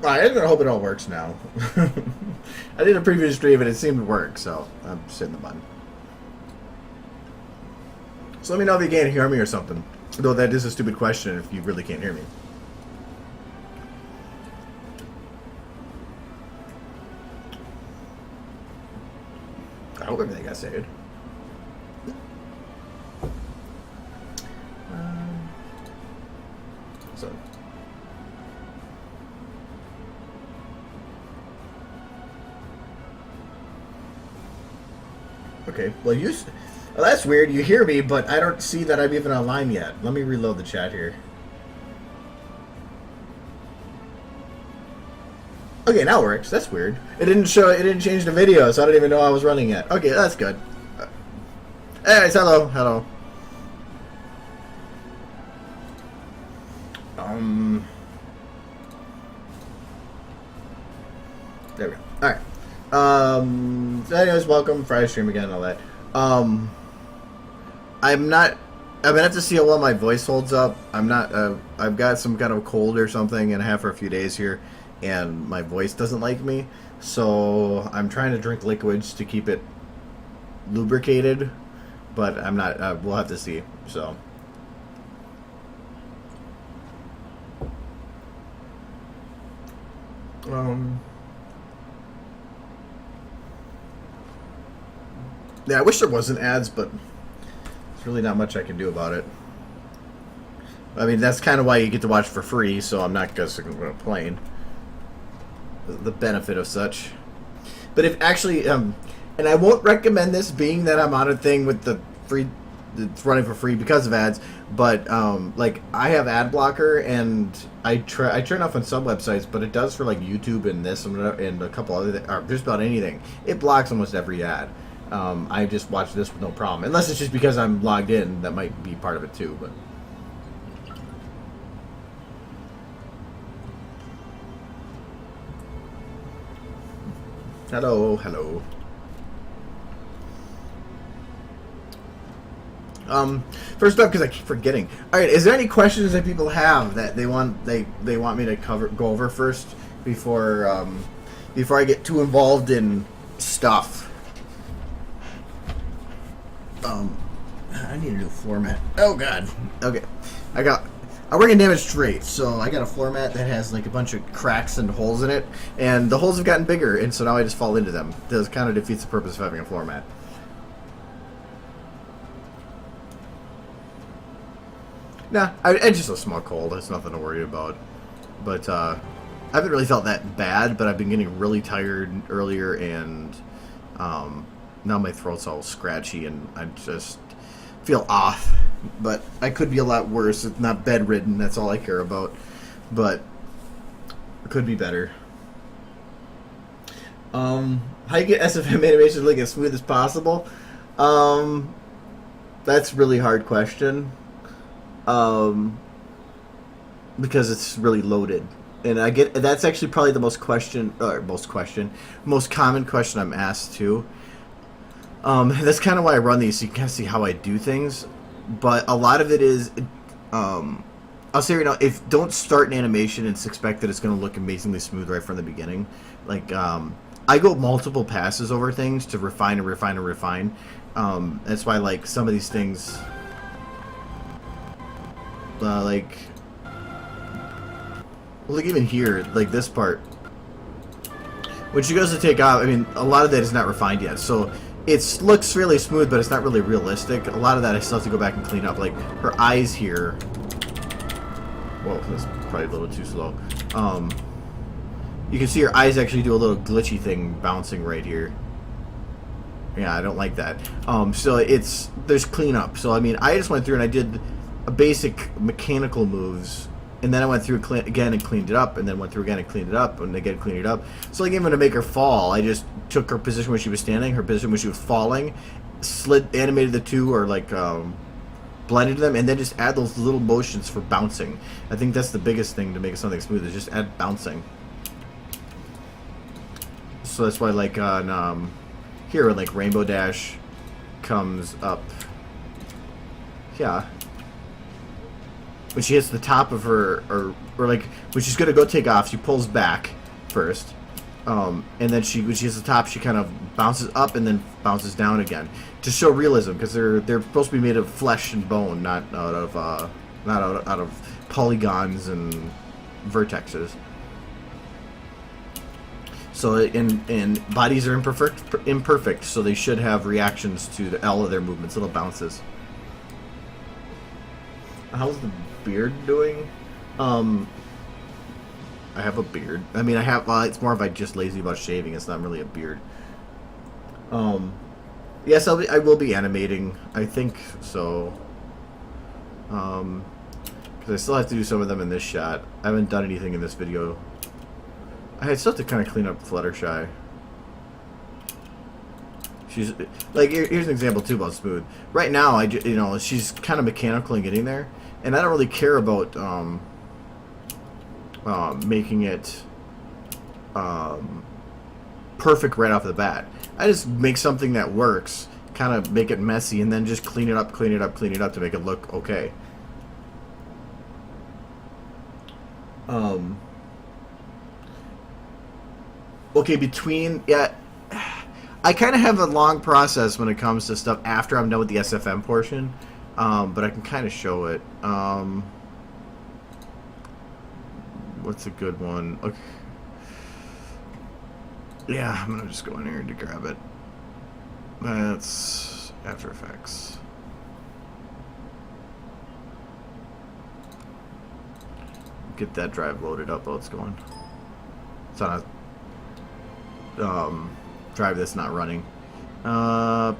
I hope it all works now. I did a previous stream and it seemed to work, so I'm just hitting the button. So let me know if you can't hear me or something. Though that is a stupid question if you really can't hear me. I hope everything got saved. So. Okay, well well, that's weird. You hear me, but I don't see that I'm even online yet. Let me reload the chat here. Okay, now it works. That's weird. It didn't change the video, so I don't even know I was running yet. Okay, that's good. Anyways, hello. There we go. Alright. So anyways, welcome. Friday stream again and all that. I'm gonna have to see how well my voice holds up. I've got some kind of cold or something and I have for a few days here, and my voice doesn't like me. So I'm trying to drink liquids to keep it lubricated, but I'm not, we'll have to see, so. Yeah, I wish there wasn't ads, but there's really not much I can do about it. I mean, that's kind of why you get to watch for free, so I'm not going to complain. The benefit of such. But if actually, and I won't recommend this being that I'm on a thing with the free, it's running for free because of ads, but like I have ad blocker and I turn off on some websites, but it does for like YouTube and this and a couple other or just about anything. It blocks almost every ad. I just watch this with no problem, unless it's just because I'm logged in. That might be part of it too, but. Hello. First up, because I keep forgetting. All right, is there any questions that people have that they want me to go over first before I get too involved in stuff? I need a new floor mat. Oh God. Okay, I work in damaged trade, so I got a floor mat that has like a bunch of cracks and holes in it, and the holes have gotten bigger, and so now I just fall into them. This kind of defeats the purpose of having a floor mat. Nah, it's just a small cold. It's nothing to worry about. But I haven't really felt that bad, but I've been getting really tired earlier, and now my throat's all scratchy, and I just feel off. But I could be a lot worse. It's not bedridden. That's all I care about. But it could be better. How you get SFM animations to look as smooth as possible? That's a really hard question. Because it's really loaded, and that's actually probably the most common question I'm asked too. That's kind of why I run these, so you can kind of see how I do things. But a lot of it is, I'll say right now, don't start an animation and expect that it's going to look amazingly smooth right from the beginning. Like, I go multiple passes over things to refine and refine and refine. That's why, like, some of these things, like even here, like this part, when she goes to take off, I mean, a lot of that is not refined yet, so it looks really smooth, but it's not really realistic. A lot of that I still have to go back and clean up, like her eyes here. Whoa, that's probably a little too slow. You can see her eyes actually do a little glitchy thing bouncing right here. Yeah, I don't like that. So there's cleanup. So I mean, I just went through and I did a basic mechanical moves, and then I went through again and cleaned it up, and then went through again and cleaned it up, and again cleaned it up. So like even to make her fall, I just took her position when she was standing, her position when she was falling, animated the two, or like blended them, and then just add those little motions for bouncing. I think that's the biggest thing to make something smooth, is just add bouncing. So that's why, like on here, when like Rainbow Dash comes up, yeah, when she hits the top of her, or like when she's gonna go take off, she pulls back, first, and then when she hits the top, she kind of bounces up and then bounces down again to show realism, because they're supposed to be made of flesh and bone, not out of polygons and vertexes. So and bodies are imperfect, so they should have reactions to all of their movements, little bounces. How's the beard doing? I have a beard. I mean, I have. It's more of I'm just lazy about shaving. It's not really a beard. Yes, I will be animating. I think so. Because I still have to do some of them in this shot. I haven't done anything in this video. I still have to kind of clean up Fluttershy. She's like, here's an example too about Smooth. Right now, she's kind of mechanical in getting there, and I don't really care about making it perfect right off the bat. I just make something that works, kind of make it messy, and then just clean it up to make it look okay. Okay, I kind of have a long process when it comes to stuff after I'm done with the SFM portion, but I can kind of show it. What's a good one? Okay. Yeah, I'm gonna just go in here to grab it. That's After Effects. Get that drive loaded up while it's going. It's on a drive that's not running. That's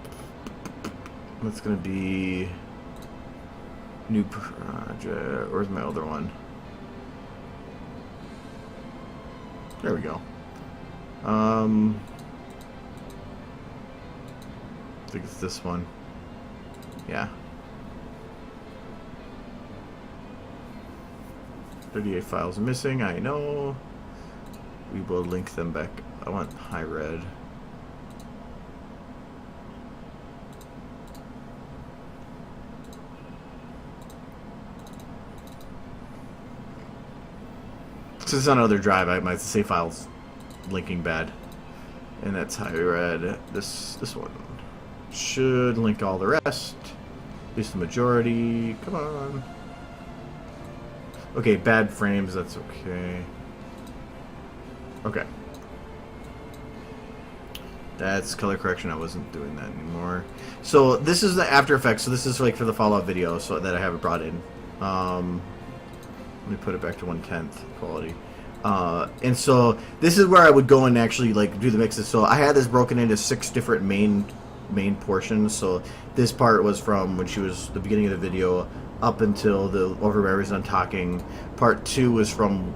gonna be new project. Where's my other one? There we go. I think it's this one. Yeah. 38 files missing, I know. We will link them back. I want high red. Since it's on another drive, I might say files linking bad. And that's high red. This one should link all the rest. At least the majority. Come on. Okay, bad frames, that's okay. Okay. That's color correction. I wasn't doing that anymore. So this is the After Effects. So this is like for the Fallout video, so that I have it brought in. Let me put it back to 1/10 quality. And so this is where I would go and actually like do the mixes. So I had this broken into 6 different main portions. So this part was from when she was the beginning of the video up until the Overbearer was done talking. Part 2 was from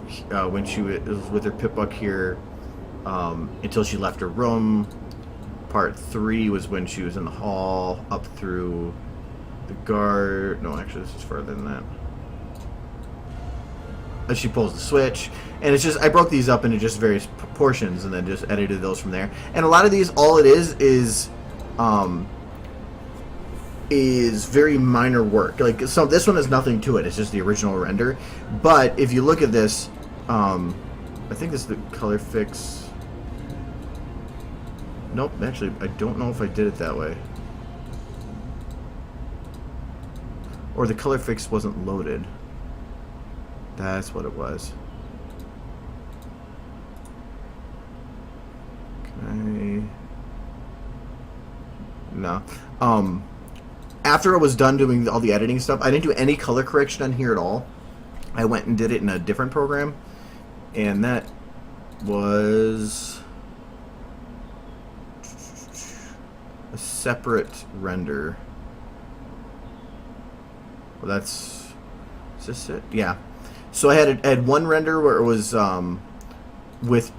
when she was with her Pip-Buck here until she left her room. Part 3 was when she was in the hall up through the guard. No, actually, this is further than that. As she pulls the switch, and it's just I broke these up into just various portions and then just edited those from there. And a lot of these, all it is very minor work. Like so, this one has nothing to it. It's just the original render. But if you look at this, I think this is the color fix. Nope, actually, I don't know if I did it that way. Or the color fix wasn't loaded. That's what it was. Okay. No. After I was done doing all the editing stuff, I didn't do any color correction on here at all. I went and did it in a different program. And that was a separate render. Well, that's... Is this it? Yeah. So I had one render where it was with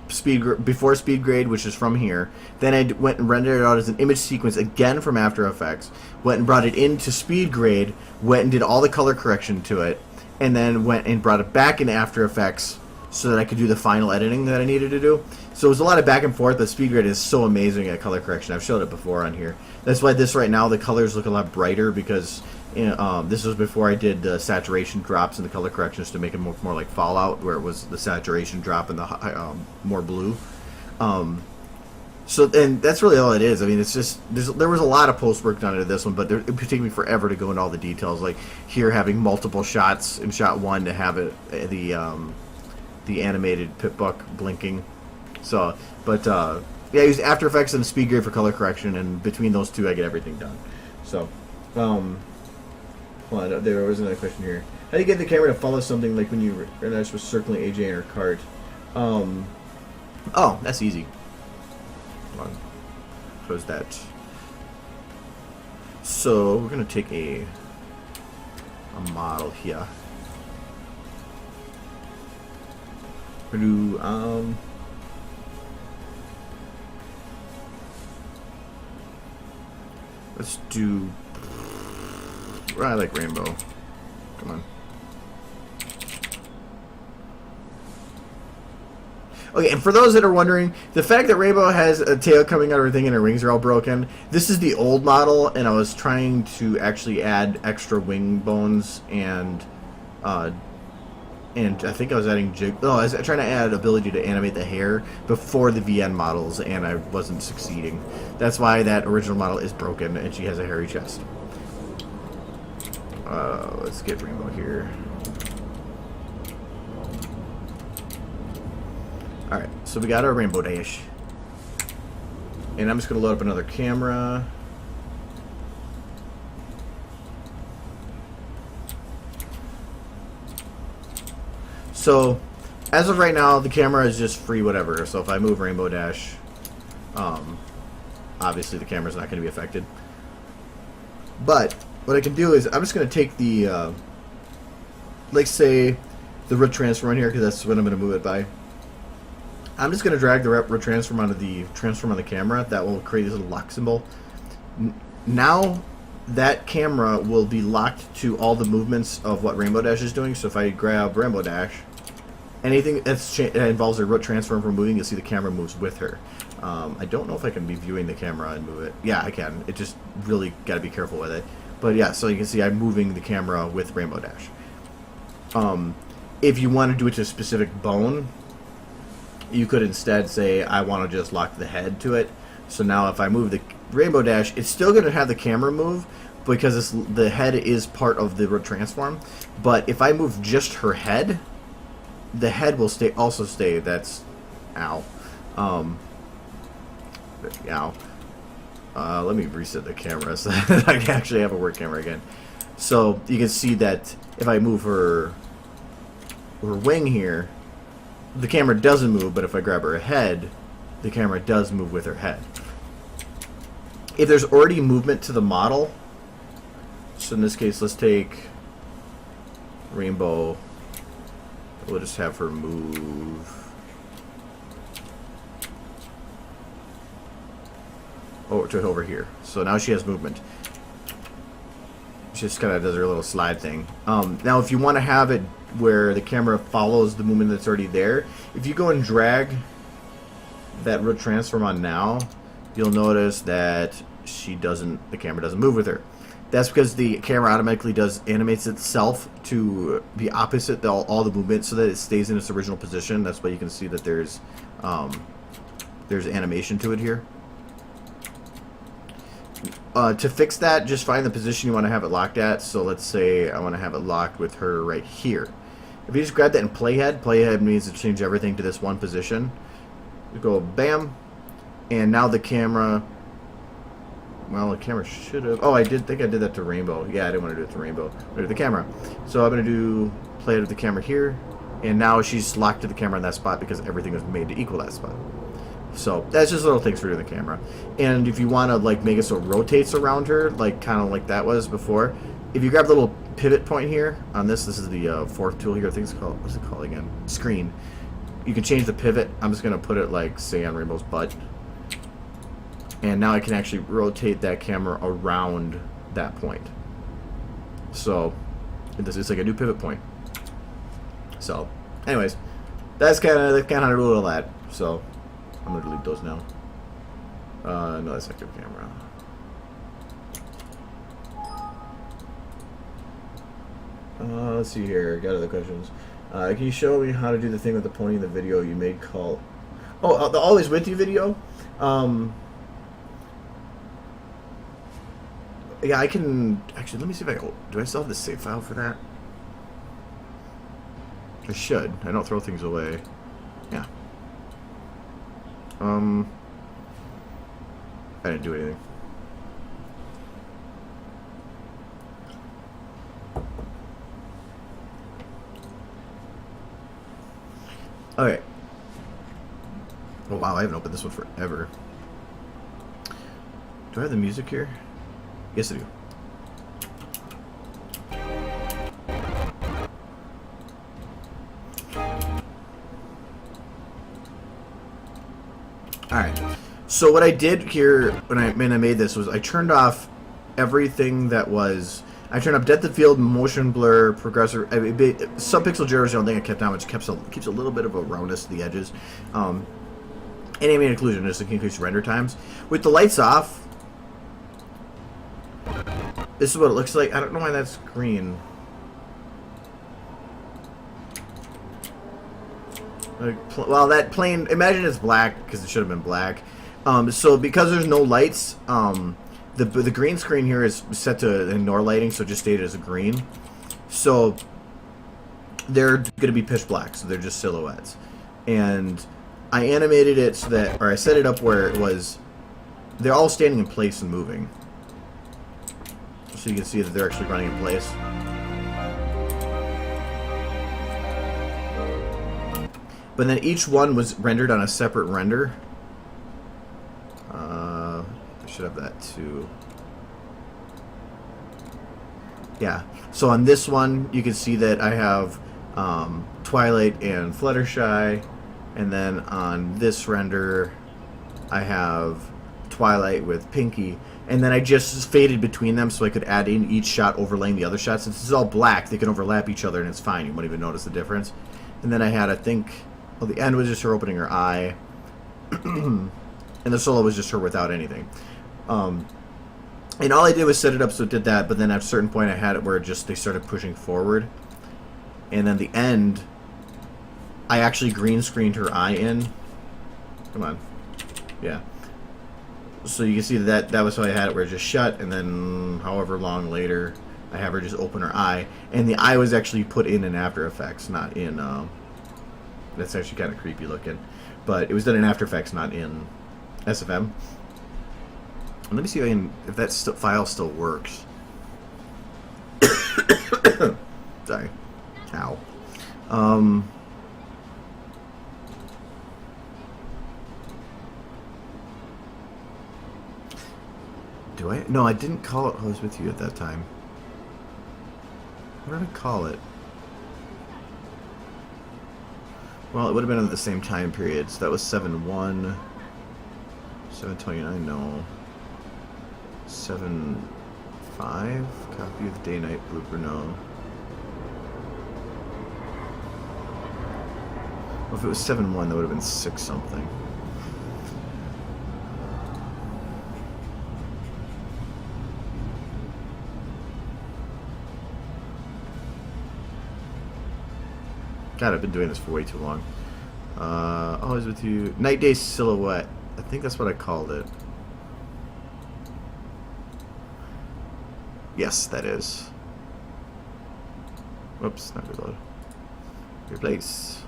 before speed grade, which is from here. Then I went and rendered it out as an image sequence again from After Effects. Went and brought it into speed grade. Went and did all the color correction to it, and then went and brought it back in After Effects so that I could do the final editing that I needed to do. So it was a lot of back and forth. The speed grade is so amazing at color correction. I've showed it before on here. That's why this right now the colors look a lot brighter because And this was before I did the saturation drops and the color corrections to make it more like Fallout, where it was the saturation drop and the more blue. So, and that's really all it is. I mean, it's just there was a lot of post work done into this one, but it would take me forever to go into all the details. Like here, having multiple shots in shot one to have it the animated pip buck blinking. So, but yeah, I use After Effects and Speed Grade for color correction, and between those two, I get everything done. So, hold on, there was another question here. How do you get the camera to follow something like when you realize was circling AJ in her cart? Oh, that's easy. Close that. So we're gonna take a model here. We're gonna do let's do. I like rainbow. Come on. Okay, and for those that are wondering, the fact that Rainbow has a tail coming out of her thing and her wings are all broken, this is the old model, and I was trying to actually add extra wing bones and I think I was adding I was trying to add ability to animate the hair before the VN models, and I wasn't succeeding. That's why that original model is broken, and she has a hairy chest. Let's get Rainbow here. Alright, so we got our Rainbow Dash. And I'm just going to load up another camera. So, as of right now, the camera is just free whatever. So if I move Rainbow Dash, obviously the camera's not going to be affected. But, what I can do is, I'm just going to take the, like say, the root transform on here, because that's what I'm going to move it by. I'm just going to drag the root transform onto the transform on the camera. That will create this little lock symbol. Now, that camera will be locked to all the movements of what Rainbow Dash is doing. So if I grab Rainbow Dash, anything that involves a root transform from moving, you'll see the camera moves with her. I don't know if I can be viewing the camera and move it. Yeah, I can. It just really got to be careful with it. But yeah, so you can see I'm moving the camera with Rainbow Dash. If you want to do it to a specific bone, you could instead say, I want to just lock the head to it. So now if I move the Rainbow Dash, it's still going to have the camera move because the head is part of the transform. But if I move just her head, the head will also stay. That's... Ow. Ow. Let me reset the camera so that I can actually have a work camera again. So you can see that if I move her wing here, the camera doesn't move, but if I grab her head, the camera does move with her head. If there's already movement to the model, so in this case, let's take Rainbow. We'll just have her move over here. So now she has movement. She just kind of does her little slide thing. Now, if you want to have it where the camera follows the movement that's already there, if you go and drag that root transform on now, you'll notice that the camera doesn't move with her. That's because the camera automatically animates itself to be opposite all the movement so that it stays in its original position. That's why you can see that there's animation to it here. To fix that, just find the position you want to have it locked at. So let's say I want to have it locked with her right here. If you just grab that in playhead means to change everything to this one position. You go bam, and now the camera. Well, the camera should have. Oh, I think I did that to Rainbow. Yeah, I didn't want to do it to Rainbow. I'm going to do the camera. So I'm going to do playhead with the camera here, and now she's locked to the camera in that spot because everything was made to equal that spot. So that's just little things for doing the camera. And if you want to like make it so it rotates around her, like kind of like that was before, if you grab the little pivot point here on this is the fourth tool here. I think it's called, what's it called again? Screen. You can change the pivot. I'm just gonna put it like say on Rainbow's butt, and now I can actually rotate that camera around that point. So it's like a new pivot point. So, anyways, that's kind of how to do all that. So. I'm going to delete those now. No, that's active camera. Let's see here. Got other questions. Can you show me how to do the thing with the pony in the video you made called... Oh, the Always With You video? Yeah, I can... Actually, let me see if I... Do I still have the save file for that? I should. I don't throw things away. Yeah. I didn't do anything. Okay. Oh wow, I haven't opened this one forever. Do I have the music here? Yes, I do. Alright. So what I did here when I made this was I turned off everything that was... I turned up depth of field, motion blur, progressive, subpixel jitter is the only thing I kept on, which keeps a little bit of a roundness to the edges. Animated occlusion just to increase render times. With the lights off, this is what it looks like. I don't know why that's green. Well, that plane, imagine it's black because it should have been black. So because there's no lights, the green screen here is set to ignore lighting, so just stayed as a green. So they're going to be pitch black, so they're just silhouettes. And I animated it so that, or I set it up where it was, they're all standing in place and moving. So you can see that they're actually running in place. But then each one was rendered on a separate render. I should have that too. Yeah. So on this one, you can see that I have Twilight and Fluttershy. And then on this render, I have Twilight with Pinky. And then I just faded between them so I could add in each shot overlaying the other shot. Since it's all black, they can overlap each other and it's fine. You won't even notice the difference. And then I had, I think... Well, the end was just her opening her eye. And the solo was just her without anything. And all I did was set it up so it did that, but then at a certain point I had it where they started pushing forward. And then the end, I actually green screened her eye in. Come on. Yeah. So you can see that was how I had it where it just shut, and then however long later I have her just open her eye. And the eye was actually put in After Effects, not in... That's actually kind of creepy looking. But it was done in After Effects, not in SFM. And let me see if that file still works. Sorry. Ow. Do I? No, I didn't call it Hose With You at that time. What did I call it? Well, it would have been at the same time period. So that was 7-1. 7-29, no. 7-5? Copy of the day-night blooper, no. Well, if it was 7-1, that would have been 6-something. God, I've been doing this for way too long. Always With You. Night Day Silhouette. I think that's what I called it. Yes, that is. Whoops, not reload. Replace.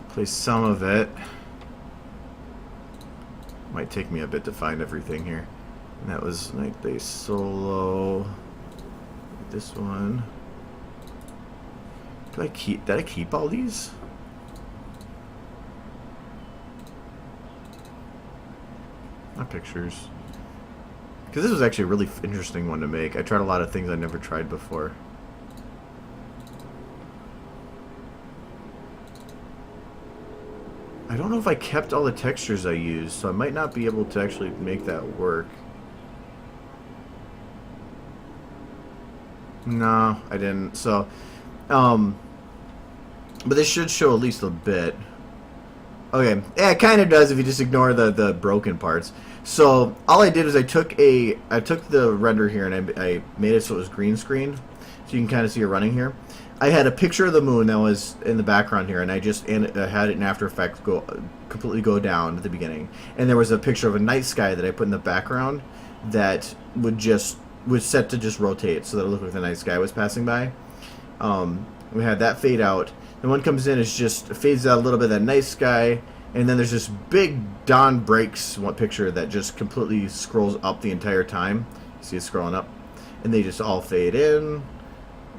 Play some of it. Might take me a bit to find everything here. And that was Night Day Solo. This one. Did I keep all these? Not pictures. Because this was actually a really interesting one to make. I tried a lot of things I never tried before. I don't know if I kept all the textures I used, so I might not be able to actually make that work. No, I didn't. So, but this should show at least a bit Okay, yeah, it kind of does if you just ignore the broken parts. So all I did is I took the render here and I made it so it was green screen, so you can kind of see it running here. I had a picture of the moon that was in the background here, and I just had it in After Effects completely go down at the beginning. And there was a picture of a night sky that I put in the background that was set to just rotate, so that it looked like the night sky was passing by. We had that fade out. The one comes in, it's just fades out a little bit of that night sky, and then there's this big dawn breaks picture that just completely scrolls up the entire time. You see it scrolling up, and they just all fade in.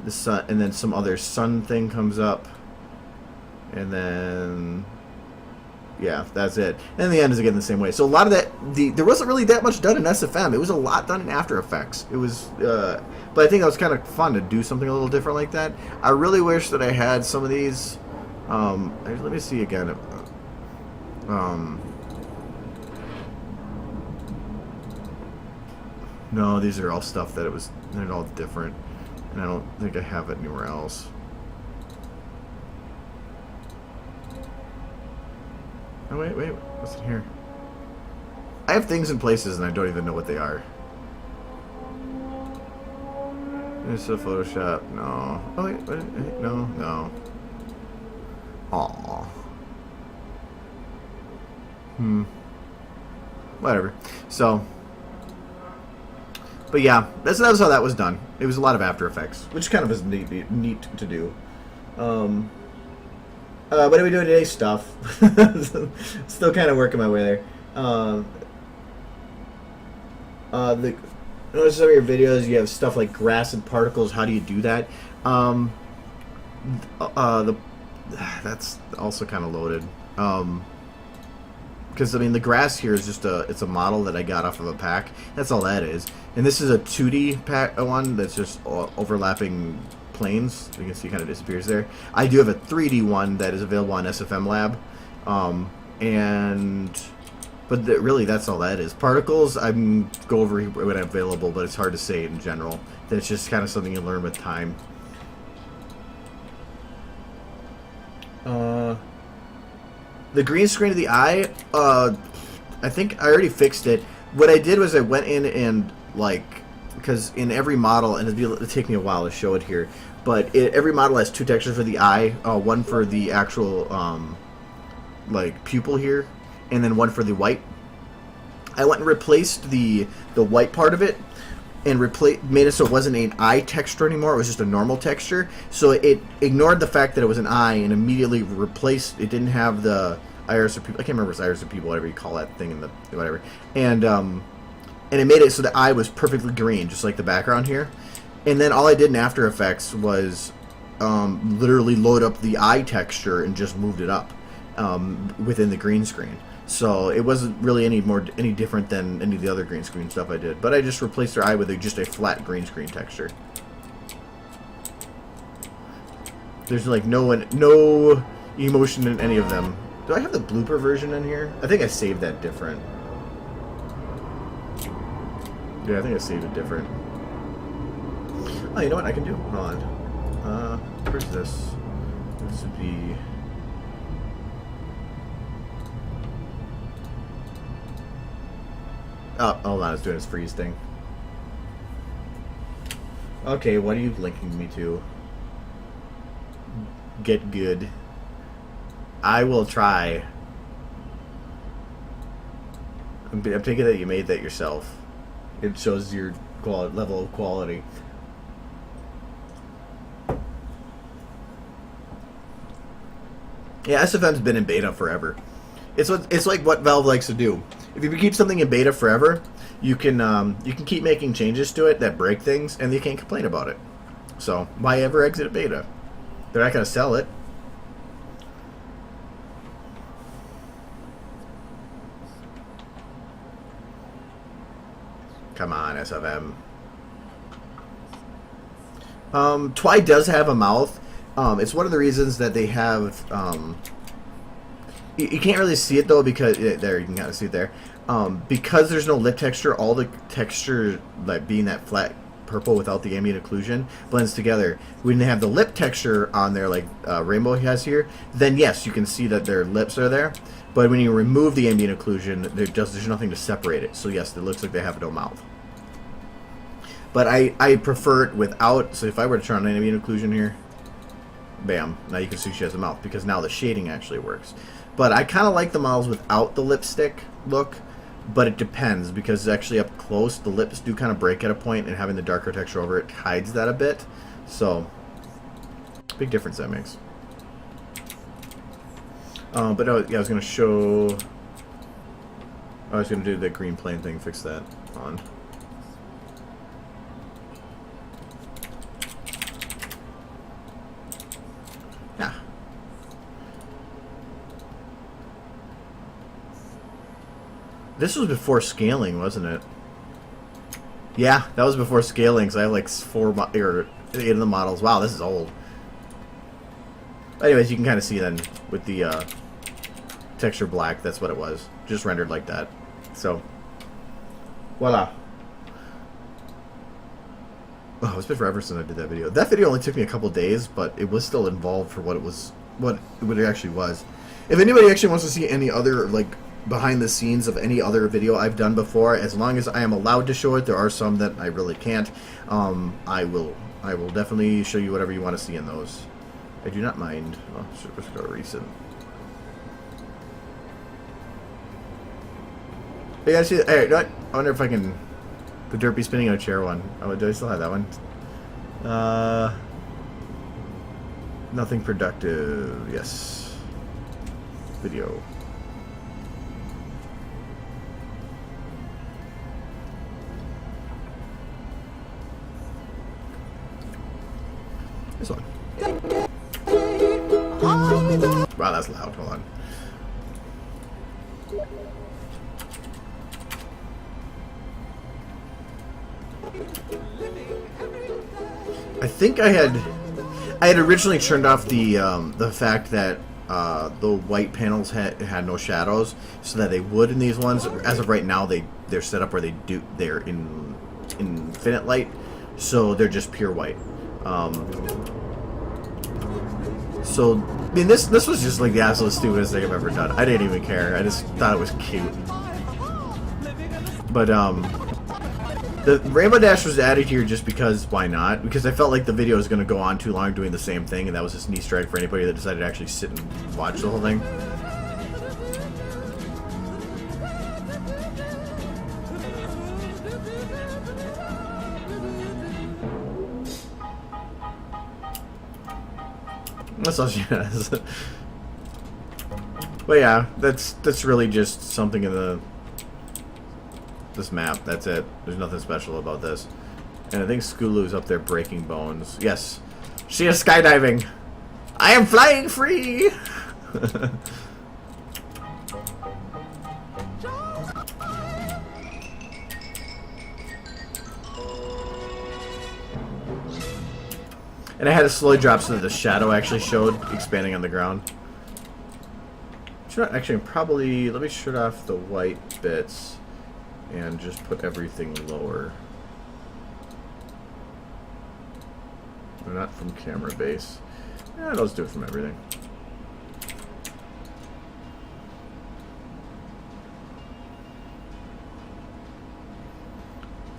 The sun, and then some other sun thing comes up, and then yeah, that's it. And the end is again the same way. So a lot of that, there wasn't really that much done in SFM. It was a lot done in After Effects. It was, but I think that was kind of fun to do something a little different like that. I really wish that I had some of these. Let me see again. No, these are all stuff that they're all different. And I don't think I have it anywhere else. Oh, wait, what's in here? I have things in places and I don't even know what they are. There's a Photoshop. No. Oh, wait, no. Aww. Whatever. So... But yeah, that was how that was done. It was a lot of After Effects, which kind of is neat to do. What are we doing today? Stuff. Still kind of working my way there. Notice some of your videos, you have stuff like grass and particles. How do you do that? That's also kind of loaded. Because I mean, the grass here is just it's a model that I got off of a pack. That's all that is. And this is a 2D pack one that's just overlapping planes. You can see it kind of disappears there. I do have a 3D one that is available on SFM Lab. Really, that's all that is. Particles, I can go over when I'm available, but it's hard to say in general. That's just kind of something you learn with time. The green screen of the eye, I think I already fixed it. What I did was I went in and, because in every model, and it'll take me a while to show it here, but every model has two textures for the eye, one for the actual, pupil here, and then one for the white. I went and replaced the white part of it, and made it so it wasn't an eye texture anymore. It was just a normal texture. So it ignored the fact that it was an eye and immediately replaced. It didn't have the iris or pupil. I can't remember if it's iris or pupil, whatever you call that thing in the whatever. And it made it so the eye was perfectly green, just like the background here. And then all I did in After Effects was literally load up the eye texture and just moved it up within the green screen. So it wasn't really any different than any of the other green screen stuff I did. But I just replaced their eye with just a flat green screen texture. There's no emotion in any of them. Do I have the blooper version in here? I think I saved that different. Yeah, I think I saved it different. Oh, you know what I can do? Hold on. Where's this? This would be... Oh, hold on, it's doing its freeze thing. Okay, what are you linking me to? Get good. I will try. I'm taking that you made that yourself. It shows your level of quality. Yeah, SFM's been in beta forever. It's like what Valve likes to do. If you keep something in beta forever, you can keep making changes to it that break things, and you can't complain about it. So why ever exit beta? They're not going to sell it. Come on, SFM. Twi does have a mouth. It's one of the reasons that they have... You can't really see it though because there you can kind of see it there. Because there's no lip texture, all the texture being that flat purple without the ambient occlusion blends together. When they have the lip texture on there, like Rainbow has here, then yes, you can see that their lips are there. But when you remove the ambient occlusion, there's nothing to separate it. So yes, it looks like they have no mouth. But I prefer it without. So if I were to turn on ambient occlusion here, bam, now you can see she has a mouth because now the shading actually works. But I kind of like the models without the lipstick look, but it depends because actually up close the lips do kind of break at a point, and having the darker texture over it hides that a bit. So big difference that makes. But yeah, I was going to show. I was going to do the green plane thing, fix that on. Yeah. This was before scaling, wasn't it? Yeah, that was before scaling, so I have like 8 of the models. Wow, this is old. Anyways, you can kind of see then with the texture black, that's what it was. Just rendered like that. So, voila. Oh, it's been forever since I did that video. That video only took me a couple days, but it was still involved for what it actually was. If anybody actually wants to see any other like behind the scenes of any other video I've done before, as long as I am allowed to show it, there are some that I really can't. I will definitely show you whatever you want to see in those. I do not mind. Oh, let's go to recent. But yeah, see, I wonder if I can. The derpy spinning on a chair one. Oh, do I still have that one? Nothing productive. Yes. Video. This one. Wow, that's loud. Hold on. I think I had originally turned off the fact that the white panels had no shadows, so that they would in these ones. As of right now, they're set up where they're in infinite light, so they're just pure white. So I mean, this was just like the absolute stupidest thing I've ever done. I didn't even care. I just thought it was cute. But the Rainbow Dash was added here just because why not? Because I felt like the video was going to go on too long doing the same thing, and that was just an Easter egg for anybody that decided to actually sit and watch the whole thing. That's all she has. But yeah, that's really just something in this map. That's it. There's nothing special about this. And I think Skulu's up there breaking bones. Yes. She is skydiving. I am flying free! And I had to slowly drop so that the shadow actually showed expanding on the ground. Actually, probably, let me shut off the white bits and just put everything lower. They're not from camera base. Yeah, let's do it from everything.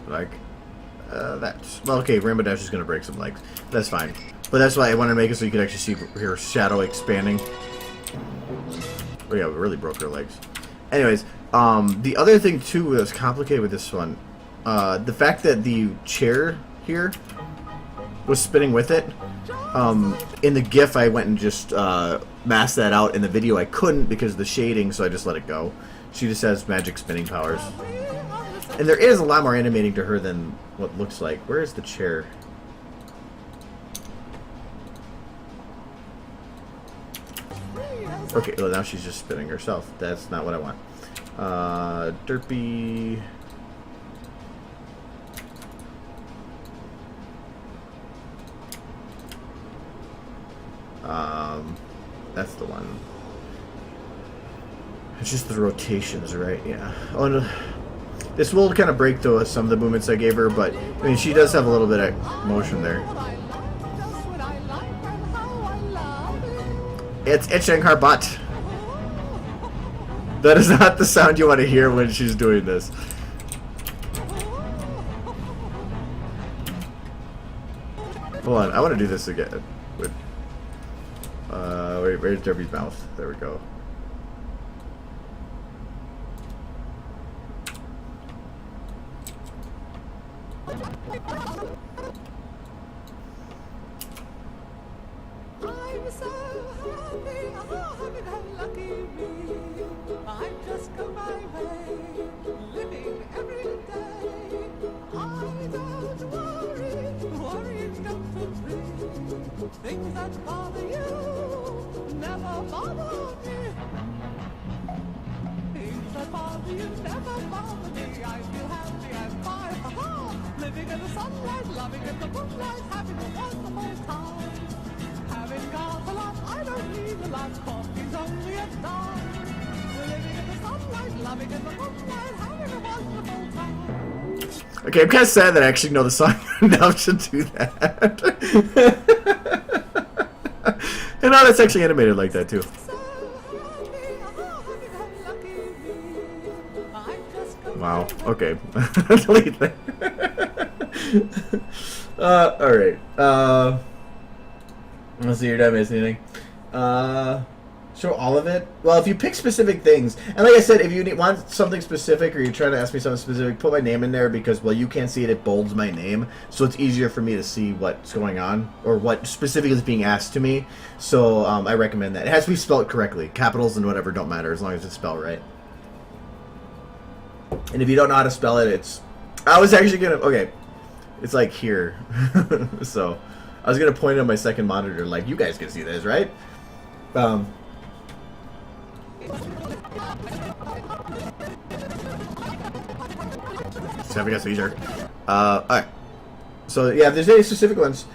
Like that. Well, okay, Rainbow Dash is going to break some legs. That's fine. But that's why I wanted to make it so you could actually see her shadow expanding. Oh yeah, we really broke her legs. Anyways, the other thing too that's complicated with this one, the fact that the chair here was spinning with it. In the GIF, I went and just masked that out. In the video, I couldn't because of the shading, so I just let it go. She just has magic spinning powers. And there is a lot more animating to her than what looks like. Where is the chair? Okay, well now she's just spinning herself. That's not what I want. Derpy. That's the one. It's just the rotations, right? Yeah. Oh no. This will kind of break some of the movements I gave her, but I mean, she does have a little bit of motion there. It's itching her butt. That is not the sound you want to hear when she's doing this. Hold on, I want to do this again. With, where's Debbie's mouth? There we go. I'm so happy, lucky me. I just go my way, living every day. I don't worry, worries come for free. Things that bother you never bother me. Things that bother you never bother me. I feel happy and fine, living in the sunlight, loving in the moonlight, having a wonderful time. Having got a lot, I don't need a lot. Coffee's only a dime. Living in the sunlight, loving in the moonlight, having a wonderful time. Okay, I'm kind of sad that I actually know the song enough to do that. And now that's actually animated like that too. Wow. Okay. Delete that. All right. Let's see. You're not missing anything. Show all of it. Well, if you pick specific things, and like I said, if you want something specific or you're trying to ask me something specific, put my name in there because while you can't see it, it bolds my name, so it's easier for me to see what's going on or what specifically is being asked to me. So I recommend that. It has to be spelled correctly. Capitals and whatever don't matter as long as it's spelled right. And if you don't know how to spell it, it's... I was actually gonna... Okay. It's like here. So I was gonna point it on my second monitor, like, you guys can see this, right? Just having a seizure. Alright. So yeah, if there's any specific ones.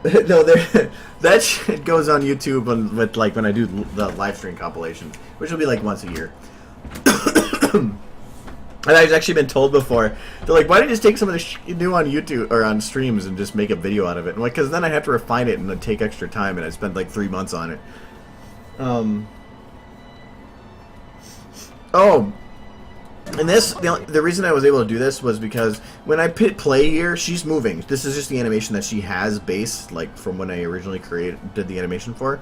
No, that shit goes on YouTube with like when I do the live stream compilation, which will be like once a year. And I've actually been told before, they're like, why don't you just take some of the shit you do on YouTube or on streams and just make a video out of it? I'm like, because then I have to refine it and it'd take extra time, and I spent like 3 months on it. Oh, and this, the reason I was able to do this was because when I hit play here, she's moving. This is just the animation that she has base, like from when I originally did the animation for,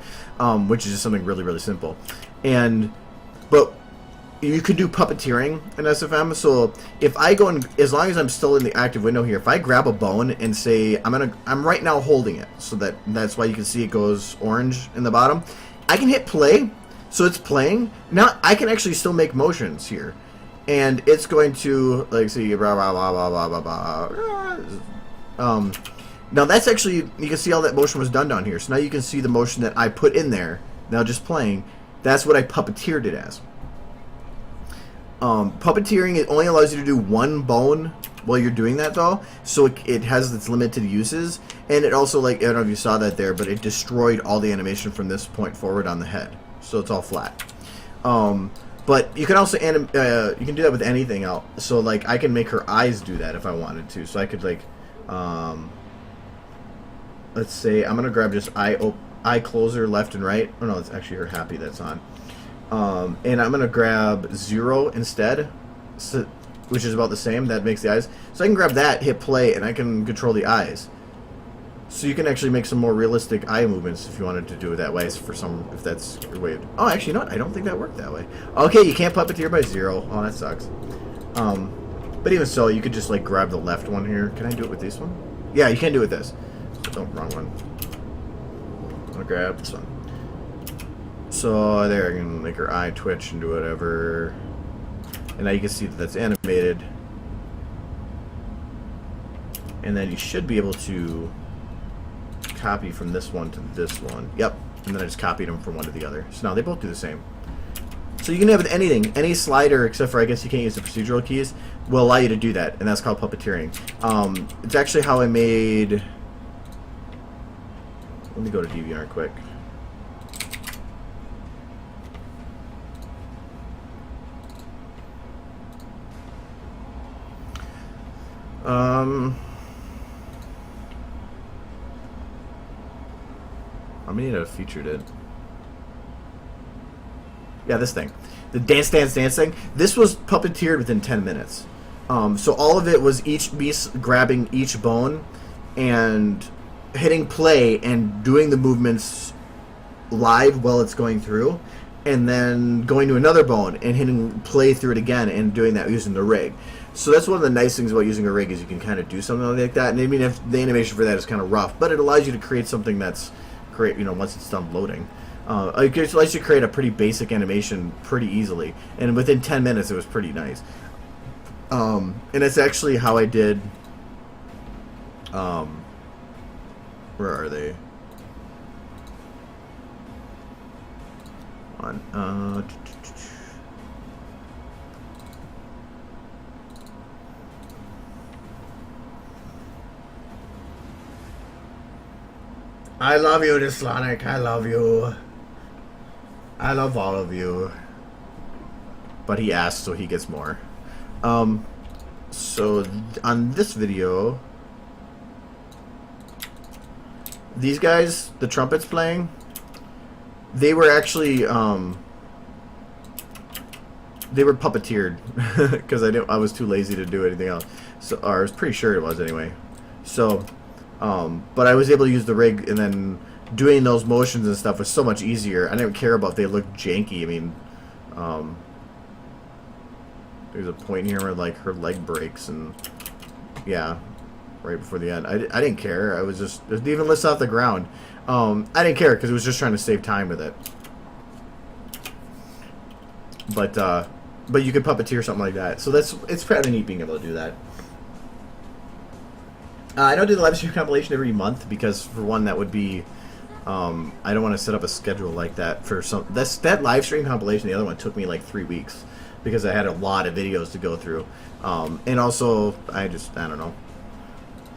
which is just something really, really simple. But you could do puppeteering in SFM. So if I go and, as long as I'm still in the active window here, if I grab a bone and say I'm right now holding it, so that's why you can see it goes orange in the bottom. I can hit play, so it's playing. Now I can actually still make motions here, and it's going to like see blah blah blah blah blah blah blah. Now that's actually, you can see all that motion was done down here. So now you can see the motion that I put in there. Now just playing. That's what I puppeteered it as. Puppeteering, it only allows you to do one bone while you're doing that though, so it has its limited uses, and it also, like, I don't know if you saw that there, but it destroyed all the animation from this point forward on the head, so it's all flat. But you can also you can do that with anything else. So like I can make her eyes do that if I wanted to. So I could like, let's say I'm gonna grab just eye closer left and right. Oh no, it's actually her happy that's on. And I'm gonna grab 0 instead, so, which is about the same. That makes the eyes. So I can grab that, hit play, and I can control the eyes. So you can actually make some more realistic eye movements if you wanted to do it that way. For some, if that's your way. Oh, actually, you know what? I don't think that worked that way. Okay, you can't puppeteer by 0. Oh, that sucks. But even so, you could just like grab the left one here. Can I do it with this one? Yeah, you can do it with this. Oh, wrong one. I'm gonna grab this one. So there, I can make her eye twitch and do whatever. And now you can see that that's animated. And then you should be able to copy from this one to this one. Yep. And then I just copied them from one to the other. So now they both do the same. So you can have anything, any slider, except for I guess you can't use the procedural keys, will allow you to do that, and that's called puppeteering. It's actually how I made. Let me go to DVR quick. I mean, I featured it. Yeah, this thing. The dance thing. This was puppeteered within 10 minutes. So all of it was each beast grabbing each bone and hitting play and doing the movements live while it's going through, and then going to another bone and hitting play through it again and doing that using the rig. So that's one of the nice things about using a rig is you can kind of do something like that. And I mean, if the animation for that is kind of rough, but it allows you to create something that's great, you know, once it's done loading. It lets you create a pretty basic animation pretty easily, and within 10 minutes it was pretty nice. And it's actually how I did. Where are they? On I love you, Dislonic. I love you. I love all of you. But he asked, so he gets more. So on this video, these guys, the trumpets playing, they were actually they were puppeteered because I was too lazy to do anything else. So, or I was pretty sure it was anyway. So, but I was able to use the rig, and then doing those motions and stuff was so much easier. I didn't care about if they looked janky. I mean, there's a point here where like her leg breaks, and yeah, right before the end. I didn't care. I was just, it didn't even lift off the ground. I didn't care because it was just trying to save time with it. But you could puppeteer something like that. So it's pretty neat being able to do that. I don't do the live stream compilation every month because, for one, that would be I don't want to set up a schedule like that for some. That live stream compilation, the other one, took me like 3 weeks because I had a lot of videos to go through, and also I don't know.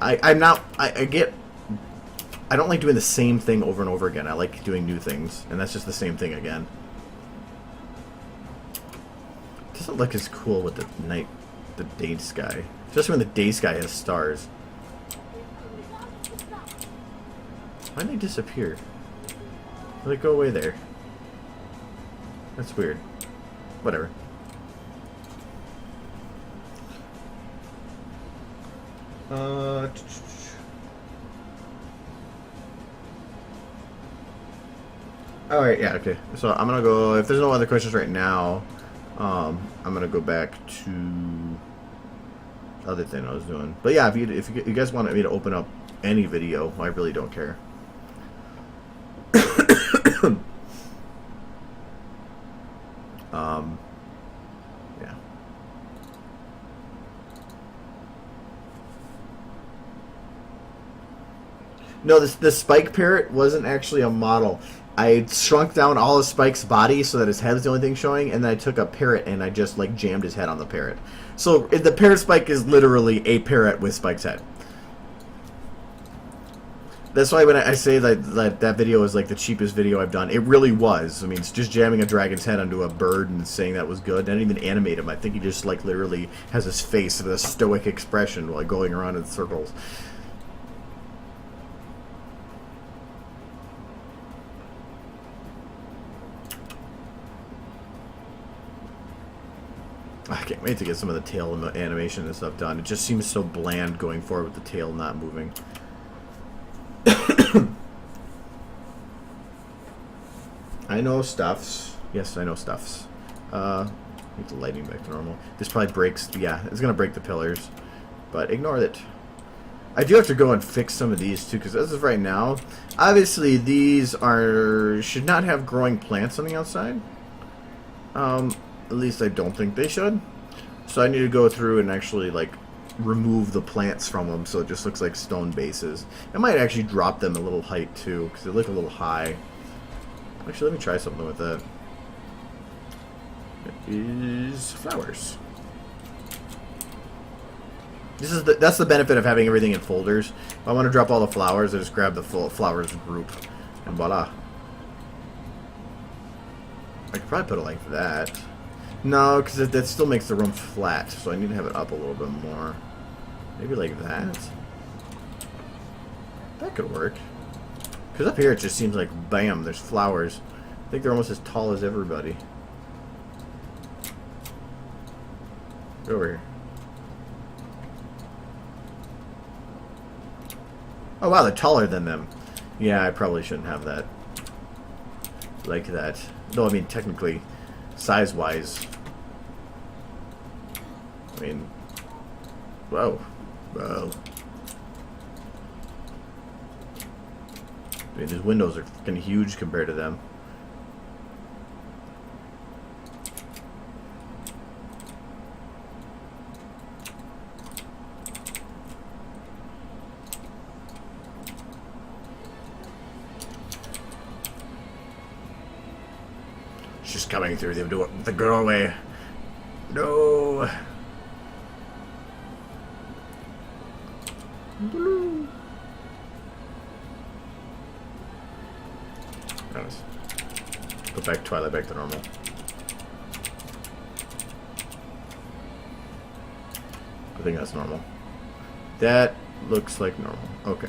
I don't like doing the same thing over and over again. I like doing new things, and that's just the same thing again. It doesn't look as cool with the day sky, especially when the day sky has stars. Why did they disappear? Why did they go away there? That's weird. Whatever. Alright, yeah, okay. So I'm gonna go, if there's no other questions right now, I'm gonna go back to the other thing I was doing. But yeah, if you guys want me to open up any video, I really don't care. Yeah. No, this Spike Parrot wasn't actually a model. I shrunk down all of Spike's body so that his head was the only thing showing, and then I took a parrot and I just like jammed his head on the parrot. So the parrot Spike is literally a parrot with Spike's head. That's why when I say that video is like the cheapest video I've done, it really was. I mean, it's just jamming a dragon's head onto a bird and saying that was good. I didn't even animate him. I think he just like literally has his face with a stoic expression while going around in circles. I can't wait to get some of the tail animation and stuff done. It just seems so bland going forward with the tail not moving. I know stuffs. Yes, I know stuffs. Get the lighting back to normal. This probably breaks. Yeah, it's gonna break the pillars, but ignore it. I do have to go and fix some of these too, because as of right now, obviously these should not have growing plants on the outside. At least I don't think they should. So I need to go through and actually like remove the plants from them so it just looks like stone bases. I might actually drop them a little height too because they look a little high. Actually, let me try something with that. It is flowers. That's the benefit of having everything in folders. If I want to drop all the flowers, I just grab the full flowers group and voila. I could probably put it like that. No, because that still makes the room flat, so I need to have it up a little bit more. Maybe like that. That could work. Because up here it just seems like, bam, there's flowers. I think they're almost as tall as everybody. Go over here. Oh wow, they're taller than them. Yeah, I probably shouldn't have that. Like that. Though, I mean, technically, size-wise. I mean... Whoa. Whoa. I mean, these windows are fucking huge compared to them. She's coming through the doorway. No. Nice. Put back Twilight back to normal. I think that's normal. That looks like normal. Okay.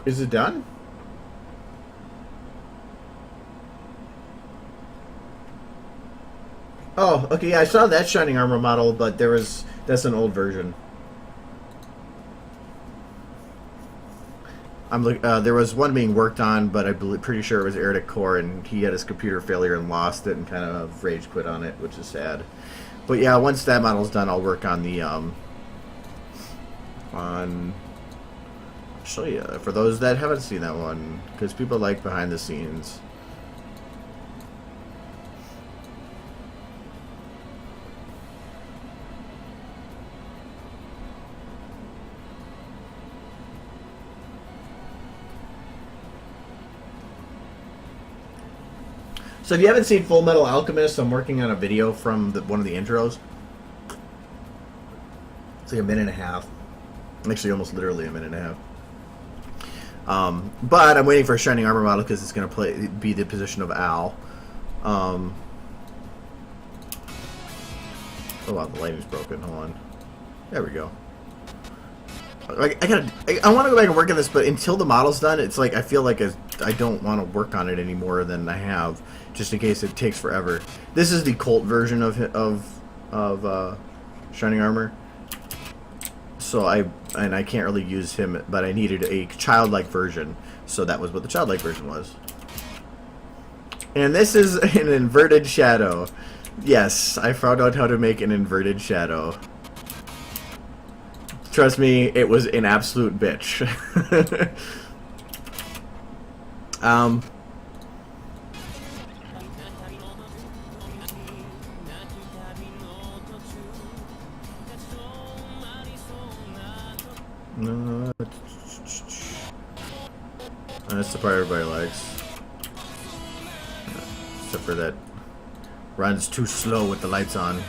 Is it done? Oh, okay, yeah, I saw that Shining Armor model, but that's an old version. There was one being worked on, but pretty sure it was aired at Core, and he had his computer failure and lost it and kind of rage quit on it, which is sad. But yeah, once that model's done, I'll work on the I'll show you for those that haven't seen that one, because people like behind the scenes. So if you haven't seen Full Metal Alchemist, I'm working on a video from one of the intros. It's like a minute and a half. Actually, almost literally a minute and a half. But I'm waiting for a Shining Armor model because it's going to be the position of Al. Oh wow, the lighting's broken. Hold on. There we go. I want to go back and work on this, but until the model's done, it's like I feel like I don't want to work on it any more than I have, just in case it takes forever. This is the Colt version of Shining Armor. So I can't really use him, but I needed a childlike version, so that was what the childlike version was. And this is an inverted shadow. Yes, I found out how to make an inverted shadow. Trust me, it was an absolute bitch. That's the part everybody likes. Except for that runs too slow with the lights on.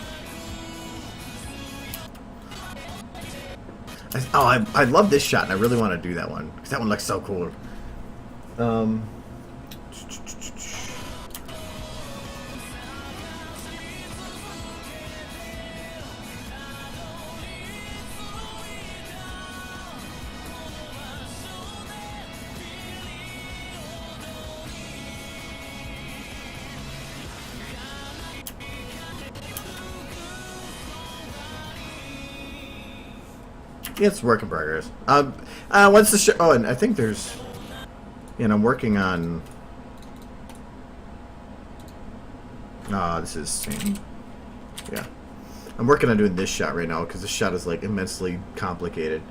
I love this shot, and I really want to do that one because that one looks so cool. It's work in progress. Once the show... Oh, and I think there's... And I'm working on... this is... Yeah. I'm working on doing this shot right now, because this shot is, like, immensely complicated.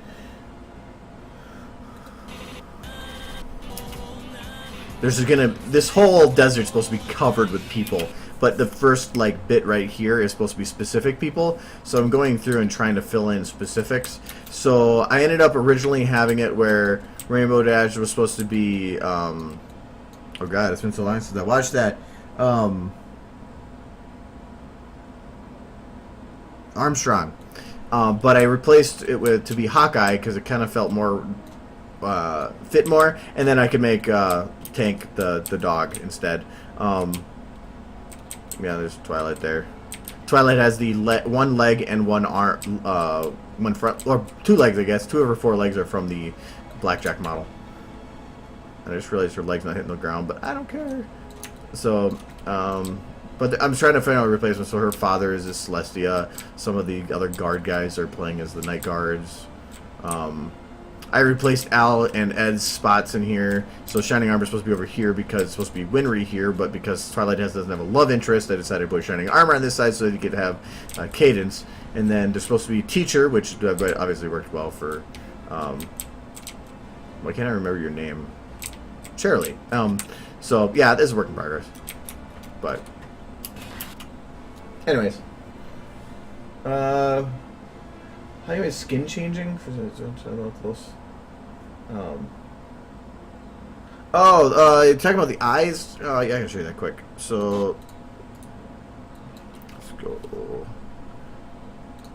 This whole desert's supposed to be covered with people. But the first, like, bit right here is supposed to be specific people. So I'm going through and trying to fill in specifics. So I ended up originally having it where Rainbow Dash was supposed to be, oh god, it's been so long since I watched that. Armstrong. But I replaced it to be Hawkeye because it kind of felt more, fit more. And then I could make tank the dog instead. Yeah, there's Twilight there. Twilight has the one leg and one arm, one front, or 2 legs, I guess. 2 of her 4 legs are from the Blackjack model. I just realized her leg's not hitting the ground, but I don't care. So, but I'm trying to find out a replacement. So her father is a Celestia. Some of the other guard guys are playing as the Night Guards. I replaced Al and Ed's spots in here. So Shining Armor is supposed to be over here because it's supposed to be Winry here, but because Twilight doesn't have a love interest, I decided to put Shining Armor on this side so that you could have Cadence. And then there's supposed to be Teacher, which obviously worked well for... why can't I remember your name? Shirley. So, yeah, this is a work in progress. But... anyways. How is skin changing? For a little close. Talking about the eyes. Yeah, I can show you that quick. So let's go.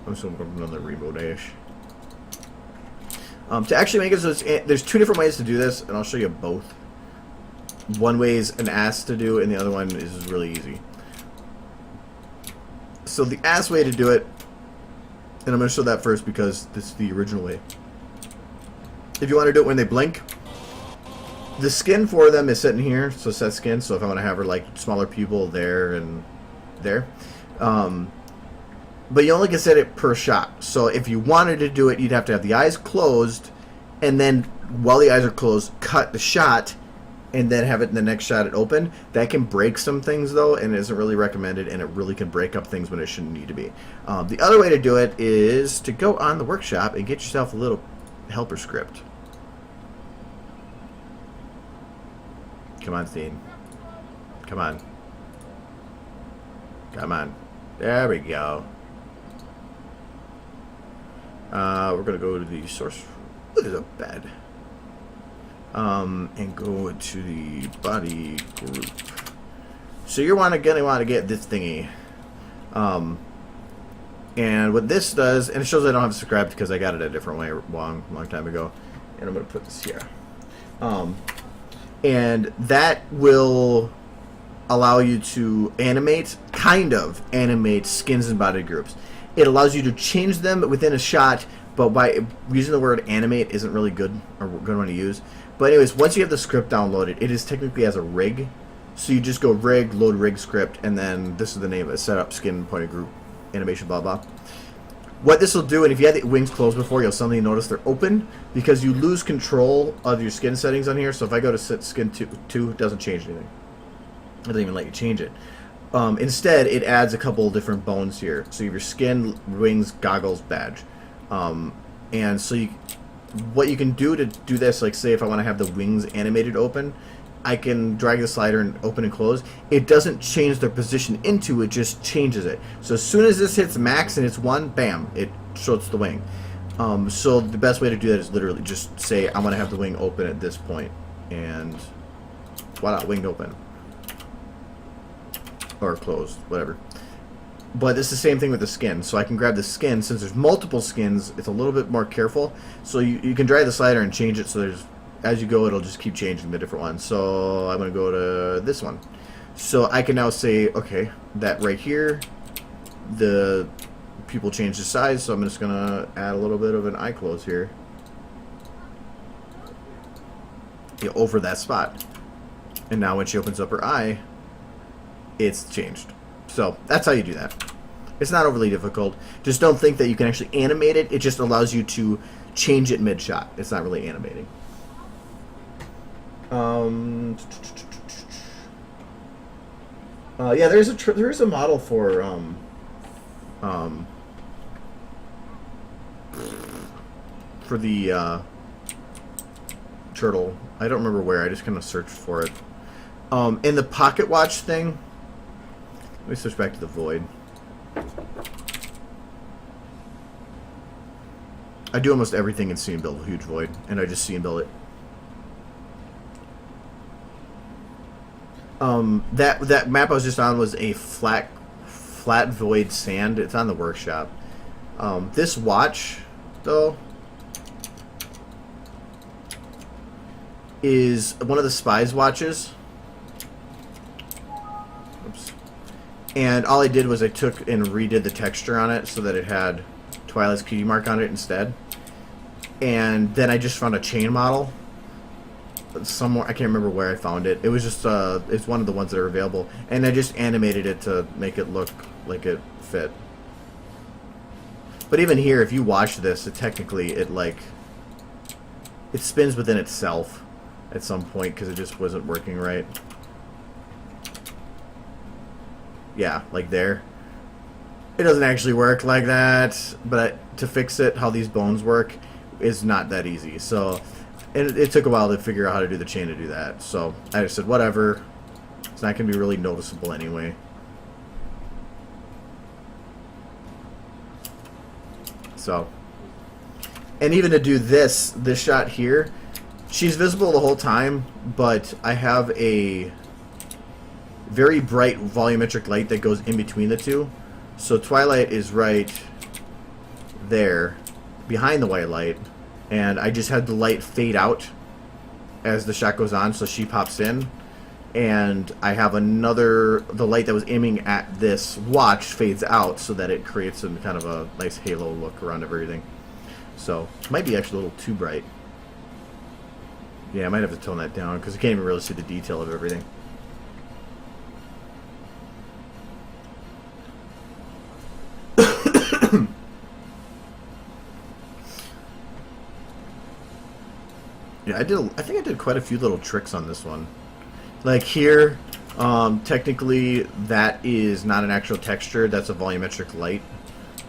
I'm just going to put another rainbow dash. To actually make it so there's 2 different ways to do this, and I'll show you both. One way is an ass to do, and the other one is really easy. So the ass way to do it. And I'm going to show that first because this is the original way. If you want to do it when they blink, the skin for them is sitting here, so set skin. So if I want to have her like smaller pupil there and there, but you only can set it per shot. So if you wanted to do it, you'd have to have the eyes closed, and then while the eyes are closed, cut the shot, and then have it in the next shot it open. That can break some things though, and it isn't really recommended, and it really can break up things when it shouldn't need to be. The other way to do it is to go on the workshop and get yourself a little helper script. Come on, Steen. Come on. Come on. There we go. We're going to go to the source. There's a bed. And go to the body group. So you're gonna want to get this thingy. And what this does, and it shows I don't have subscribed because I got it a different way long time ago. And I'm gonna put this here. And that will allow you to kind of animate skins and body groups. It allows you to change them within a shot, but by using the word animate isn't really good or good one to use. But anyways, once you have the script downloaded, it is technically as a rig. So you just go rig, load rig script, and then this is the name of it, setup, skin, point of group, animation, blah, blah. What this will do, and if you had the wings closed before, you'll suddenly notice they're open because you lose control of your skin settings on here. So if I go to set skin 2, it doesn't change anything. It doesn't even let you change it. Instead, it adds a couple of different bones here. So you have your skin, wings, goggles, badge. And so what you can do to do this, like say if I want to have the wings animated open, I can drag the slider and open and close. It doesn't change their position into it, just changes it. So as soon as this hits max and it's 1, bam, it shows the wing. So the best way to do that is literally just say I want to have the wing open at this point, and voila, winged open. Or closed, whatever. But it's the same thing with the skin. So I can grab the skin. Since there's multiple skins, it's a little bit more careful. So you can drag the slider and change it so there's, as you go, it'll just keep changing the different ones. So I'm going to go to this one. So I can now say, okay, that right here, the pupil changed the size. So I'm just going to add a little bit of an eye close here. Over that spot. And now when she opens up her eye, it's changed. So that's how you do that. It's not overly difficult. Just don't think that you can actually animate it. It just allows you to change it mid-shot. It's not really animating. Yeah, there is a model for the turtle. I don't remember where. I just kind of searched for it. In the pocket watch thing. Let me switch back to the Void. I do almost everything in See and Build Huge Void, and I just See and Build it. That map I was just on was a flat void sand. It's on the workshop. This watch, though, is one of the spies' watches. Oops. And all I did was I took and redid the texture on it so that it had Twilight's cutie mark on it instead. And then I just found a chain model somewhere. I can't remember where I found it. It was just it's one of the ones that are available, and I just animated it to make it look like it fit. But even here, if you watch this, it technically it spins within itself at some point because it just wasn't working right. Yeah, like there. It doesn't actually work like that, but to fix it, how these bones work is not that easy. So it took a while to figure out how to do the chain to do that. So I just said, whatever. It's not going to be really noticeable anyway. So, and even to do this shot here, she's visible the whole time, but I have a very bright volumetric light that goes in between the two. So Twilight is right there behind the white light, and I just had the light fade out as the shot goes on, so she pops in, and I have the light that was aiming at this watch fades out so that it creates some kind of a nice halo look around everything. So it might be actually a little too bright. Yeah, I might have to tone that down because you can't even really see the detail of everything. Yeah, I think I did quite a few little tricks on this one. Like here, technically that is not an actual texture, that's a volumetric light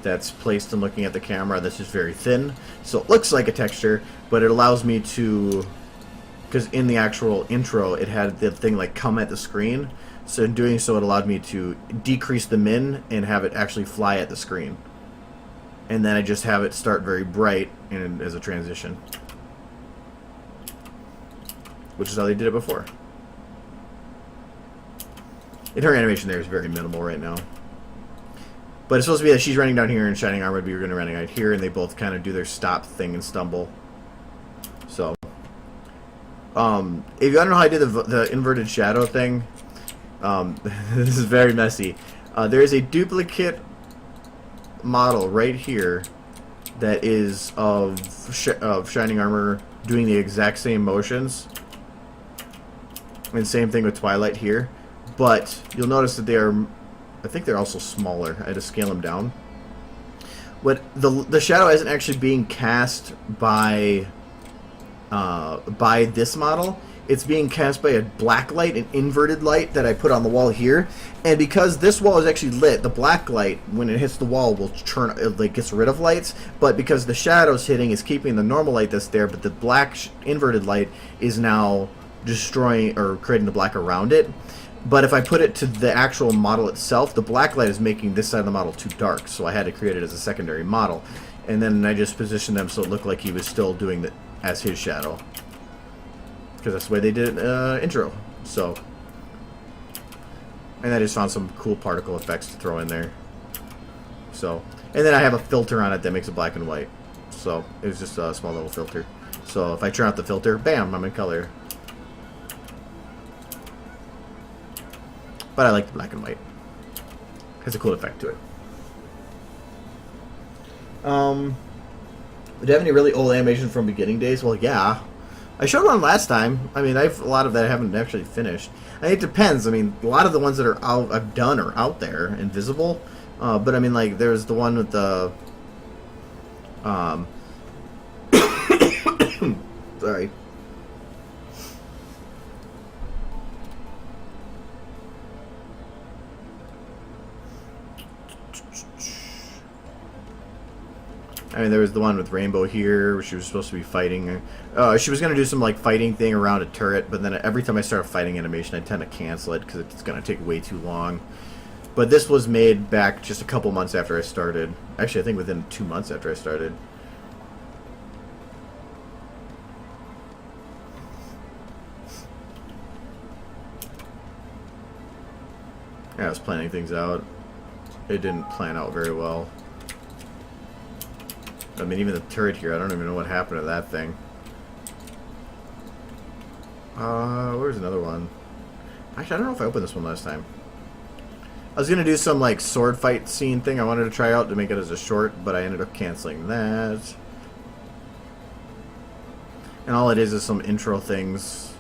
that's placed in looking at the camera. This is very thin, so it looks like a texture, but it allows me to, because in the actual intro it had the thing like come at the screen, so in doing so it allowed me to decrease the min and have it actually fly at the screen. And then I just have it start very bright and as a transition. Which is how they did it before. And her animation there is very minimal right now. But it's supposed to be that she's running down here and Shining Armor would be running right here, and they both kind of do their stop thing and stumble. So, if you don't know how I did the inverted shadow thing, this is very messy. There is a duplicate model right here that is of Shining Armor doing the exact same motions. And same thing with Twilight here. But you'll notice that they are, I think they're also smaller. I had to scale them down. But the shadow isn't actually being cast by this model. It's being cast by a black light, an inverted light that I put on the wall here. And because this wall is actually lit, the black light, when it hits the wall, will turn, it like gets rid of lights. But because the shadow's hitting is keeping the normal light that's there, but the black inverted light is now destroying or creating the black around it. But if I put it to the actual model itself, the black light is making this side of the model too dark, so I had to create it as a secondary model. And then I just positioned them so it looked like he was still doing it as his shadow, because that's the way they did it intro. So, and I just found some cool particle effects to throw in there. So, and then I have a filter on it that makes it black and white. So it was just a small little filter. So if I turn out the filter, bam, I'm in color. But I like the black and white. Has a cool effect to it. Do you have any really old animation from beginning days? Well, yeah. I showed one last time. I mean, a lot of that I haven't actually finished. I mean, it depends. I mean, a lot of the ones that are I've done are out there and visible. But I mean, like, there's the one with the sorry. I mean, there was the one with Rainbow here, where she was supposed to be fighting. She was going to do some, like, fighting thing around a turret, but then every time I start a fighting animation, I tend to cancel it, because it's going to take way too long. But this was made back just a couple months after I started. Actually, I think within 2 months after I started. Yeah, I was planning things out. It didn't plan out very well. I mean, even the turret here, I don't even know what happened to that thing. Where's another one? Actually, I don't know if I opened this one last time. I was gonna do some like sword fight scene thing I wanted to try out to make it as a short, but I ended up canceling that. And all it is some intro things.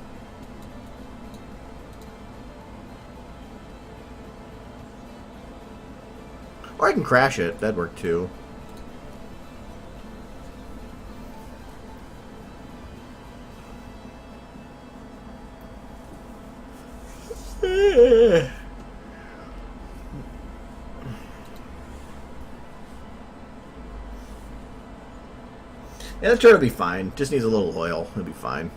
Or I can crash it. That'd work too. Yeah, that turret will be fine. Just needs a little oil. It'll be fine.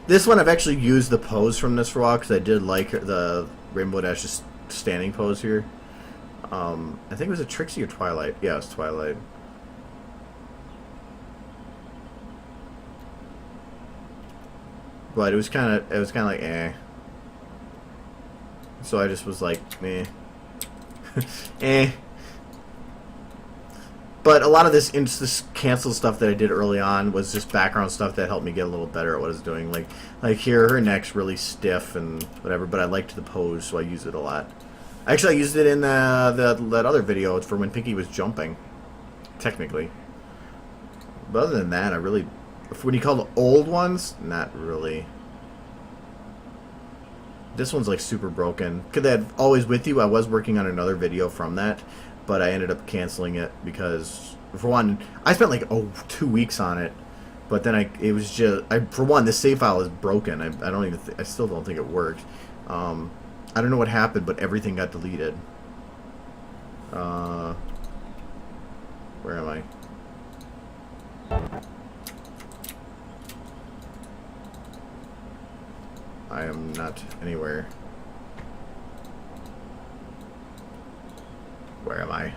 This one I've actually used the pose from this for a while because I did like the Rainbow Dash's standing pose here. I think it was a Trixie or Twilight. Yeah, it was Twilight. But it was kind of like eh. So I just was like eh. Eh. But a lot of this cancel stuff that I did early on was just background stuff that helped me get a little better at what I was doing. Like here, her neck's really stiff and whatever, but I liked the pose, so I used it a lot. Actually, I used it in that other video for when Pinky was jumping, technically. But other than that, I really, when you call the old ones, not really. This one's like super broken. Could that Always With You? I was working on another video from that, but I ended up canceling it because, for one, I spent like 2 weeks on it. But then it was just, for one, the save file is broken. I still don't think it worked. I don't know what happened, but everything got deleted. Where am I? I am not anywhere. Where am I?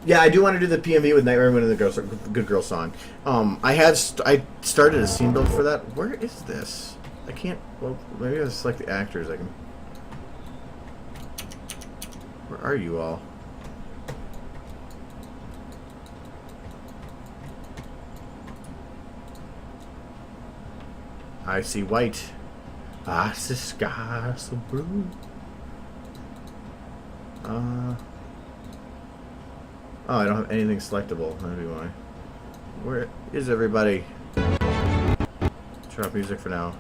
Yeah, I do want to do the PMV with Nightmare Moon and the Good Girl song. I started a scene build for that. Where is this? I can't. Well, maybe I'll select the actors. I can. Where are you all? I see white. I see sky so blue. Oh, I don't have anything selectable. Maybe why. Where is everybody? Turn off music for now.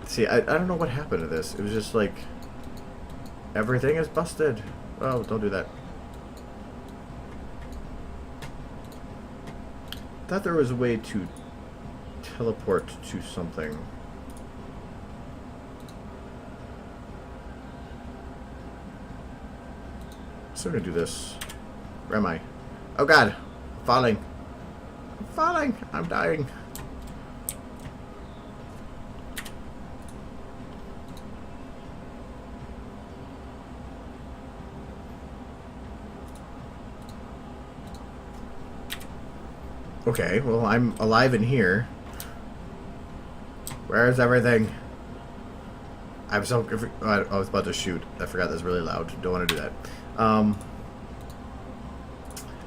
See, I don't know what happened to this. It was just like everything is busted. Oh, don't do that. Thought there was a way to teleport to something. So I'm gonna do this. Where am I? Oh god! I'm falling. I'm falling! I'm dying. Okay, well I'm alive in here. Where's everything? I'm so... I was about to shoot. I forgot that's really loud. Don't want to do that.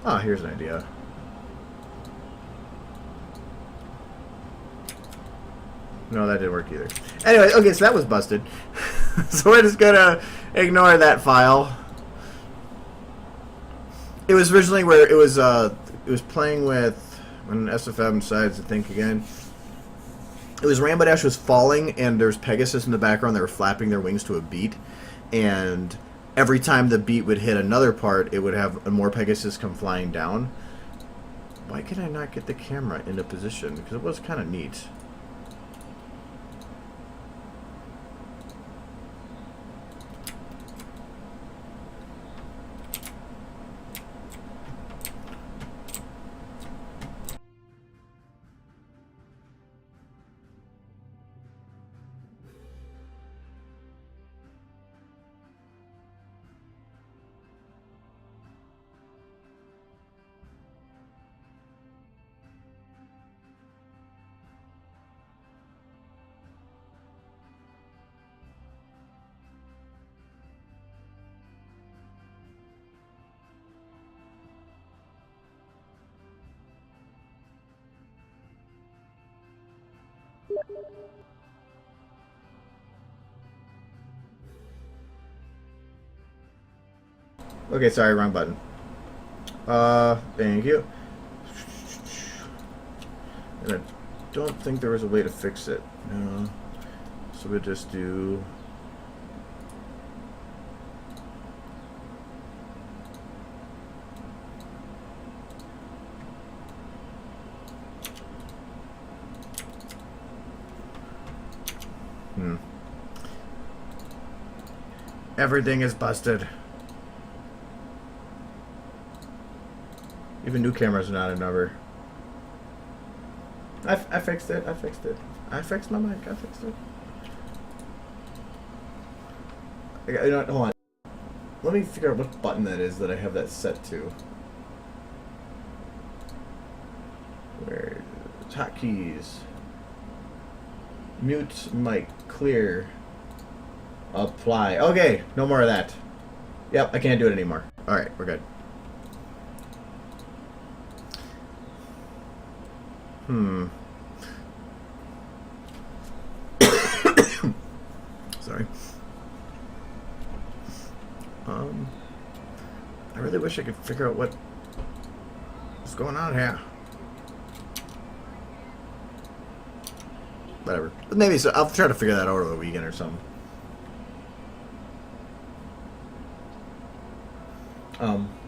Oh, here's an idea. No, that didn't work either. Anyway, okay, so that was busted. So we're just gonna ignore that file. It was originally where it was playing with, when SFM decides to think again. It was Rainbow Dash was falling, and there's Pegasus in the background. They were flapping their wings to a beat, and every time the beat would hit another part, it would have more Pegasus come flying down. Why could I not get the camera into position? Because it was kind of neat. Okay, sorry, wrong button. Thank you. And I don't think there was a way to fix it. No. So we just do... Everything is busted. Even new cameras are not a number. I fixed it. I fixed it. I fixed my mic. I fixed it. You know what? Hold on. Let me figure out what button that is that I have that set to. Where? Hotkeys. Mute mic. Clear. Apply. Okay, no more of that. Yep, I can't do it anymore. Alright, we're good. Sorry. I really wish I could figure out what's going on here. Whatever. But maybe so. I'll try to figure that out over the weekend or something.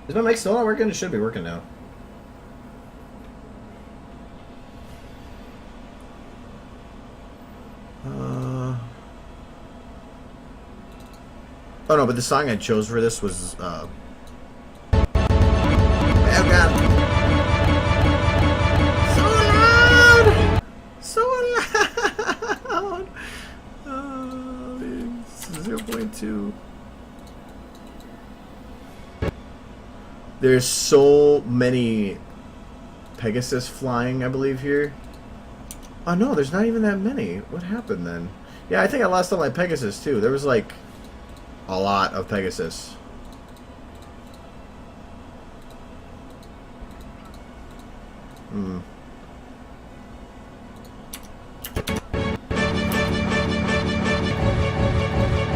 Is my mic still not working? It should be working now. Oh no, but the song I chose for this was oh god. So loud! 0.2. There's so many Pegasus flying, I believe, here. Oh no, there's not even that many. What happened then? Yeah, I think I lost all my Pegasus too. There was like a lot of Pegasus.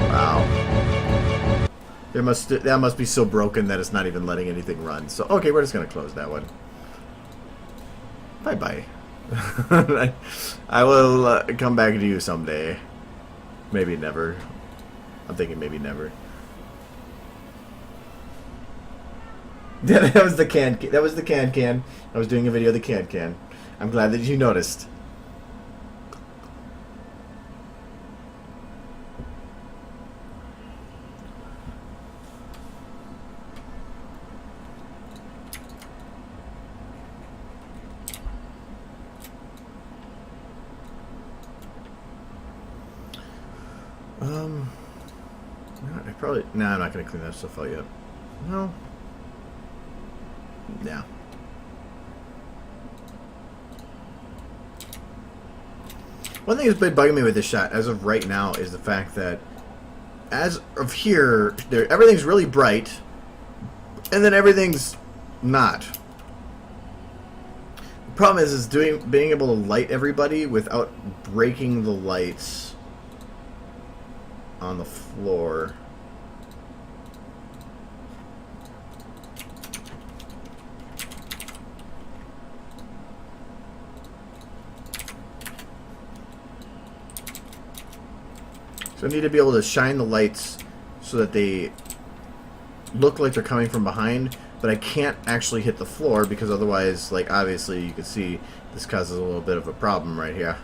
Wow. That must be so broken that it's not even letting anything run. So okay, we're just gonna close that one. Bye bye. I will come back to you someday. Maybe never. I'm thinking maybe never. That was the can. That was the can. I was doing a video of the can. I'm glad that you noticed. No, I'm not going to clean that stuff out yet. No. Yeah. One thing that's been bugging me with this shot, as of right now, is the fact that, as of here, everything's really bright, and then everything's not. The problem is being able to light everybody without breaking the lights on the floor. So I need to be able to shine the lights so that they look like they're coming from behind, but I can't actually hit the floor because otherwise, like, obviously you can see this causes a little bit of a problem right here.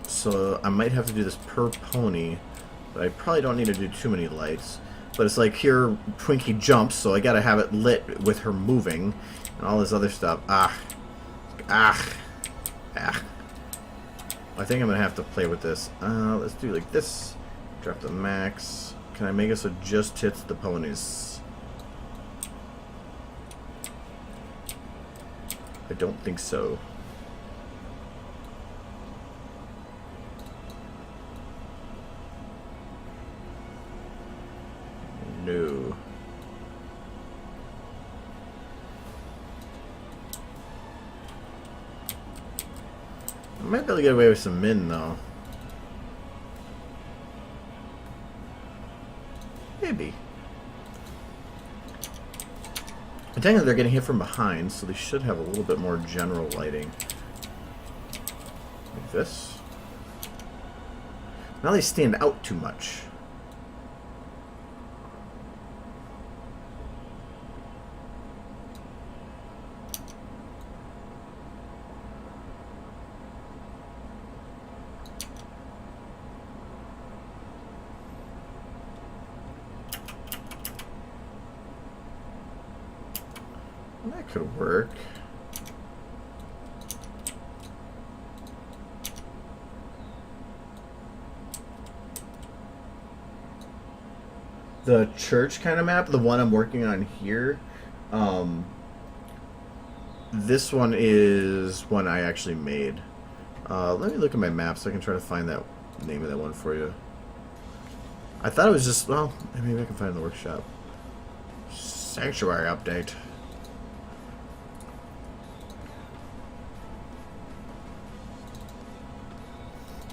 So I might have to do this per pony, but I probably don't need to do too many lights. But it's like here Twinkie jumps, so I gotta have it lit with her moving and all this other stuff. I think I'm gonna have to play with this. Let's do like this. Drop the max. Can I make it so it just hits the ponies? I don't think so. No. might be able to get away with some min, though. Maybe. I think they're getting hit from behind, so they should have a little bit more general lighting. Like this. Now they stand out too much. That could work. The church kind of map, the one I'm working on here, this one is one I actually made. Let me look at my map so I can try to find that name of that one for you. I thought it was just, well, maybe I can find it in the workshop. Sanctuary update.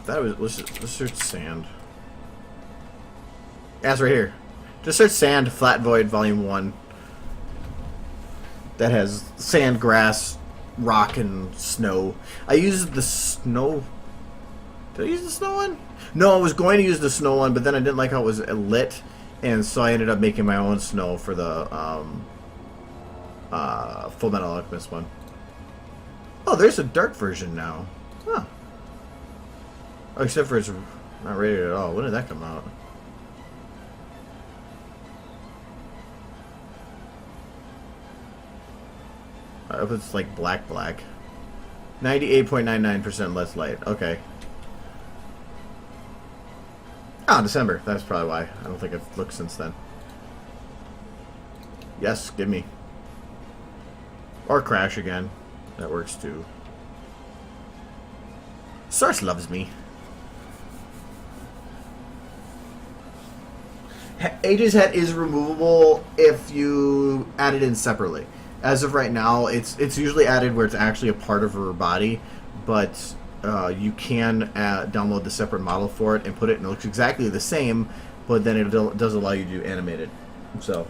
That was, let's search sand. Yeah, it's right here. Just search sand, flat void, volume 1. That has sand, grass, rock, and snow. I used the snow. Did I use the snow one? No, I was going to use the snow one, but then I didn't like how it was lit, and so I ended up making my own snow for the Full Metal Alchemist one. Oh, there's a dark version now. Huh. Oh, except for it's not rated at all. When did that come out? If it's like black. 98.99% less light. Okay. Ah, December. That's probably why. I don't think I've looked since then. Yes, give me. Or crash again. That works too. Source loves me. Age's head is removable if you add it in separately. As of right now, it's usually added where it's actually a part of her body, but you can download the separate model for it and put it, and it looks exactly the same, but then it does allow you to animate it. So,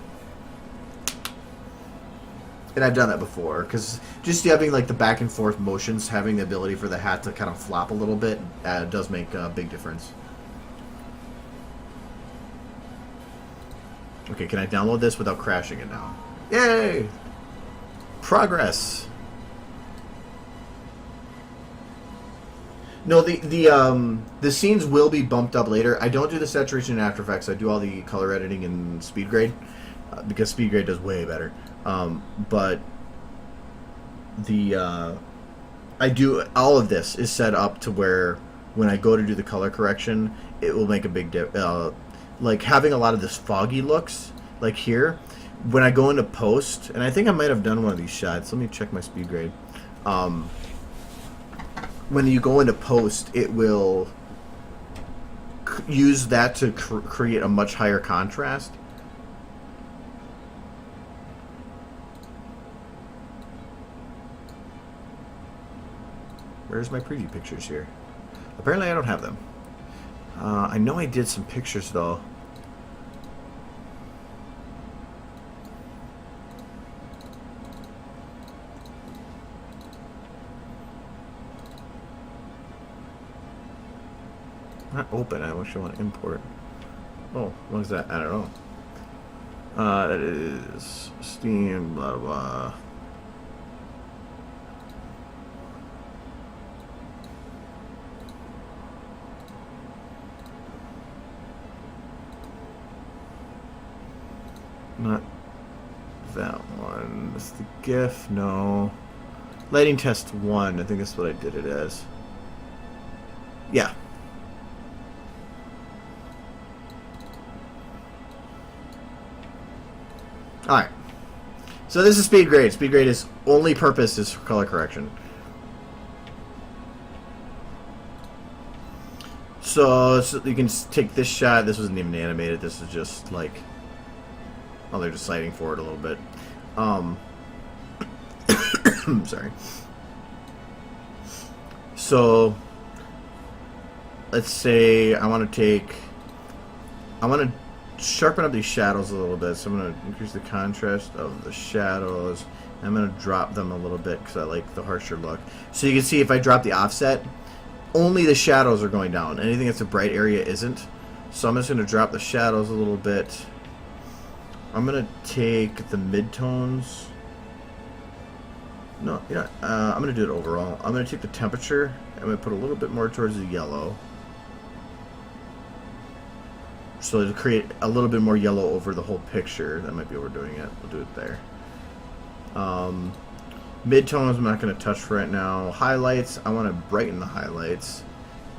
and I've done that before, because just having like the back and forth motions, having the ability for the hat to kind of flop a little bit, does make a big difference. Okay, can I download this without crashing it now? Yay! Progress. No, the scenes will be bumped up later. I don't do the saturation in After Effects. I do all the color editing in Speed Grade because Speed Grade does way better. But I do all of this is set up to where when I go to do the color correction, it will make a big difference. Like having a lot of this foggy looks, like here, when I go into post, and I think I might have done one of these shots. Let me check my Speed Grade. When you go into post, it will use that to create a much higher contrast. Where's my preview pictures here? Apparently I don't have them. I know I did some pictures though. Not open, I actually want to import. Oh, what is that? I don't know. That is Steam, blah blah. Not that one. That's the GIF. No. Lighting test 1. I think that's what I did it as. Yeah. Alright. So this is Speed Grade. Speed Grade is only purpose is for color correction. So you can take this shot. This wasn't even animated. This is just like... Oh, they're just sliding forward a little bit. Sorry. So let's say I want to sharpen up these shadows a little bit. So I'm going to increase the contrast of the shadows. I'm going to drop them a little bit because I like the harsher look. So you can see if I drop the offset, only the shadows are going down. Anything that's a bright area isn't. So I'm just going to drop the shadows a little bit. I'm going to take the midtones. No, yeah, I'm going to do it overall. I'm going to take the temperature. I'm going to put a little bit more towards the yellow. So to create a little bit more yellow over the whole picture. That might be overdoing it. We'll do it there. Midtones I'm not going to touch for right now. Highlights, I want to brighten the highlights.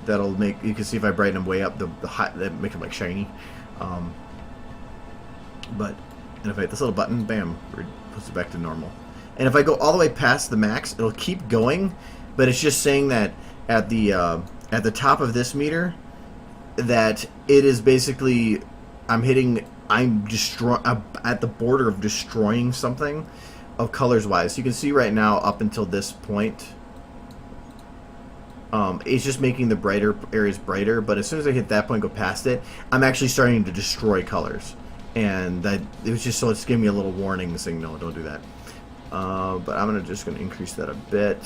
That'll make, you can see if I brighten them way up, that make them like shiny. And if I hit this little button, bam, it puts it back to normal. And if I go all the way past the max, it'll keep going, but it's just saying that at the top of this meter, that it is basically, I'm at the border of destroying something of colors wise. You can see right now up until this point, it's just making the brighter areas brighter, but as soon as I hit that point, go past it, I'm actually starting to destroy colors. And that it was just so it's giving me a little warning saying no, don't do that. But I'm just gonna increase that a bit,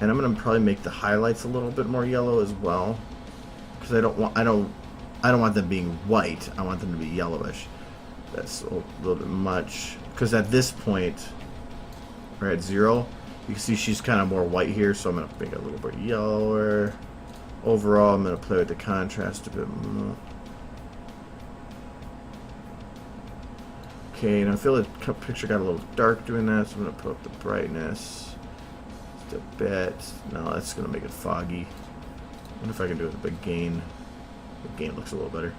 and I'm gonna probably make the highlights a little bit more yellow as well, because I don't want them being white. I want them to be yellowish. That's a little bit much, because at this point we're at 0. You can see she's kind of more white here, so I'm gonna make it a little bit yellower. Overall, I'm gonna play with the contrast a bit more. Okay, and I feel the picture got a little dark doing that, so I'm going to put up the brightness just a bit. No, that's going to make it foggy. I wonder if I can do it with a big gain. The gain looks a little better.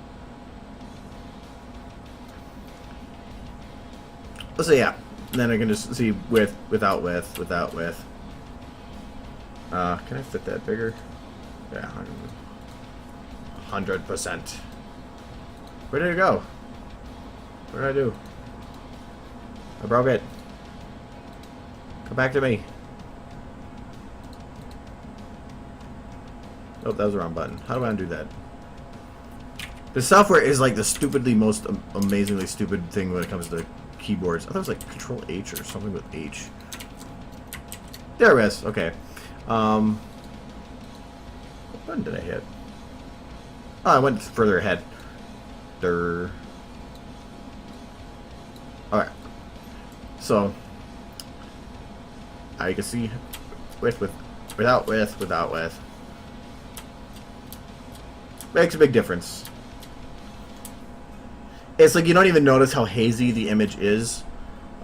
Let's say yeah. And then I can just see width, without width, without width. Can I fit that bigger? Yeah, 100%. Where did it go? What did I do? I broke it. Come back to me. Oh, that was the wrong button. How do I undo that? The software is like the stupidly most amazingly stupid thing when it comes to keyboards. I thought it was like Control H or something with H. There it is. Okay. What button did I hit? Oh, I went further ahead. Alright. So, I can see without width. Makes a big difference. It's like you don't even notice how hazy the image is.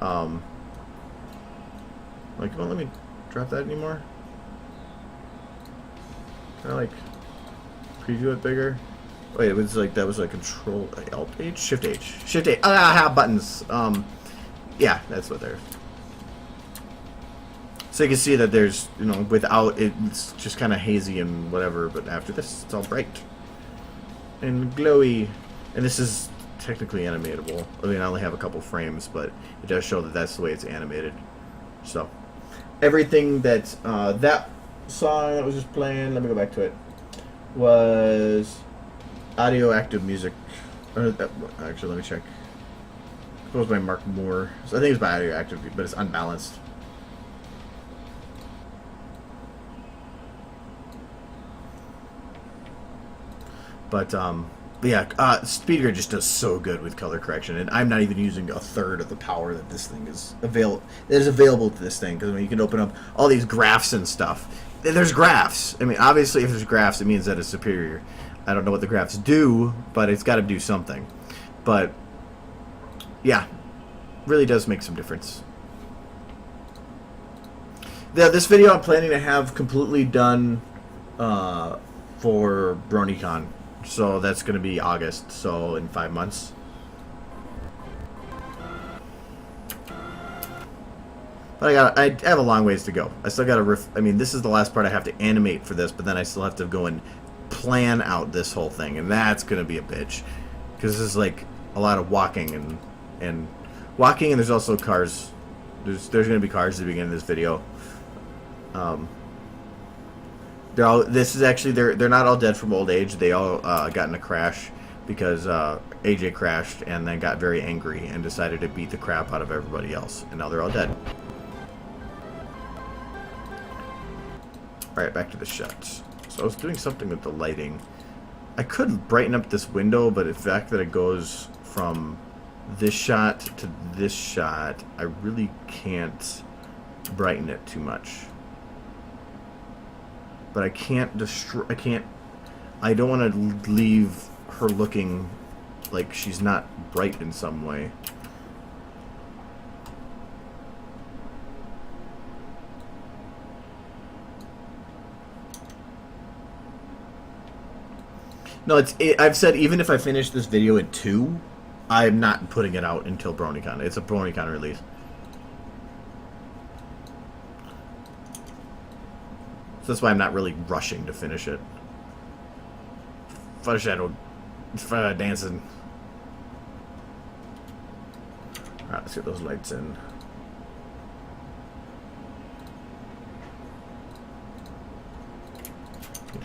Like, come on, let me drop that anymore. Can I like preview it bigger? Wait, it was like that was like Control Alt H, Shift H, Shift H. I have buttons. Yeah, that's what they're. So you can see that there's, you know, without it, it's just kind of hazy and whatever. But after this, it's all bright and glowy. And this is technically animatable. I mean, I only have a couple frames, but it does show that that's the way it's animated. So everything that that song that was just playing, let me go back to it, was audio active music. Actually, let me check. It was by Mark Moore. So I think it's by audio active, but it's unbalanced. But yeah, Speed Grid just does so good with color correction, and I'm not even using a third of the power that this thing is available to this thing. Because I mean, you can open up all these graphs and stuff. There's graphs. I mean, obviously, if there's graphs, it means that it's superior. I don't know what the graphs do, but it's got to do something. But yeah, really does make some difference. Yeah, this video I'm planning to have completely done for BronyCon. So that's going to be August, so in 5 months. But I have a long ways to go. I still got to I mean, this is the last part I have to animate for this, but then I still have to go and plan out this whole thing, and that's going to be a bitch. Because this is like a lot of walking and walking, and there's also cars. There's going to be cars at the beginning of this video. This is actually they're not all dead from old age. They all got in a crash because AJ crashed and then got very angry and decided to beat the crap out of everybody else, and now they're all dead. All right, back to the shots. So I was doing something with the lighting. I couldn't brighten up this window, but the fact that it goes from this shot to this shot, I really can't brighten it too much. But I can't destroy. I don't want to leave her looking like she's not bright in some way. No, I've said even if I finish this video in 2, I'm not putting it out until BronyCon. It's a BronyCon release. So that's why I'm not really rushing to finish it. Fuzz Shadow dancing. Alright, let's get those lights in.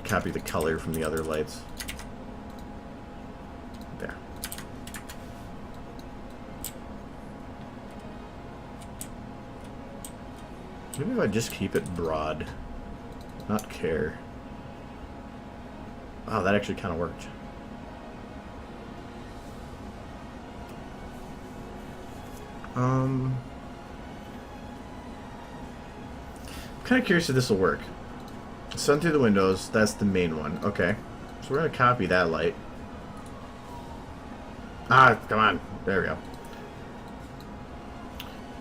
Copy the color from the other lights. There. Maybe if I just keep it broad. Not care. Wow, that actually kind of worked. I'm kind of curious if this will work. Sun through the windows, that's the main one. Okay. So we're going to copy that light. Ah, come on. There we go.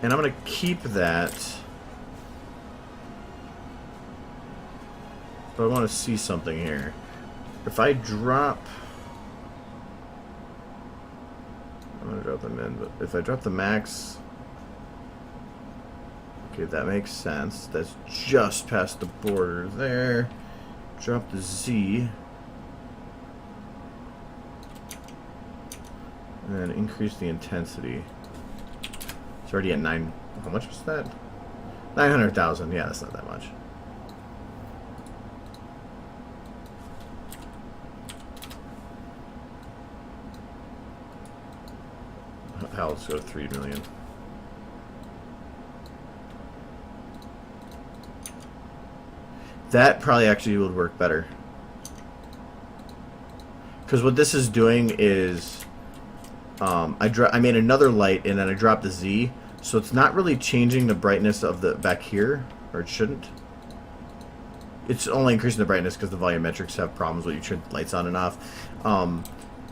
And I'm going to keep that. But I want to see something here. If I drop... I'm going to drop them in, but if I drop the max... Okay, that makes sense. That's just past the border there. Drop the Z. And then increase the intensity. It's already at 9... How much was that? 900,000. Yeah, that's not that much. Hell, let's go to 3 million. That probably actually would work better. Because what this is doing is... I made another light and then I dropped the Z. So it's not really changing the brightness of the back here. Or it shouldn't. It's only increasing the brightness because the volumetrics have problems when you turn the lights on and off.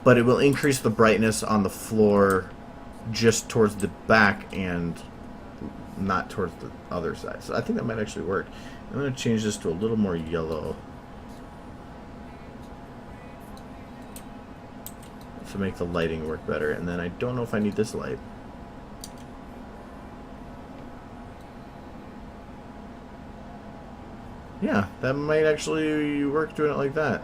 But it will increase the brightness on the floor just towards the back and not towards the other side. So I think that might actually work. I'm going to change this to a little more yellow to make the lighting work better. And then I don't know if I need this light. Yeah, that might actually work doing it like that.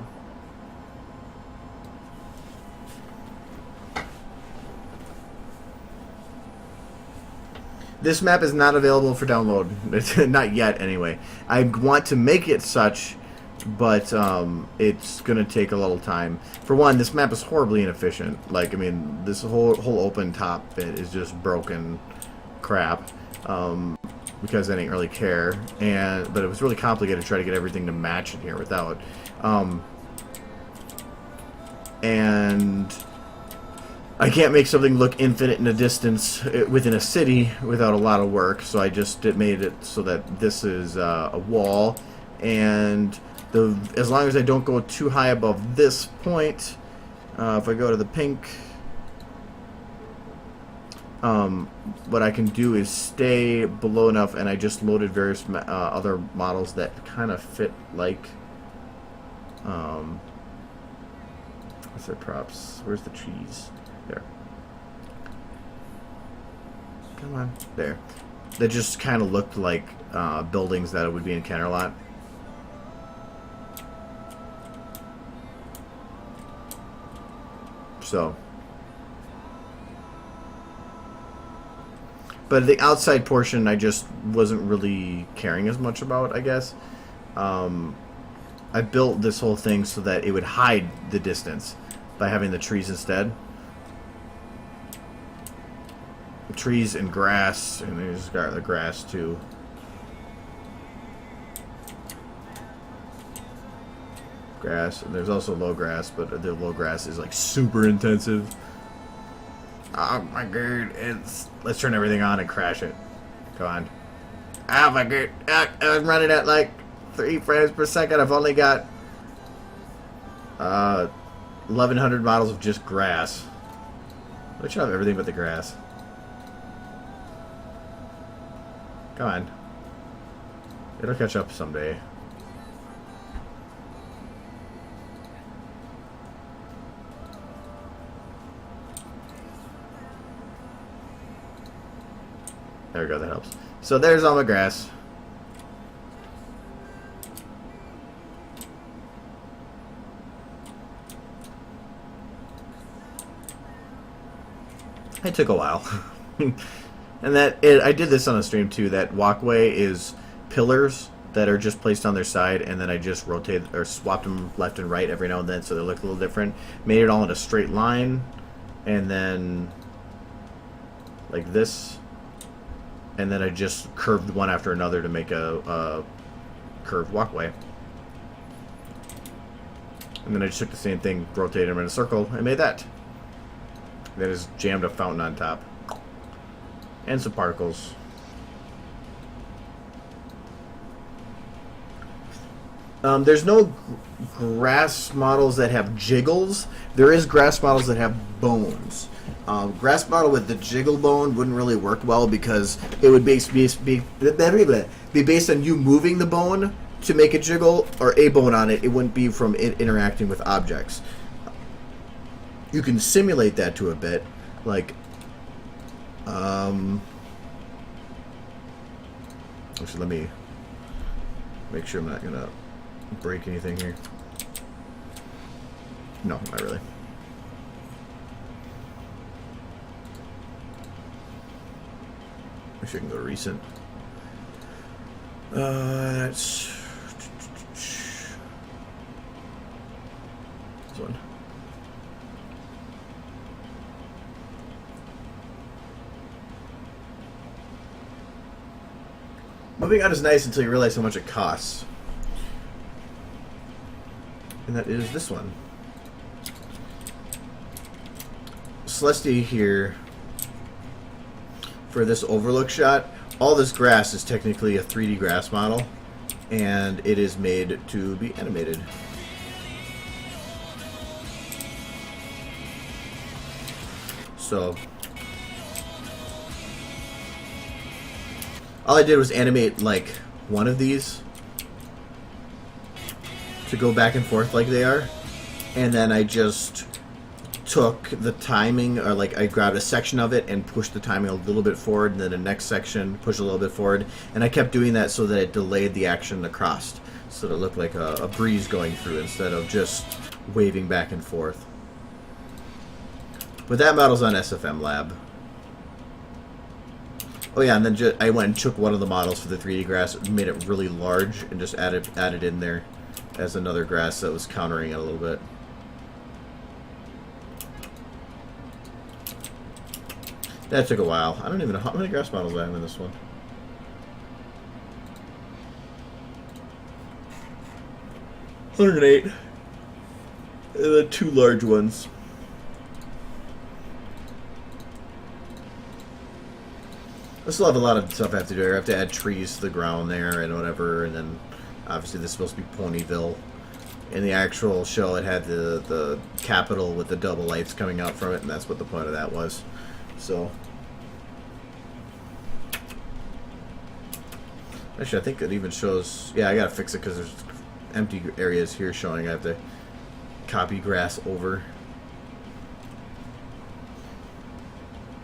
This map is not available for download. It's not yet, anyway. I want to make it such, but it's going to take a little time. For one, this map is horribly inefficient. Like, I mean, this whole open top bit is just broken crap. Because I didn't really care. But it was really complicated to try to get everything to match in here without. And I can't make something look infinite in a distance within a city without a lot of work, so I just made it so that this is a wall, and as long as I don't go too high above this point, if I go to the pink, what I can do is stay below enough, and I just loaded various other models that kind of fit like, what's their props? Where's the trees? There. Come on. There. That just kind of looked like buildings that would be in Canterlot. So. But the outside portion I just wasn't really caring as much about, I guess. I built this whole thing so that it would hide the distance by having the trees instead. Trees and grass, and there's got the grass too. Grass, and there's also low grass, but the low grass is like super intensive. Oh my god, let's turn everything on and crash it. Come on. Oh my god, I'm running at like 3 frames per second. I've only got 1100 models of just grass. I should have everything but the grass. Come on. It'll catch up someday. There we go, that helps. So there's all my grass. It took a while. And I did this on a stream too. That walkway is pillars that are just placed on their side, and then I just rotated or swapped them left and right every now and then so they look a little different. Made it all in a straight line, and then like this, and then I just curved one after another to make a curved walkway. And then I just took the same thing, rotated them in a circle, and made that. That is jammed a fountain on top. And some particles. There's no grass models that have jiggles. There is grass models that have bones. Grass model with the jiggle bone wouldn't really work well because it would be based on you moving the bone to make a jiggle or a bone on it. It wouldn't be from it interacting with objects. You can simulate that to a bit, like actually, let me make sure I'm not gonna break anything here. No, not really. Wish I can go to recent. That's this one. Moving on is nice until you realize how much it costs. And that is this one. Celestia here, for this overlook shot, all this grass is technically a 3D grass model, and it is made to be animated. So all I did was animate like one of these to go back and forth like they are, and then I just took the timing, or like I grabbed a section of it and pushed the timing a little bit forward, and then the next section push a little bit forward, and I kept doing that so that it delayed the action across, so that it looked like a breeze going through instead of just waving back and forth. But that model's on SFM Lab. Oh yeah, and then I went and took one of the models for the 3D grass, made it really large, and just added in there as another grass that was countering it a little bit. That took a while. I don't even know how many grass models I have in this one. 108. And the 2 large ones. I still have a lot of stuff I have to do. I have to add trees to the ground there and whatever, and then obviously this is supposed to be Ponyville. In the actual show, it had the Capitol with the double lights coming out from it, and that's what the point of that was. So, actually, I think it even shows. Yeah, I gotta fix it because there's empty areas here showing. I have to copy grass over.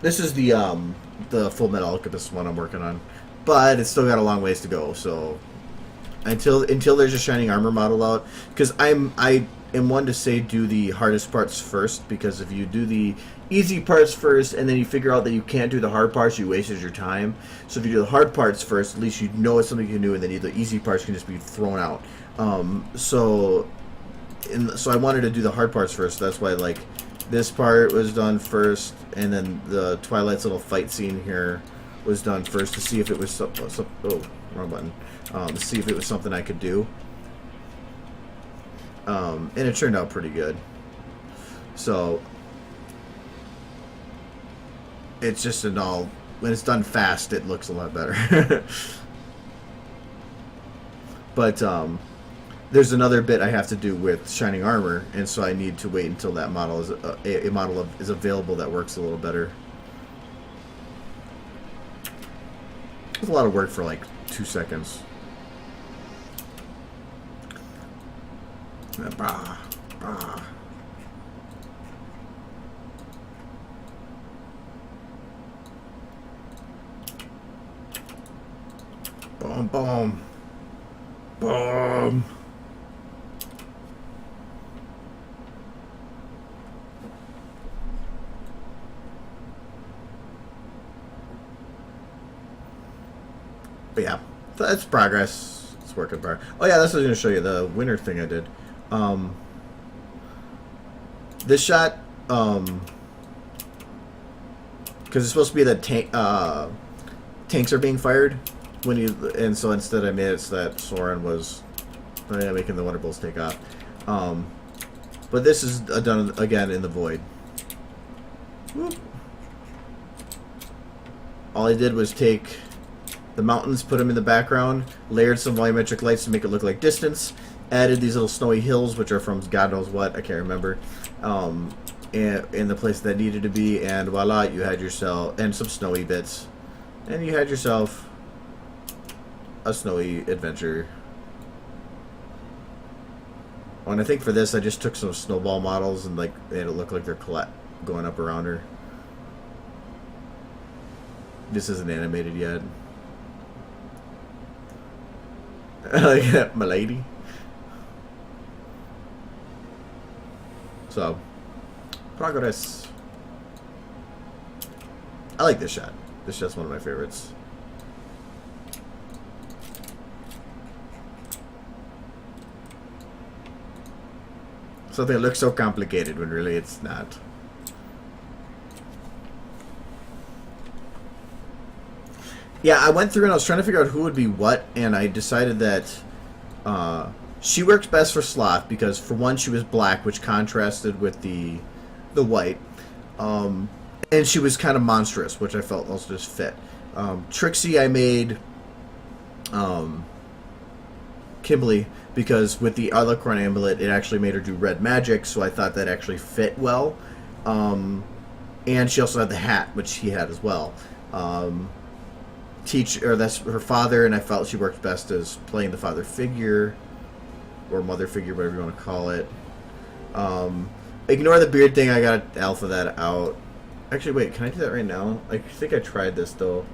This is the Full Metal Alchemist one I'm working on, but it's still got a long ways to go. So until there's a Shining Armor model out, because I am one to say do the hardest parts first, because if you do the easy parts first, and then you figure out that you can't do the hard parts, you wasted your time. So if you do the hard parts first, at least you know it's something you can do, and then the easy parts can just be thrown out. So I wanted to do the hard parts first. That's why, like, this part was done first, and then the Twilight's little fight scene here was done first to see if it was oh, wrong button. To see if it was something I could do. And it turned out pretty good. So it's just when it's done fast, it looks a lot better. But there's another bit I have to do with Shining Armor, and so I need to wait until that model is is available that works a little better. It's a lot of work for like 2 seconds. Bah, bah. Boom, boom. Boom. But yeah, that's progress. It's work in progress. Oh yeah, that's what I was going to show you, the winter thing I did. This shot, because it's supposed to be that tanks are being fired when you, and so instead I made it so that Soren was making the Wonder Bulls take off. But this is done again in the void. Whoop. All I did was take the mountains, put them in the background, layered some volumetric lights to make it look like distance, added these little snowy hills, which are from God knows what, I can't remember, in the place that needed to be, and voila, you had yourself, and some snowy bits, and you had yourself a snowy adventure. Oh, and I think for this, I just took some snowball models and like made it look like they're going up around her. This isn't animated yet. Like, my lady. So, progress. I like this shot. This shot's one of my favorites. Something that looks so complicated when really it's not. Yeah, I went through and I was trying to figure out who would be what, and I decided that she works best for Sloth because, for one, she was black, which contrasted with the white, and she was kind of monstrous, which I felt also just fit. Trixie, I made Kimberly because with the Alicorn amulet, it actually made her do red magic, so I thought that actually fit well. And she also had the hat, which he had as well. That's her father, and I felt she worked best as playing the father figure or mother figure, whatever you want to call it. Ignore the beard thing. I got to alpha that out. Actually, wait, can I do that right now? I think I tried this though.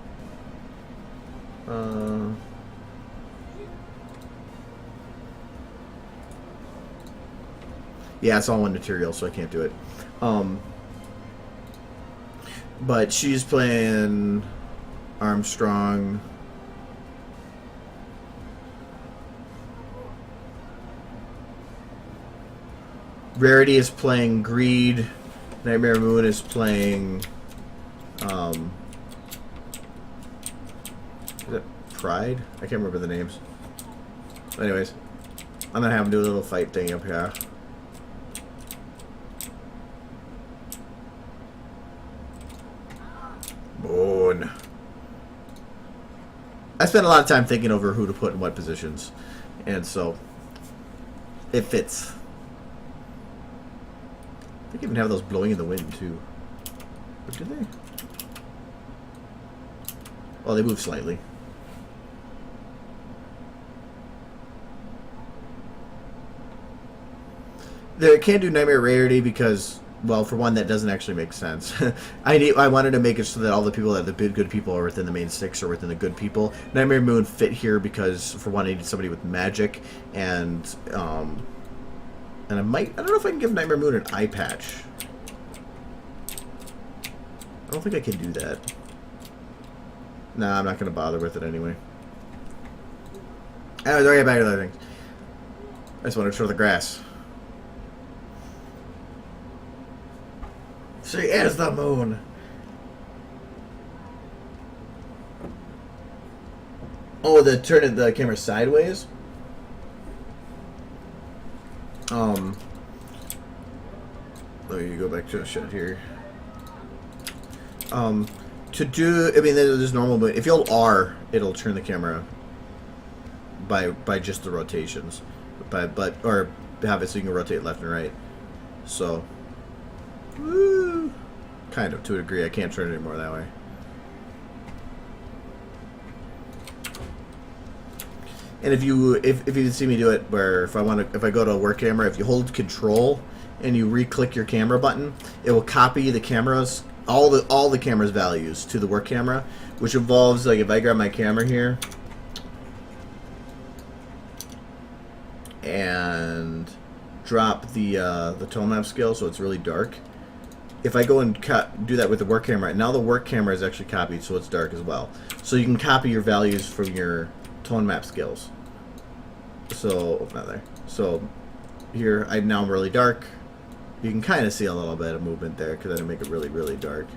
Yeah, it's all one material, so I can't do it. But she's playing Armstrong. Rarity is playing Greed. Nightmare Moon is playing is it Pride? I can't remember the names. Anyways, I'm gonna have him do a little fight thing up here. Boon. I spent a lot of time thinking over who to put in what positions, and so it fits. I think even have those blowing in the wind too. Or do they? Well, they move slightly. They can't do Nightmare Rarity because, well, for one, that doesn't actually make sense. I wanted to make it so that all the people that the good people are within the main six or within the good people. Nightmare Moon fit here because, for one, I needed somebody with magic, and I don't know if I can give Nightmare Moon an eye patch. I don't think I can do that. Nah, I'm not going to bother with it anyway. Anyways, I'll get back to the other things. I just want to show the grass. She is the moon. Oh, turning the camera sideways? Let me go back to a shot here. To do, I mean, there's normal, but if you'll R, it'll turn the camera by just the rotations, or have it so you can rotate left and right. So, woo, kind of to a degree. I can't turn it anymore that way. And if you see me do it, where if I go to a work camera, if you hold Control and you re-click your camera button, it will copy the cameras, all the camera's values to the work camera, which involves, like, if I grab my camera here and drop the tone map scale so it's really dark. If I go and do that with the work camera, now the work camera is actually copied so it's dark as well. So you can copy your values from your tone map scales. So, not there. So, here, now I'm really dark. You can kind of see a little bit of movement there because I didn't make it really, really dark.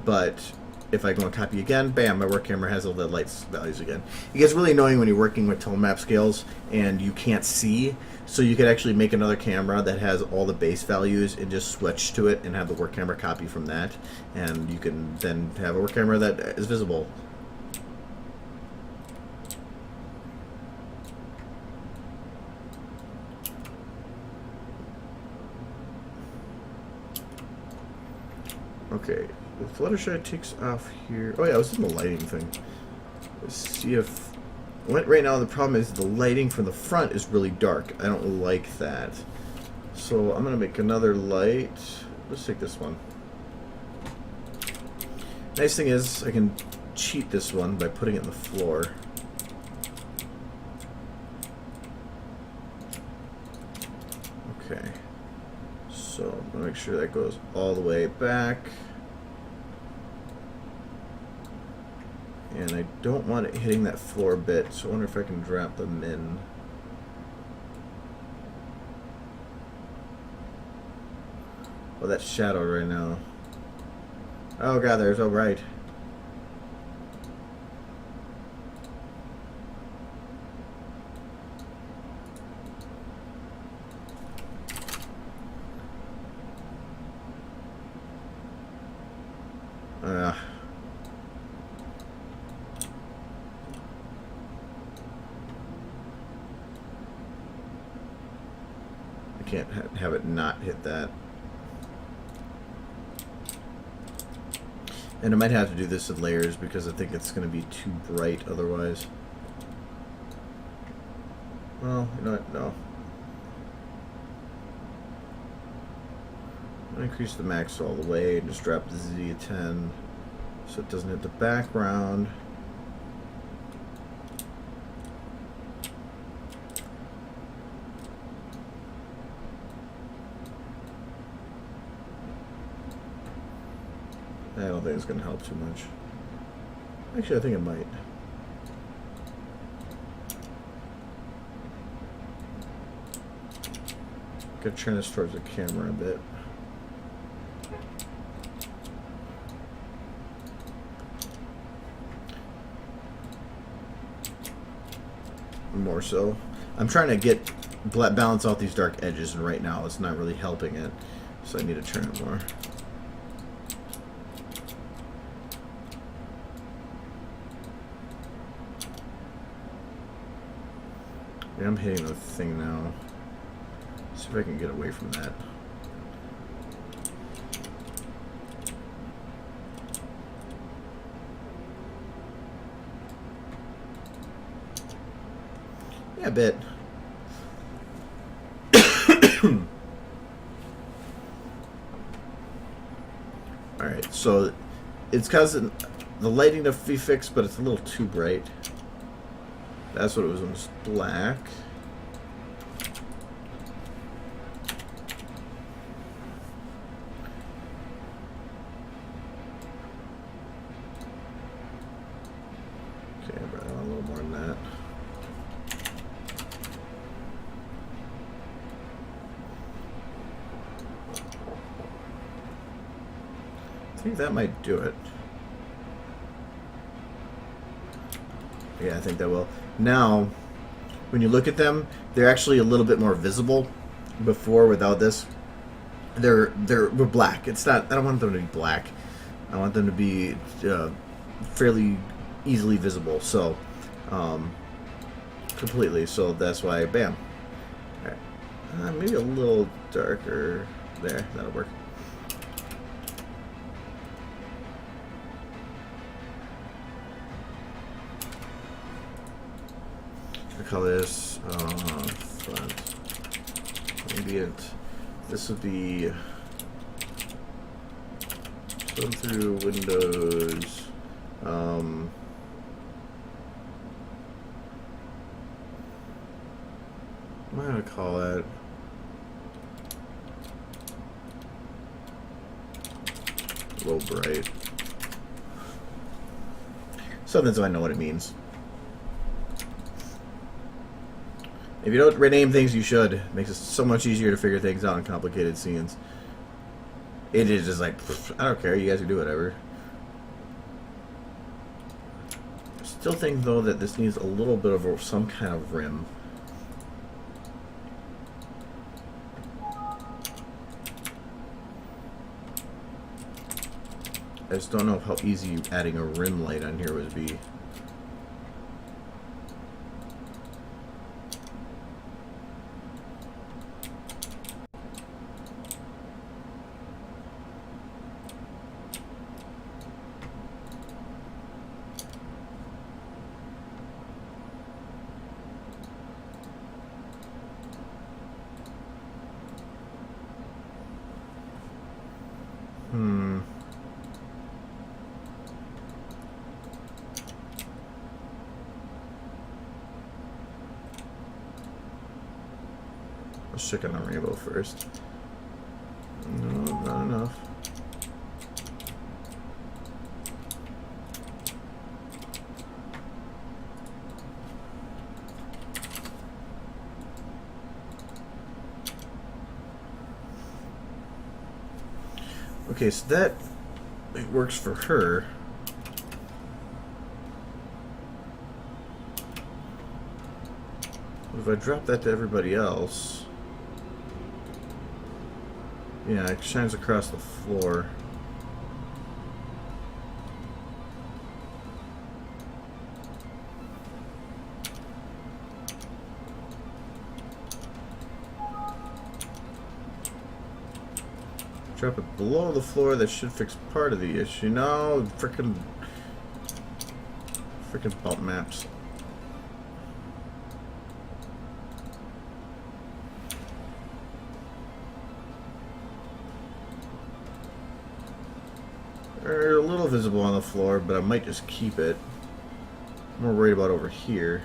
But if I go and copy again, bam, my work camera has all the lights values again. It gets really annoying when you're working with tone map scales and you can't see. So you could actually make another camera that has all the base values and just switch to it and have the work camera copy from that. And you can then have a work camera that is visible. Okay, the Fluttershy takes off here. Oh yeah, I was in the lighting thing. Let's see if... Right now the problem is the lighting from the front is really dark. I don't like that. So I'm going to make another light. Let's take this one. Nice thing is I can cheat this one by putting it in the floor. Okay. So I'm going to make sure that goes all the way back. And I don't want it hitting that floor bit, so I wonder if I can drop them in. Oh, that's shadow right now. Oh god, there's, oh right. I can't have it not hit that. And I might have to do this in layers because I think it's going to be too bright otherwise. Well, you know what? No. I'm going to increase the max all the way and just drop the Z to 10 so it doesn't hit the background. I don't think it's going to help too much. Actually, I think it might. Gotta turn this towards the camera a bit. More so. I'm trying to balance out these dark edges, and right now it's not really helping it. So I need to turn it more. Yeah, I'm hitting the thing now. See if I can get away from that. Yeah, a bit. Alright, so it's causing the lighting to be fixed, but it's a little too bright. That's what it was. It was black. I think that might do it. Yeah, I think that will. Now, when you look at them, they're actually a little bit more visible. Before, without this, we're black. It's not. I don't want them to be black. I want them to be fairly easily visible. So, completely. So that's why, bam. All right. Maybe a little darker there. That'll work. I call this front. Maybe this would be run through Windows. What am I gonna call it? Low bright. Something so I know what it means. If you don't rename things, you should. It makes it so much easier to figure things out in complicated scenes. It is just like, I don't care, you guys can do whatever. I still think, though, that this needs a little bit of some kind of rim. I just don't know how easy adding a rim light on here would be. Let's check on the rainbow first. No, not enough. Okay, so that it works for her. If I drop that to everybody else, yeah, it shines across the floor. Drop it below the floor, that should fix part of the issue. No, frickin' bump maps. They're a little visible on the floor, but I might just keep it. I'm more worried about over here.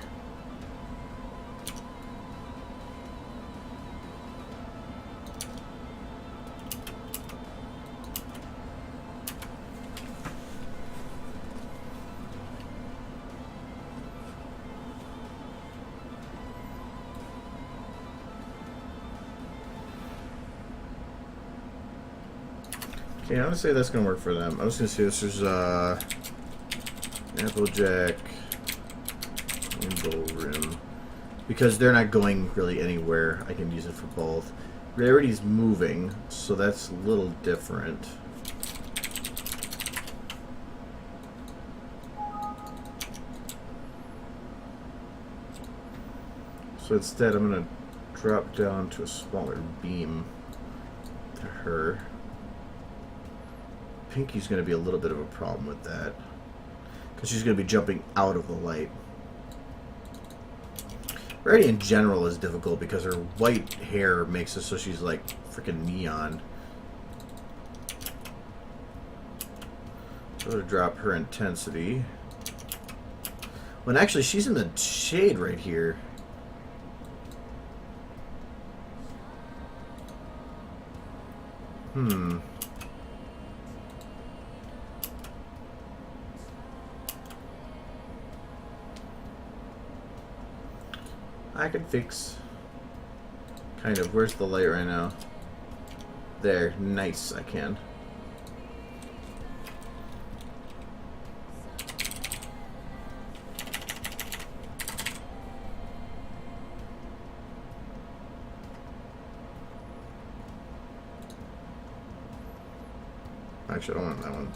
Okay, I'm gonna say that's gonna work for them. I'm just gonna say this is Applejack Rainbow Rim. Because they're not going really anywhere, I can use it for both. Rarity's moving, so that's a little different. So instead I'm gonna drop down to a smaller beam to her. Pinky's going to be a little bit of a problem with that, because she's going to be jumping out of the light. Rarity in general is difficult because her white hair makes it so she's like freaking neon. So to drop her intensity. When actually she's in the shade right here. I can fix. Kind of. Where's the light right now? There. Nice. I can. Actually, I don't want that one.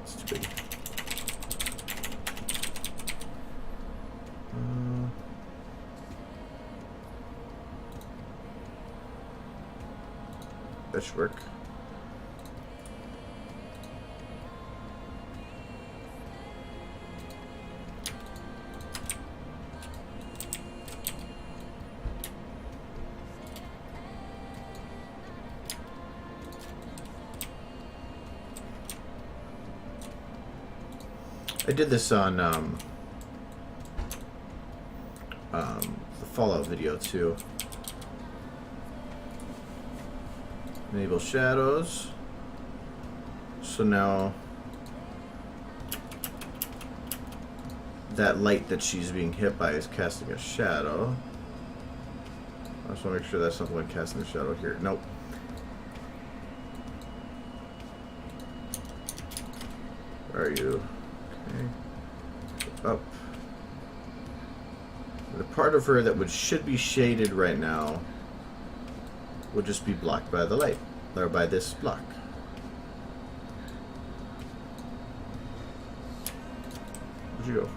It's too big. That should work. I did this on the Fallout video too. Enable shadows. So now that light that she's being hit by is casting a shadow. I just want to make sure that's not the one casting a shadow here. Nope. Where are you? Okay. Up. The part of her that should be shaded right now will just be blocked by the light, or by this block. Where'd you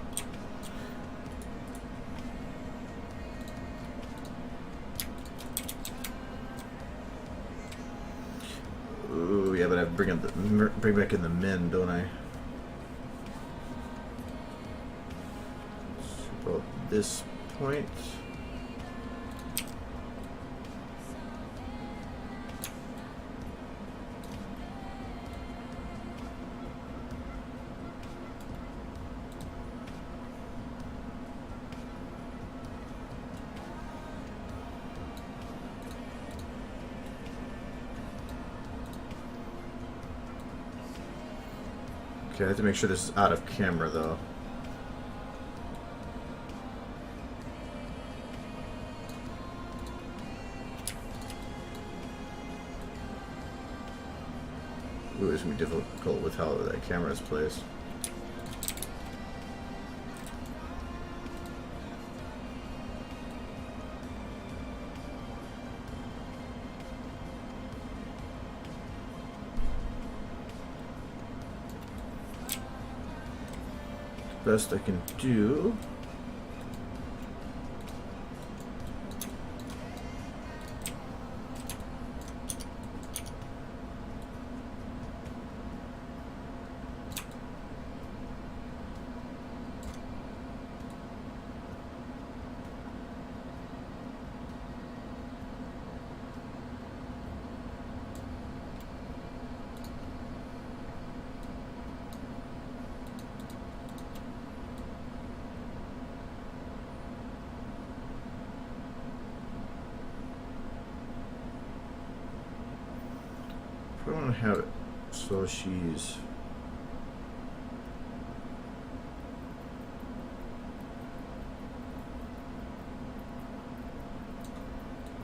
go? Ooh, yeah, but I have to bring back in the min, don't I? So this point. Okay, I have to make sure this is out of camera though. Ooh, it's gonna be difficult with how that camera is placed. Best I can do. I want to have it so she's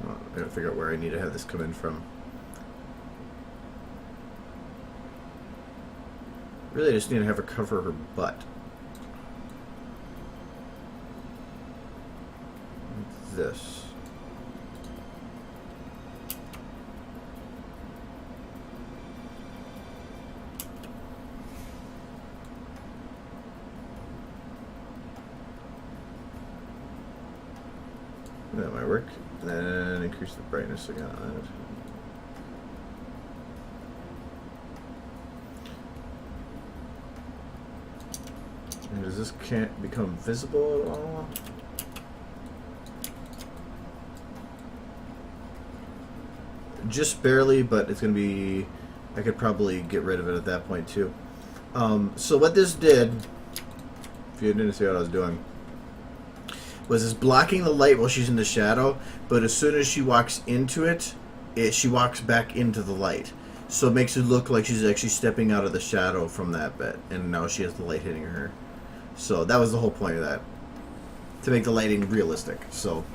I gotta figure out where I need to have this come in from. Really, I just need to have her cover her butt. Like this. That might work. Then increase the brightness again on it. And does this can't become visible at all? Just barely, but it's gonna be. I could probably get rid of it at that point too. So what this did, if you didn't see what I was doing, was it's blocking the light while she's in the shadow, but as soon as she walks into it, she walks back into the light. So it makes it look like she's actually stepping out of the shadow from that bit, and now she has the light hitting her. So that was the whole point of that, to make the lighting realistic. So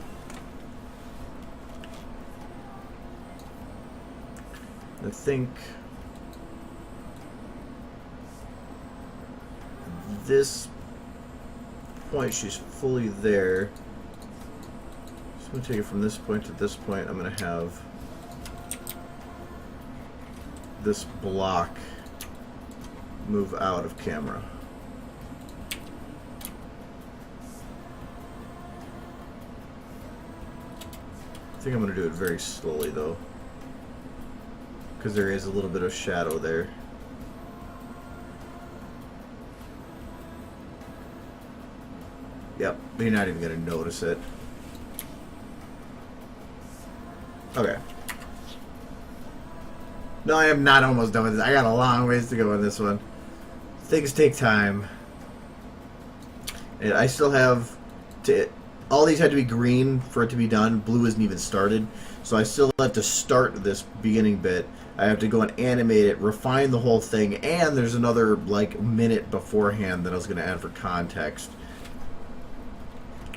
I think this point she's fully there. So I'm going to take it from this point to this point. I'm going to have this block move out of camera. I think I'm going to do it very slowly though, because there is a little bit of shadow there. Yep, you're not even going to notice it. Okay. No, I am not almost done with this. I got a long ways to go on this one. Things take time. And I still have to... All these had to be green for it to be done. Blue isn't even started. So I still have to start this beginning bit. I have to go and animate it, refine the whole thing, and there's another, like, minute beforehand that I was going to add for context.